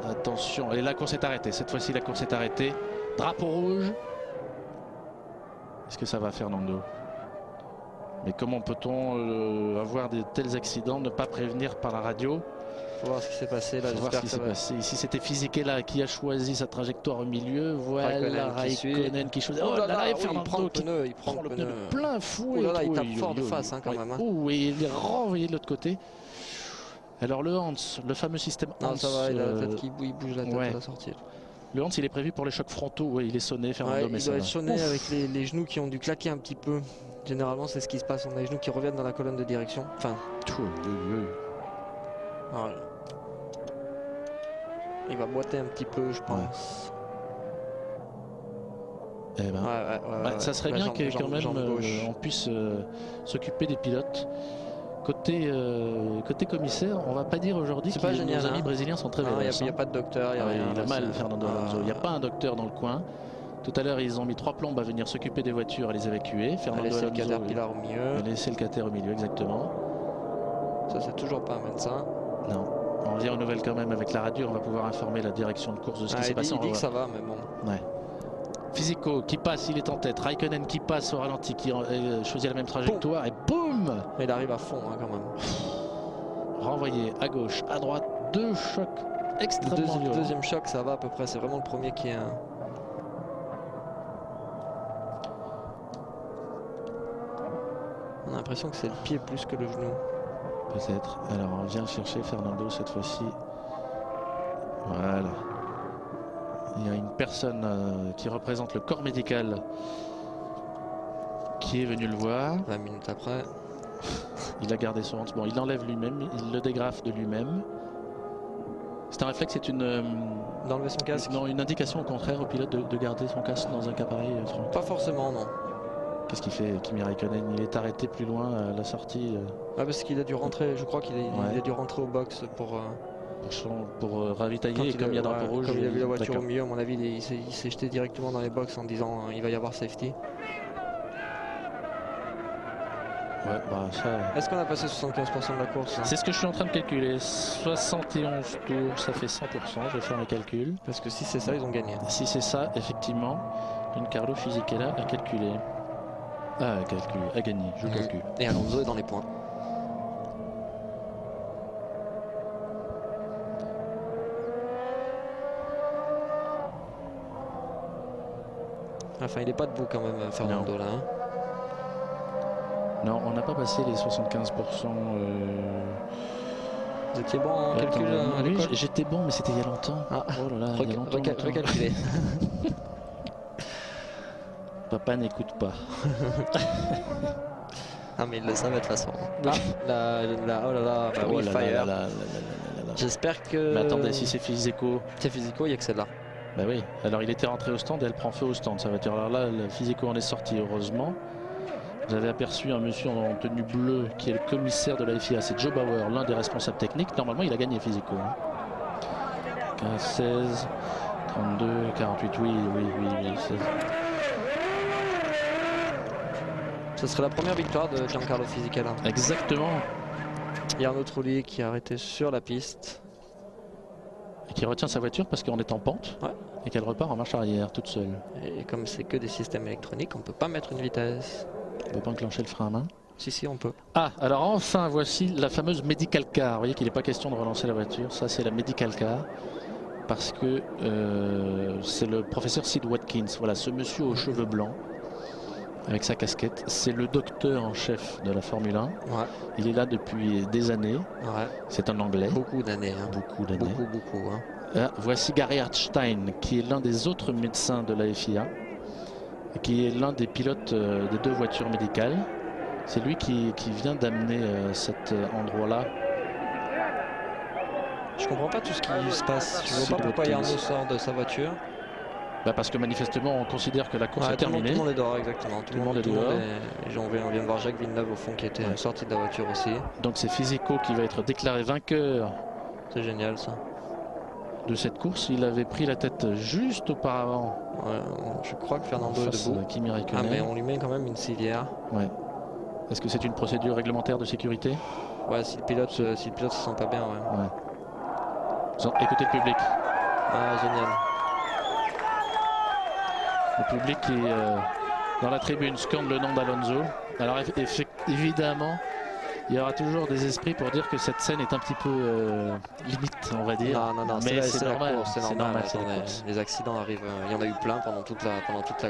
Attention, et la course est arrêtée. Cette fois-ci, la course est arrêtée. Drapeau rouge. Est-ce que ça va, Fernando? Mais comment peut-on avoir de tels accidents, ne pas prévenir par la radio? Faut voir ce qui s'est passé là. Voir ce qui s'est passé. Ici, c'était Fisichella qui a choisi sa trajectoire au milieu. Voilà, Raikkonen qui choisit. Oh là là, et Fernando qui prend le pneu de plein fouet. Oh là là, il tape fort de face quand même. Oh, et il est renvoyé de l'autre côté. Alors le Hans, le fameux système Hans. Non, ça va, il a la tête qui bouge la tête à la sortie. Le Hans, il est prévu pour les chocs frontaux. Oui, il est sonné, Fernando. Il doit être sonné avec les genoux qui ont dû claquer un petit peu. Généralement, c'est ce qui se passe. On a les genoux qui reviennent dans la colonne de direction. Enfin. Voilà. Il va boiter un petit peu, je pense. Eh ben, ça serait bien que quand même on puisse s'occuper des pilotes. Côté commissaire, on va pas dire aujourd'hui que nos amis brésiliens sont très véloces. Il n'y a pas de docteur, il a mal, Fernando Alonso. Il n'y a pas un docteur dans le coin. Tout à l'heure, ils ont mis 3 plombes à venir s'occuper des voitures et les évacuer. Fernando Alonso, le Caterpillar au milieu. Laisser le Cater au milieu, exactement. Ça, c'est toujours pas un médecin. Non. On vient aux nouvelles quand même avec la radio. On va pouvoir informer la direction de course de ce qui s'est passé. Il dit que ça va, mais bon. Ouais. Physico qui passe, il est en tête. Raikkonen qui passe au ralenti, qui choisit la même trajectoire. Boum. Et boum! Il arrive à fond quand même. Renvoyé à gauche, à droite. 2 chocs extrêmement violents. Le deuxième choc, ça va à peu près. C'est vraiment le premier qui est On a l'impression que c'est le pied plus que le genou. Peut-être. Alors on vient chercher Fernando cette fois-ci. Voilà. Il y a une personne qui représente le corps médical qui est venu le voir. 20 minutes après. Il a gardé son Hans. Bon, il l'enlève lui-même, il le dégrafe de lui-même. C'est un réflexe, c'est une... D'enlever son casque? Non, une indication au contraire au pilote de garder son casque dans un cas pareil, Franck. Pas forcément, non. Qu'est-ce qu'il fait, Kimi Raikkonen? Il est arrêté plus loin à la sortie. Parce qu'il a dû rentrer, je crois qu'il a dû rentrer au box pour ravitailler, et comme il y a drapeau rouge. Comme il a vu la voiture au milieu, à mon avis, il s'est jeté directement dans les box en disant il va y avoir safety. Ouais, bah ça... Est-ce qu'on a passé 75% de la course? C'est ce que je suis en train de calculer. 71 tours, ça fait 100%. Je vais faire mes calculs. Parce que si c'est ça, ils ont gagné. Si c'est ça, effectivement, Giancarlo Fisichella a calculé. A gagné, je calcule. Et Alonso est dans les points. Enfin, il n'est pas debout quand même, Fernando, là. Hein. Non, on n'a pas passé les 75%. Vous étiez bon en calcul à oui, l'école? j'étais bon, mais c'était il y a longtemps. Ah. Oh là là, il y a longtemps. Recalculer. Papa n'écoute pas. Ah mais il le savait de toute façon. Là, oh là là, bah oui, Fire. J'espère que... Mais attendez, si c'est Physico... C'est Physico, il n'y a que celle-là. Bah oui, alors il était rentré au stand et elle prend feu au stand, sa voiture. Alors là, le Physico en est sorti, heureusement. Vous avez aperçu un monsieur en tenue bleue qui est le commissaire de la FIA, c'est Joe Bauer, l'un des responsables techniques. Normalement, il a gagné Physico. 15, 16, 32, 48, oui. 16. Ce serait la première victoire de Giancarlo Fisichella. Exactement. Il y a un autre roulier qui a arrêté sur la piste. Et qui retient sa voiture parce qu'on est en pente. Ouais. Et qu'elle repart en marche arrière toute seule. Et comme c'est que des systèmes électroniques, on peut pas mettre une vitesse. On peut pas enclencher le frein à main. Si, on peut. Ah, alors enfin, voici la fameuse Medical Car. Vous voyez qu'il n'est pas question de relancer la voiture. Ça, c'est la Medical Car. Parce que c'est le professeur Sid Watkins. Voilà, ce monsieur aux cheveux blancs. Avec sa casquette, c'est le docteur en chef de la Formule 1. Ouais. Il est là depuis des années. Ouais. C'est un Anglais. Beaucoup d'années. Hein. Beaucoup d'années. Beaucoup. Hein. Ah, voici Gary Hartstein, qui est l'un des autres médecins de la FIA, qui est l'un des pilotes des 2 voitures médicales. C'est lui qui vient d'amener cet endroit-là. Je comprends pas tout ce qui se passe. Je vois pas pourquoi Yarno sort de sa voiture. Bah parce que manifestement on considère que la course est terminée. Tout le monde est dehors, exactement. Tout le monde est dehors. On vient de voir Jacques Villeneuve au fond qui était sorti de la voiture aussi. Donc c'est Physico qui va être déclaré vainqueur. C'est génial ça. De cette course, il avait pris la tête juste auparavant. Ouais, je crois que Fernando est debout. Kimi Räikkönen. Ah mais on lui met quand même une civière. Ouais. Est-ce que c'est une procédure réglementaire de sécurité? Ouais, si le pilote se sent pas bien, ouais. Écoutez le public. Ah génial. Le public qui dans la tribune scande le nom d'Alonso. Alors évidemment, il y aura toujours des esprits pour dire que cette scène est un petit peu limite, on va dire. Non, mais c'est normal. C'est normal. Les accidents arrivent. Il y en a eu plein pendant toute la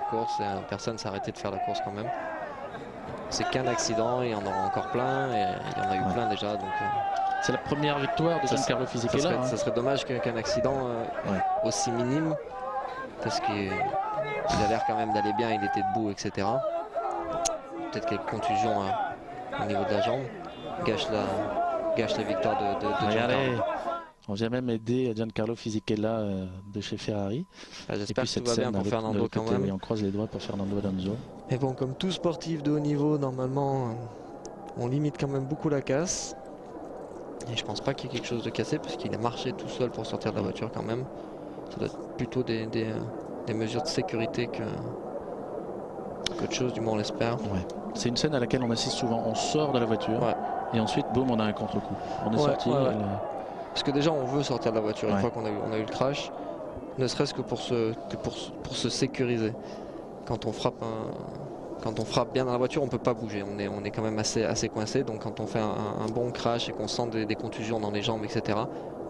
course. Et personne s'est arrêté de faire la course quand même. C'est qu'un accident, il y en aura encore plein. Et il y en a eu plein déjà. Donc, c'est la première victoire de Giancarlo Fisichella. Ça serait dommage qu'un accident aussi minime. Parce qu'il a l'air quand même d'aller bien, il était debout, etc. Peut-être quelques contusions au niveau de la jambe. Gâche la victoire de Giancarlo. On vient même aider Giancarlo Fisichella de chez Ferrari. J'espère que tout va bien pour Fernando quand même. Oui, on croise les doigts pour Fernando Alonso. Mais bon, comme tout sportif de haut niveau, normalement, on limite quand même beaucoup la casse. Et je pense pas qu'il y ait quelque chose de cassé, parce qu'il a marché tout seul pour sortir de la voiture quand même. Ça doit être plutôt des mesures de sécurité qu'autre chose, du moins on l'espère. Ouais. C'est une scène à laquelle on assiste souvent. On sort de la voiture et ensuite, boum, on a un contre-coup. On est sorti. Parce que déjà, on veut sortir de la voiture une fois qu'on a eu le crash, ne serait-ce que pour se sécuriser. Quand on frappe bien dans la voiture, on peut pas bouger. On est quand même assez coincé. Donc quand on fait un bon crash et qu'on sent des contusions dans les jambes, etc.,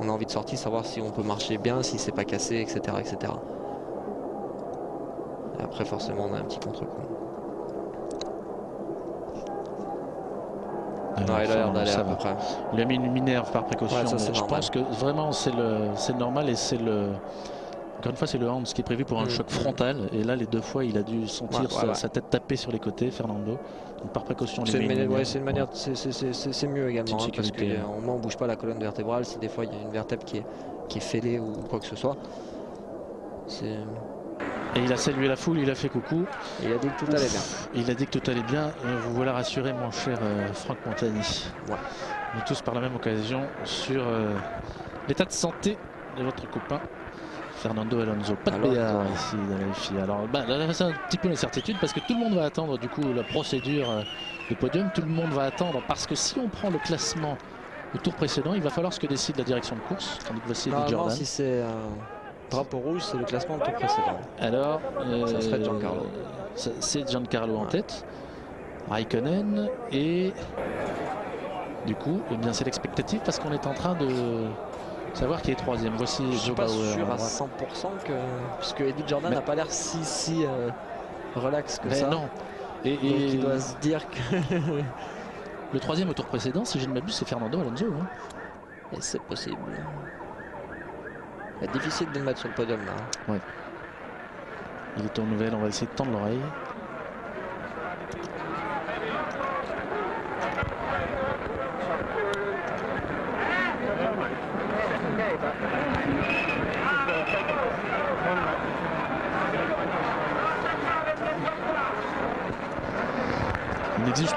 on a envie de sortir, savoir si on peut marcher bien, si c'est pas cassé, etc., etc. Et après, forcément, on a un petit contre-coup. Il a l'air d'aller à peu près. Il a mis une minerve par précaution. Ouais, je pense que vraiment c'est normal et c'est le... Encore une fois, c'est le hand qui est prévu pour un choc frontal. Et là, les 2 fois, il a dû sentir sa tête taper sur les côtés, Fernando. Donc par précaution, c'est une manière, c'est mieux également, hein, parce qu'au moins on bouge pas la colonne vertébrale. Si des fois il y a une vertèbre qui est fêlée ou quoi que ce soit. Et il a salué la foule, il a fait coucou. Et il a dit que tout allait bien. Il a dit que tout allait bien. Vous voilà rassuré, mon cher Franck Montagny. Nous tous par la même occasion sur l'état de santé de votre copain Fernando Alonso. Pas de béard ici dans la FIA. Alors là c'est un petit peu l'incertitude parce que tout le monde va attendre du coup la procédure de podium. Tout le monde va attendre parce que si on prend le classement au tour précédent, il va falloir ce que décide la direction de course. Tandis que voici Eddie Jordan. Si c'est drapeau rouge, c'est le classement du tour précédent. Alors ça serait Giancarlo. C'est Giancarlo en tête. Räikkönen et du coup c'est l'expectative parce qu'on est en train de savoir qui est 3e. Voici Joe Bauer. Je suis pas sûr à 100% puisque Eddie Jordan n'a pas l'air si relax que ça. Non. Et il doit se dire que... Le troisième au tour précédent, si je ne m'abuse, c'est Fernando Alonso. Hein. Et c'est possible. C'est difficile de le mettre sur le podium là. Ouais. Il est aux nouvelles, on va essayer de tendre l'oreille.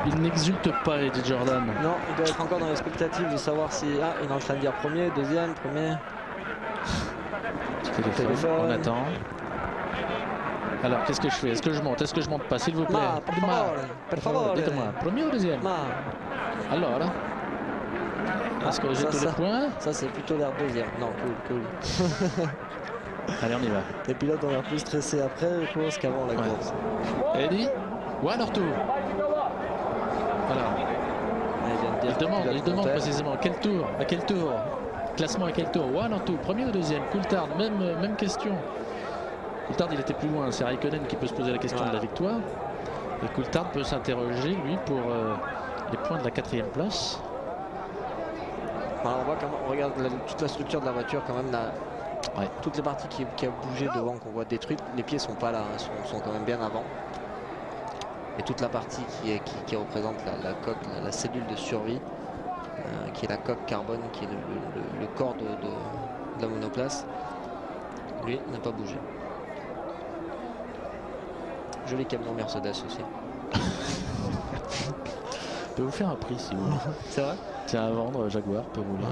Il n'exulte pas, Eddie Jordan. Non, il doit être encore dans l'expectative de savoir si... Ah, il est en train de dire premier, deuxième, premier. Téléphone. On attend. Alors, qu'est-ce que je fais? Est-ce que je monte? Est-ce que je monte pas, s'il vous plaît? Per favore. Dites-moi, premier ou deuxième? Alors, est-ce que j'ai tous les points? Ça, c'est plutôt l'air deuxième. Non, cool. Allez, on y va. Les pilotes ont l'air plus stressés après la course qu'avant la course. Eddie, ou alors tour. Voilà. Il demande précisément quel tour, à quel tour, classement à quel tour, one or two, premier ou deuxième. Coulthard, même question. Coulthard, il était plus loin, c'est Raikkonen qui peut se poser la question de la victoire. Et Coulthard peut s'interroger, lui, pour les points de la 4e place. Alors on voit comment on regarde toute la structure de la voiture quand même là. Ouais. Toutes les parties qui a bougé devant qu'on voit détruites, les pieds sont pas là, sont quand même bien avant. Et toute la partie qui représente la coque, la cellule de survie, qui est la coque carbone, qui est le corps de la monoplace, lui n'a pas bougé. Joli camion Mercedes aussi. Je peux vous faire un prix si vous voulez. C'est vrai? Tiens, à vendre, Jaguar peut rouler.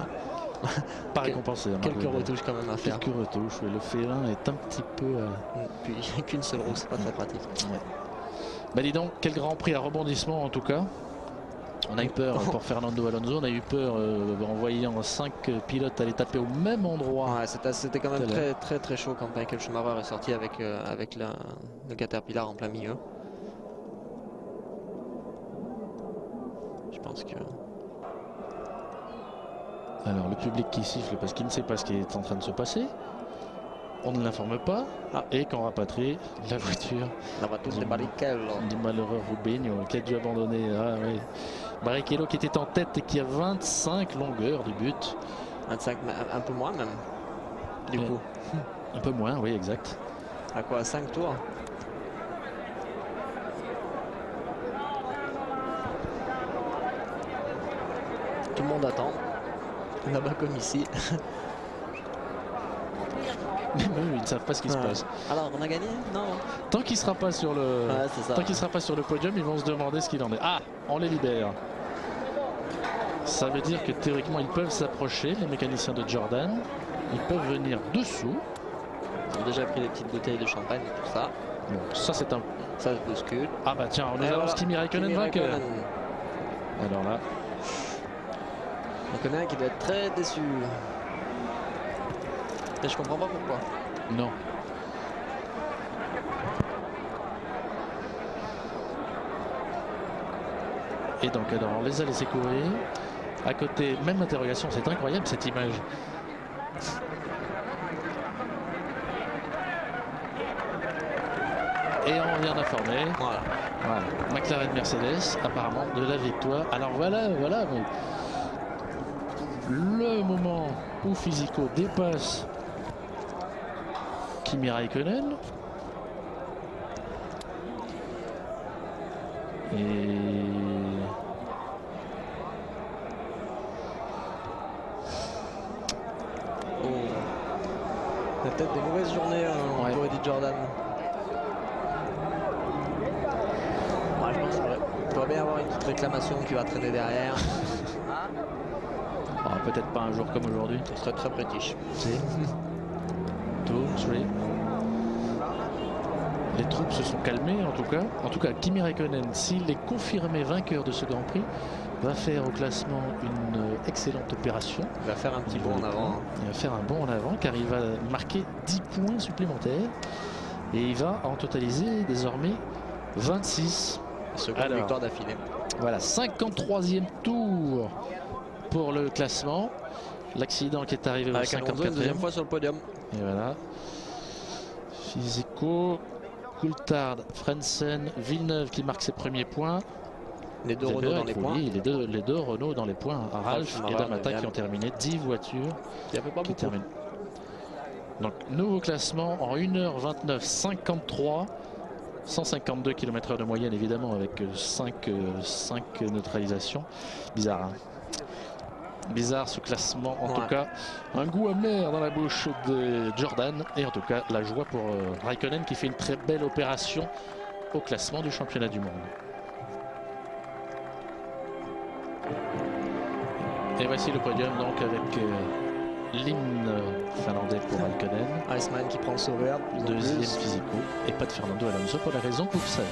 Pas récompensé. Quelques retouches quand même à faire. Quelques retouches, le félin est un petit peu... Puis qu'une seule roue, c'est pas très pratique. Ouais. Bah dis donc, quel grand prix à rebondissement en tout cas. On a eu peur pour Fernando Alonso, on a eu peur en voyant 5 pilotes aller taper au même endroit. Ouais, c'était quand même très chaud quand Michael Schumacher est sorti avec le Caterpillar en plein milieu. Je pense que... Alors le public qui siffle parce qu'il ne sait pas ce qui est en train de se passer. On ne l'informe pas. Et qu'on rapatrie la voiture. La voiture de Barrichello. Du malheureux Rubinho qui a dû abandonner. Ah, oui. Barrichello qui était en tête et qui a 25 longueurs du but. 25, un peu moins même. Du coup. Un peu moins, oui, exact. À quoi, 5 tours? Tout le monde attend. Là-bas comme ici. Ils ne savent pas ce qui se passe. Alors on a gagné? Non. Tant qu'il ne sera pas sur le tant qu'il sera pas sur le podium, ils vont se demander ce qu'il en est. Ah, on les libère. Ça veut dire que théoriquement ils peuvent s'approcher, les mécaniciens de Jordan. Ils peuvent venir dessous. Ils ont déjà pris des petites bouteilles de champagne et tout ça. Bon, ça c'est un... Ça se bouscule. Ah bah tiens, on nous annonce Kimi Raikkonen vainqueur. Alors là... Raikkonen qui doit être très déçu. Et je comprends pas pourquoi. Non. Et donc alors on les a laissés courir. À côté, même interrogation, c'est incroyable cette image. Et on vient d'informer. Voilà. McLaren Mercedes, apparemment, de la victoire. Alors voilà. Le moment où Fisico dépasse Kimi Raikkonen. Et... Oh. Il y a peut-être des mauvaises journées pour Eddie Jordan. Ouais, je pense qu'il pourrait bien avoir une petite réclamation qui va traîner derrière. Peut-être pas un jour comme aujourd'hui. Ce serait très british. Les troupes se sont calmées en tout cas. En tout cas, Kimi Raikkonen, s'il est confirmé vainqueur de ce Grand Prix, va faire au classement une excellente opération. Il va faire un petit bond en avant. Il va faire un bond en avant car il va marquer 10 points supplémentaires. Et il va en totaliser désormais 26. Seconde victoire d'affilée. Voilà, 53e tour pour le classement. L'accident qui est arrivé au 54e. Deuxième fois sur le podium. Et voilà. Fisico, Coulthard, Frentzen, Villeneuve qui marque ses premiers points. Les deux Renault dans les points. Les deux Renault dans les points. Ralph et D'Amata qui ont terminé 10 voitures. Il n'y avait pas beaucoup. Donc nouveau classement en 1h29,53. 152 km/h de moyenne évidemment avec 5 neutralisations. Bizarre, hein. Bizarre ce classement, en tout cas un goût amer dans la bouche de Jordan, et en tout cas la joie pour Raikkonen qui fait une très belle opération au classement du championnat du monde. Et voici le podium donc avec l'hymne finlandais pour Raikkonen, Iceman qui prend le sauveur, deuxième Physico, et pas de Fernando Alonso pour la raison que vous savez.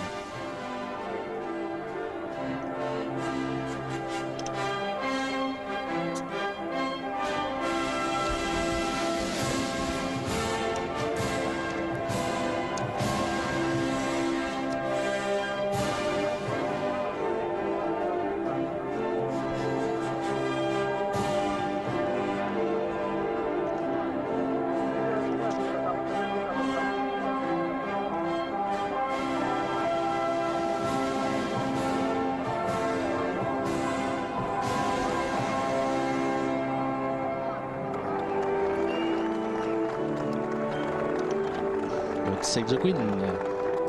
Save the Queen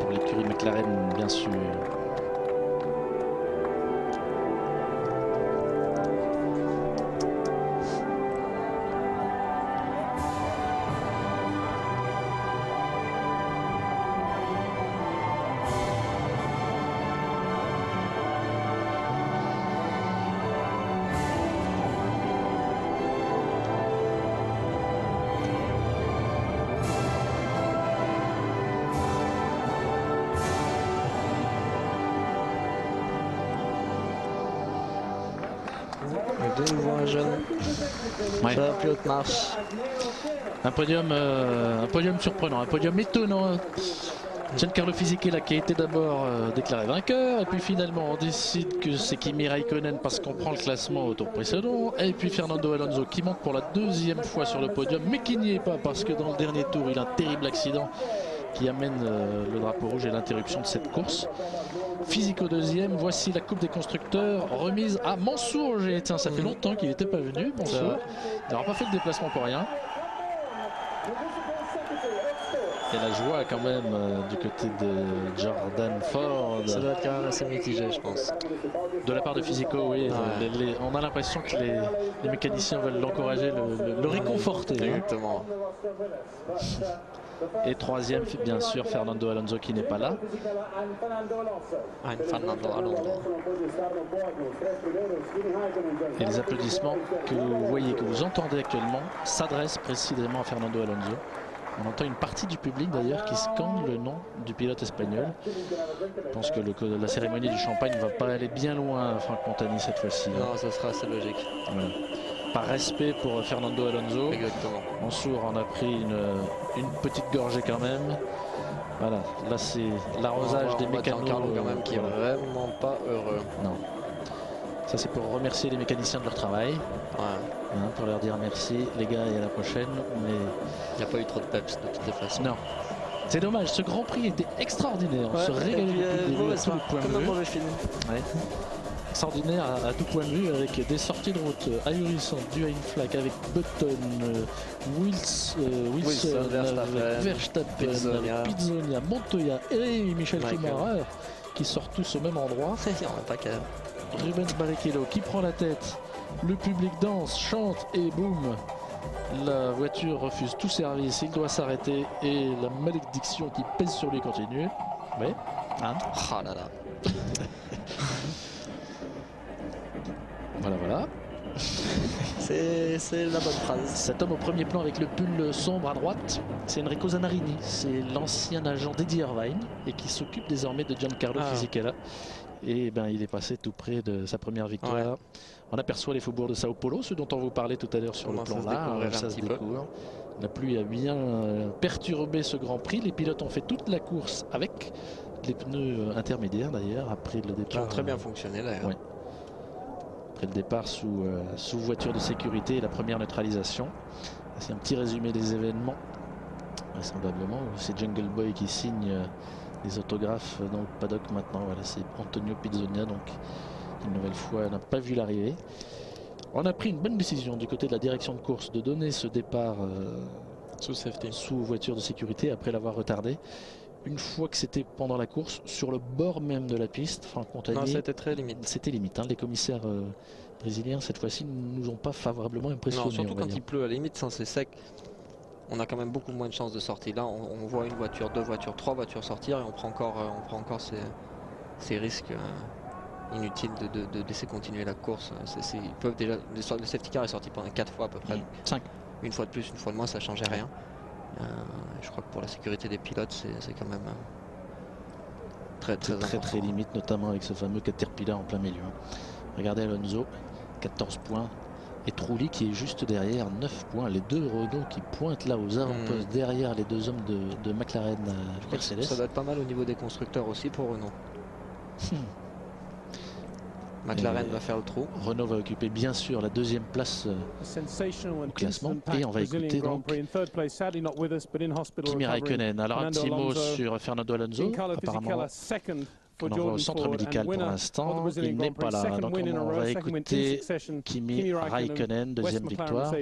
pour l'écurie McLaren bien sûr. De nouveau un jeune. Ouais. La plus haute marche. Un podium surprenant, un podium étonnant. Giancarlo Fisichella qui a été d'abord déclaré vainqueur, et puis finalement on décide que c'est Kimi Raikkonen parce qu'on prend le classement au tour précédent, et puis Fernando Alonso qui monte pour la deuxième fois sur le podium, mais qui n'y est pas parce que dans le dernier tour il a un terrible accident qui amène le drapeau rouge et l'interruption de cette course. Physico deuxième, voici la Coupe des Constructeurs remise à Mansour. Tiens, ça fait longtemps qu'il n'était pas venu, Mansour. Il n'aura pas fait le déplacement pour rien. Et la joie quand même du côté de Jordan Ford. Ça doit être quand même assez mitigé, je pense. De la part de Physico, oui. Ouais. On a l'impression que les mécaniciens veulent l'encourager, le réconforter. Exactement. Et troisième, bien sûr, Fernando Alonso qui n'est pas là. Fernando Alonso. Et les applaudissements que vous voyez, que vous entendez actuellement, s'adressent précisément à Fernando Alonso. On entend une partie du public d'ailleurs qui scande le nom du pilote espagnol. Je pense que la cérémonie du champagne ne va pas aller bien loin à Franck Montani cette fois-ci. Non, ça sera assez logique. Voilà. Par respect pour Fernando Alonso. Exactement. Mansour en a pris une petite gorgée quand même. Voilà, là c'est l'arrosage des mécanos. Giancarlo quand même qui est vraiment pas heureux. Non. Ça c'est pour remercier les mécaniciens de leur travail. Ouais. Hein, pour leur dire merci les gars et à la prochaine. Mais il n'y a pas eu trop de peps de toutes les façons. Non. C'est dommage, ce Grand Prix était extraordinaire. On se régalait depuis le début à tout point de vue. Comme un mauvais film. Ouais. Extraordinaire à tout point de vue, avec des sorties de route ahurissantes dues à une flaque avec Button, Wilson, Verstappen, Pizzonia, Montoya et Michel Schumacher qui sortent tous au même endroit. Rubens Barrichello qui prend la tête, le public danse, chante et boum, la voiture refuse tout service, il doit s'arrêter et la malédiction qui pèse sur lui continue. Oui, hein. Ah là là. Voilà. C'est la bonne phrase. Cet homme au premier plan avec le pull sombre à droite, c'est Enrico Zanarini. C'est l'ancien agent d'Eddie Irvine et qui s'occupe désormais de Giancarlo Fisichella. Et ben, il est passé tout près de sa première victoire. Ouais. On aperçoit les faubourgs de Sao Paulo, ceux dont on vous parlait tout à l'heure sur le plan là. Ça se découvre. La pluie a bien perturbé ce Grand Prix. Les pilotes ont fait toute la course avec les pneus intermédiaires d'ailleurs après le départ. Qui ont très bien fonctionné d'ailleurs. Ouais. Après le départ sous voiture de sécurité et la première neutralisation. C'est un petit résumé des événements. Vraisemblablement, c'est Jungle Boy qui signe les autographes dans le paddock maintenant. Voilà, c'est Antonio Pizzonia, donc une nouvelle fois, elle n'a pas vu l'arrivée. On a pris une bonne décision du côté de la direction de course de donner ce départ sous voiture de sécurité après l'avoir retardé. Une fois que c'était pendant la course, sur le bord même de la piste, Franck Montagnier. Non, c'était très limite. C'était limite. Hein. Les commissaires brésiliens, cette fois-ci, ne nous ont pas favorablement impressionnés. Non, surtout quand il pleut, à la limite, sans c'est sec. On a quand même beaucoup moins de chances de sortie. Là, on voit une voiture, deux voitures, trois voitures sortir et on prend encore ces risques inutiles de laisser continuer la course. Ils peuvent déjà, le safety car est sorti pendant 4 fois à peu près. 5. Une fois de plus, une fois de moins, ça ne changeait rien. Je crois que pour la sécurité des pilotes, c'est quand même très limite, notamment avec ce fameux Caterpillar en plein milieu. Regardez Alonso, 14 points. Et Trulli qui est juste derrière, 9 points. Les deux Renault qui pointent là aux avant-postes derrière les deux hommes de McLaren Mercedes. Ça doit être pas mal au niveau des constructeurs aussi pour Renault. McLaren va faire le trou. Renault va occuper bien sûr la deuxième place au classement. Et on va écouter donc Kimi Raikkonen. Alors un petit mot sur Fernando Alonso. Apparemment, on envoie au centre médical pour l'instant. Il n'est pas là. Donc on va écouter Kimi Raikkonen, deuxième victoire.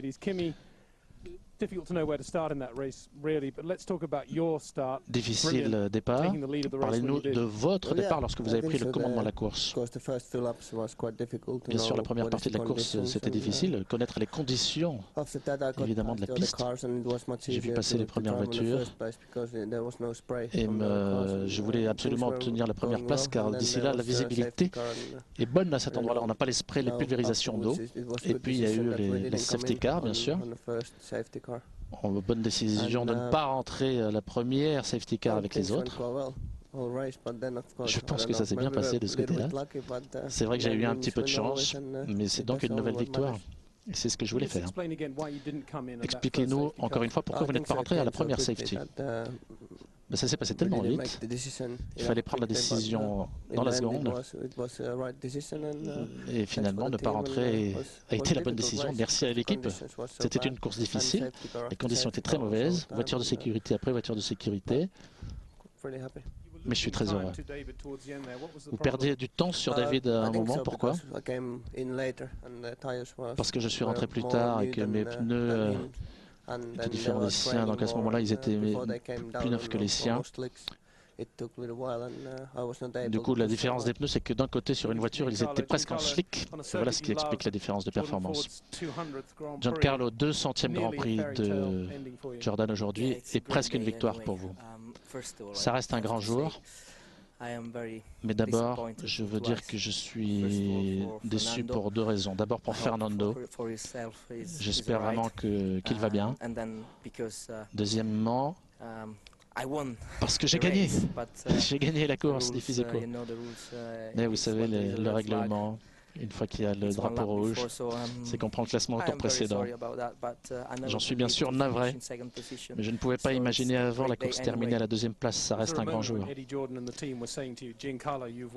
Difficile départ. Parlez-nous de votre départ lorsque vous avez pris le commandement de la course. Bien sûr, la première partie de la course, c'était difficile. Connaître les conditions, évidemment, de la piste. J'ai vu passer les premières voitures et je voulais absolument obtenir la première place car d'ici là, la visibilité est bonne à cet endroit-là. On n'a pas les sprays, les pulvérisations d'eau. Et puis, il y a eu les safety cars, bien sûr. Bonne décision de ne pas rentrer la première safety car avec les autres. Je pense que ça s'est bien passé de ce côté-là. C'est vrai que j'ai eu un petit peu de chance, mais c'est donc une nouvelle victoire. Et c'est ce que je voulais faire. Expliquez-nous encore une fois pourquoi vous n'êtes pas rentré à la première safety. Mais ça s'est passé tellement vite. Il fallait prendre la décision dans la seconde. Et finalement, ne pas rentrer a été la bonne décision. Merci à l'équipe. C'était une course difficile. Les conditions étaient très mauvaises. Voiture de sécurité après voiture de sécurité. Mais je suis très heureux. Vous perdiez du temps sur David à un moment, pourquoi? Parce que je suis rentré plus tard et que mes pneus étaient différents des siens, donc à ce moment-là ils étaient plus neufs que les siens. Du coup, la différence des pneus, c'est que d'un côté, sur une voiture, ils étaient presque en slick. Voilà ce qui explique la différence de performance. Giancarlo, 200e Grand Prix de Jordan aujourd'hui et presque une victoire pour vous. Ça reste un grand jour. Mais d'abord, je veux dire que je suis déçu pour deux raisons. D'abord pour Fernando. J'espère vraiment qu'il va bien. Deuxièmement, parce que j'ai gagné. J'ai gagné la course des Fisico. Mais vous savez, le règlement, une fois qu'il y a le drapeau rouge, c'est qu'on prend le classement au tour précédent. J'en suis bien sûr navré, mais je ne pouvais pas imaginer avant la course terminée à la deuxième place. Ça reste un grand jour.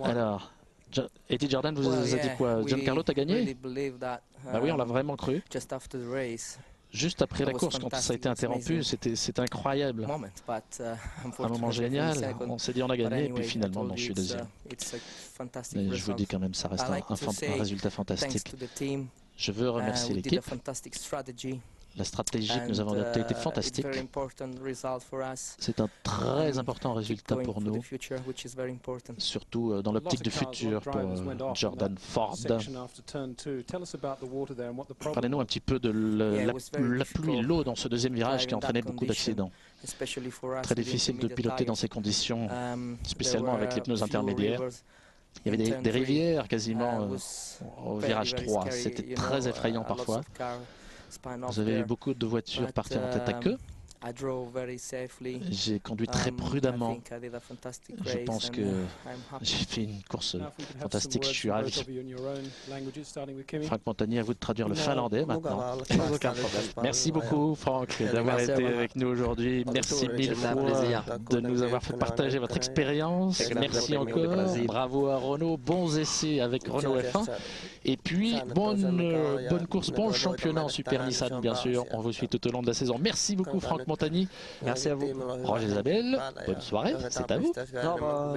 Alors, Eddie Jordan vous a dit quoi? Giancarlo, t'as gagné? Bah oui, on l'a vraiment cru. Juste après la course, quand ça a été interrompu, c'était incroyable. Un moment génial, on s'est dit on a gagné, et puis finalement, non, je suis deuxième. Mais je vous dis quand même, ça reste un résultat fantastique. Je veux remercier l'équipe. La stratégie que nous avons adoptée était fantastique. C'est un très important résultat pour nous, surtout dans l'optique du futur pour Jordan Ford. Parlez-nous un petit peu de la pluie, l'eau dans ce deuxième virage qui a entraîné beaucoup d'accidents. Très difficile de piloter dans ces conditions, spécialement avec les pneus intermédiaires. Il y avait des rivières quasiment au virage 3. C'était très effrayant parfois. Vous avez eu beaucoup de voitures partir en tête à queue. J'ai conduit très prudemment. Je pense que j'ai fait une course fantastique. Je suis ravi. Franck Montagnier, à vous de traduire le finlandais maintenant. Aucun problème. Merci beaucoup, Franck, d'avoir été avec nous aujourd'hui. Merci mille fois de nous avoir fait partager votre expérience. Merci encore. Bravo à Renault. Bons essais avec Renault F1. Et puis, bonne course, bon championnat en Super Nissan, bien sûr. On vous suit tout au long de la saison. Merci beaucoup, Franck Montagnier. Montagny. Merci à vous. Roger Isabelle, bonne soirée, c'est à vous. Au revoir.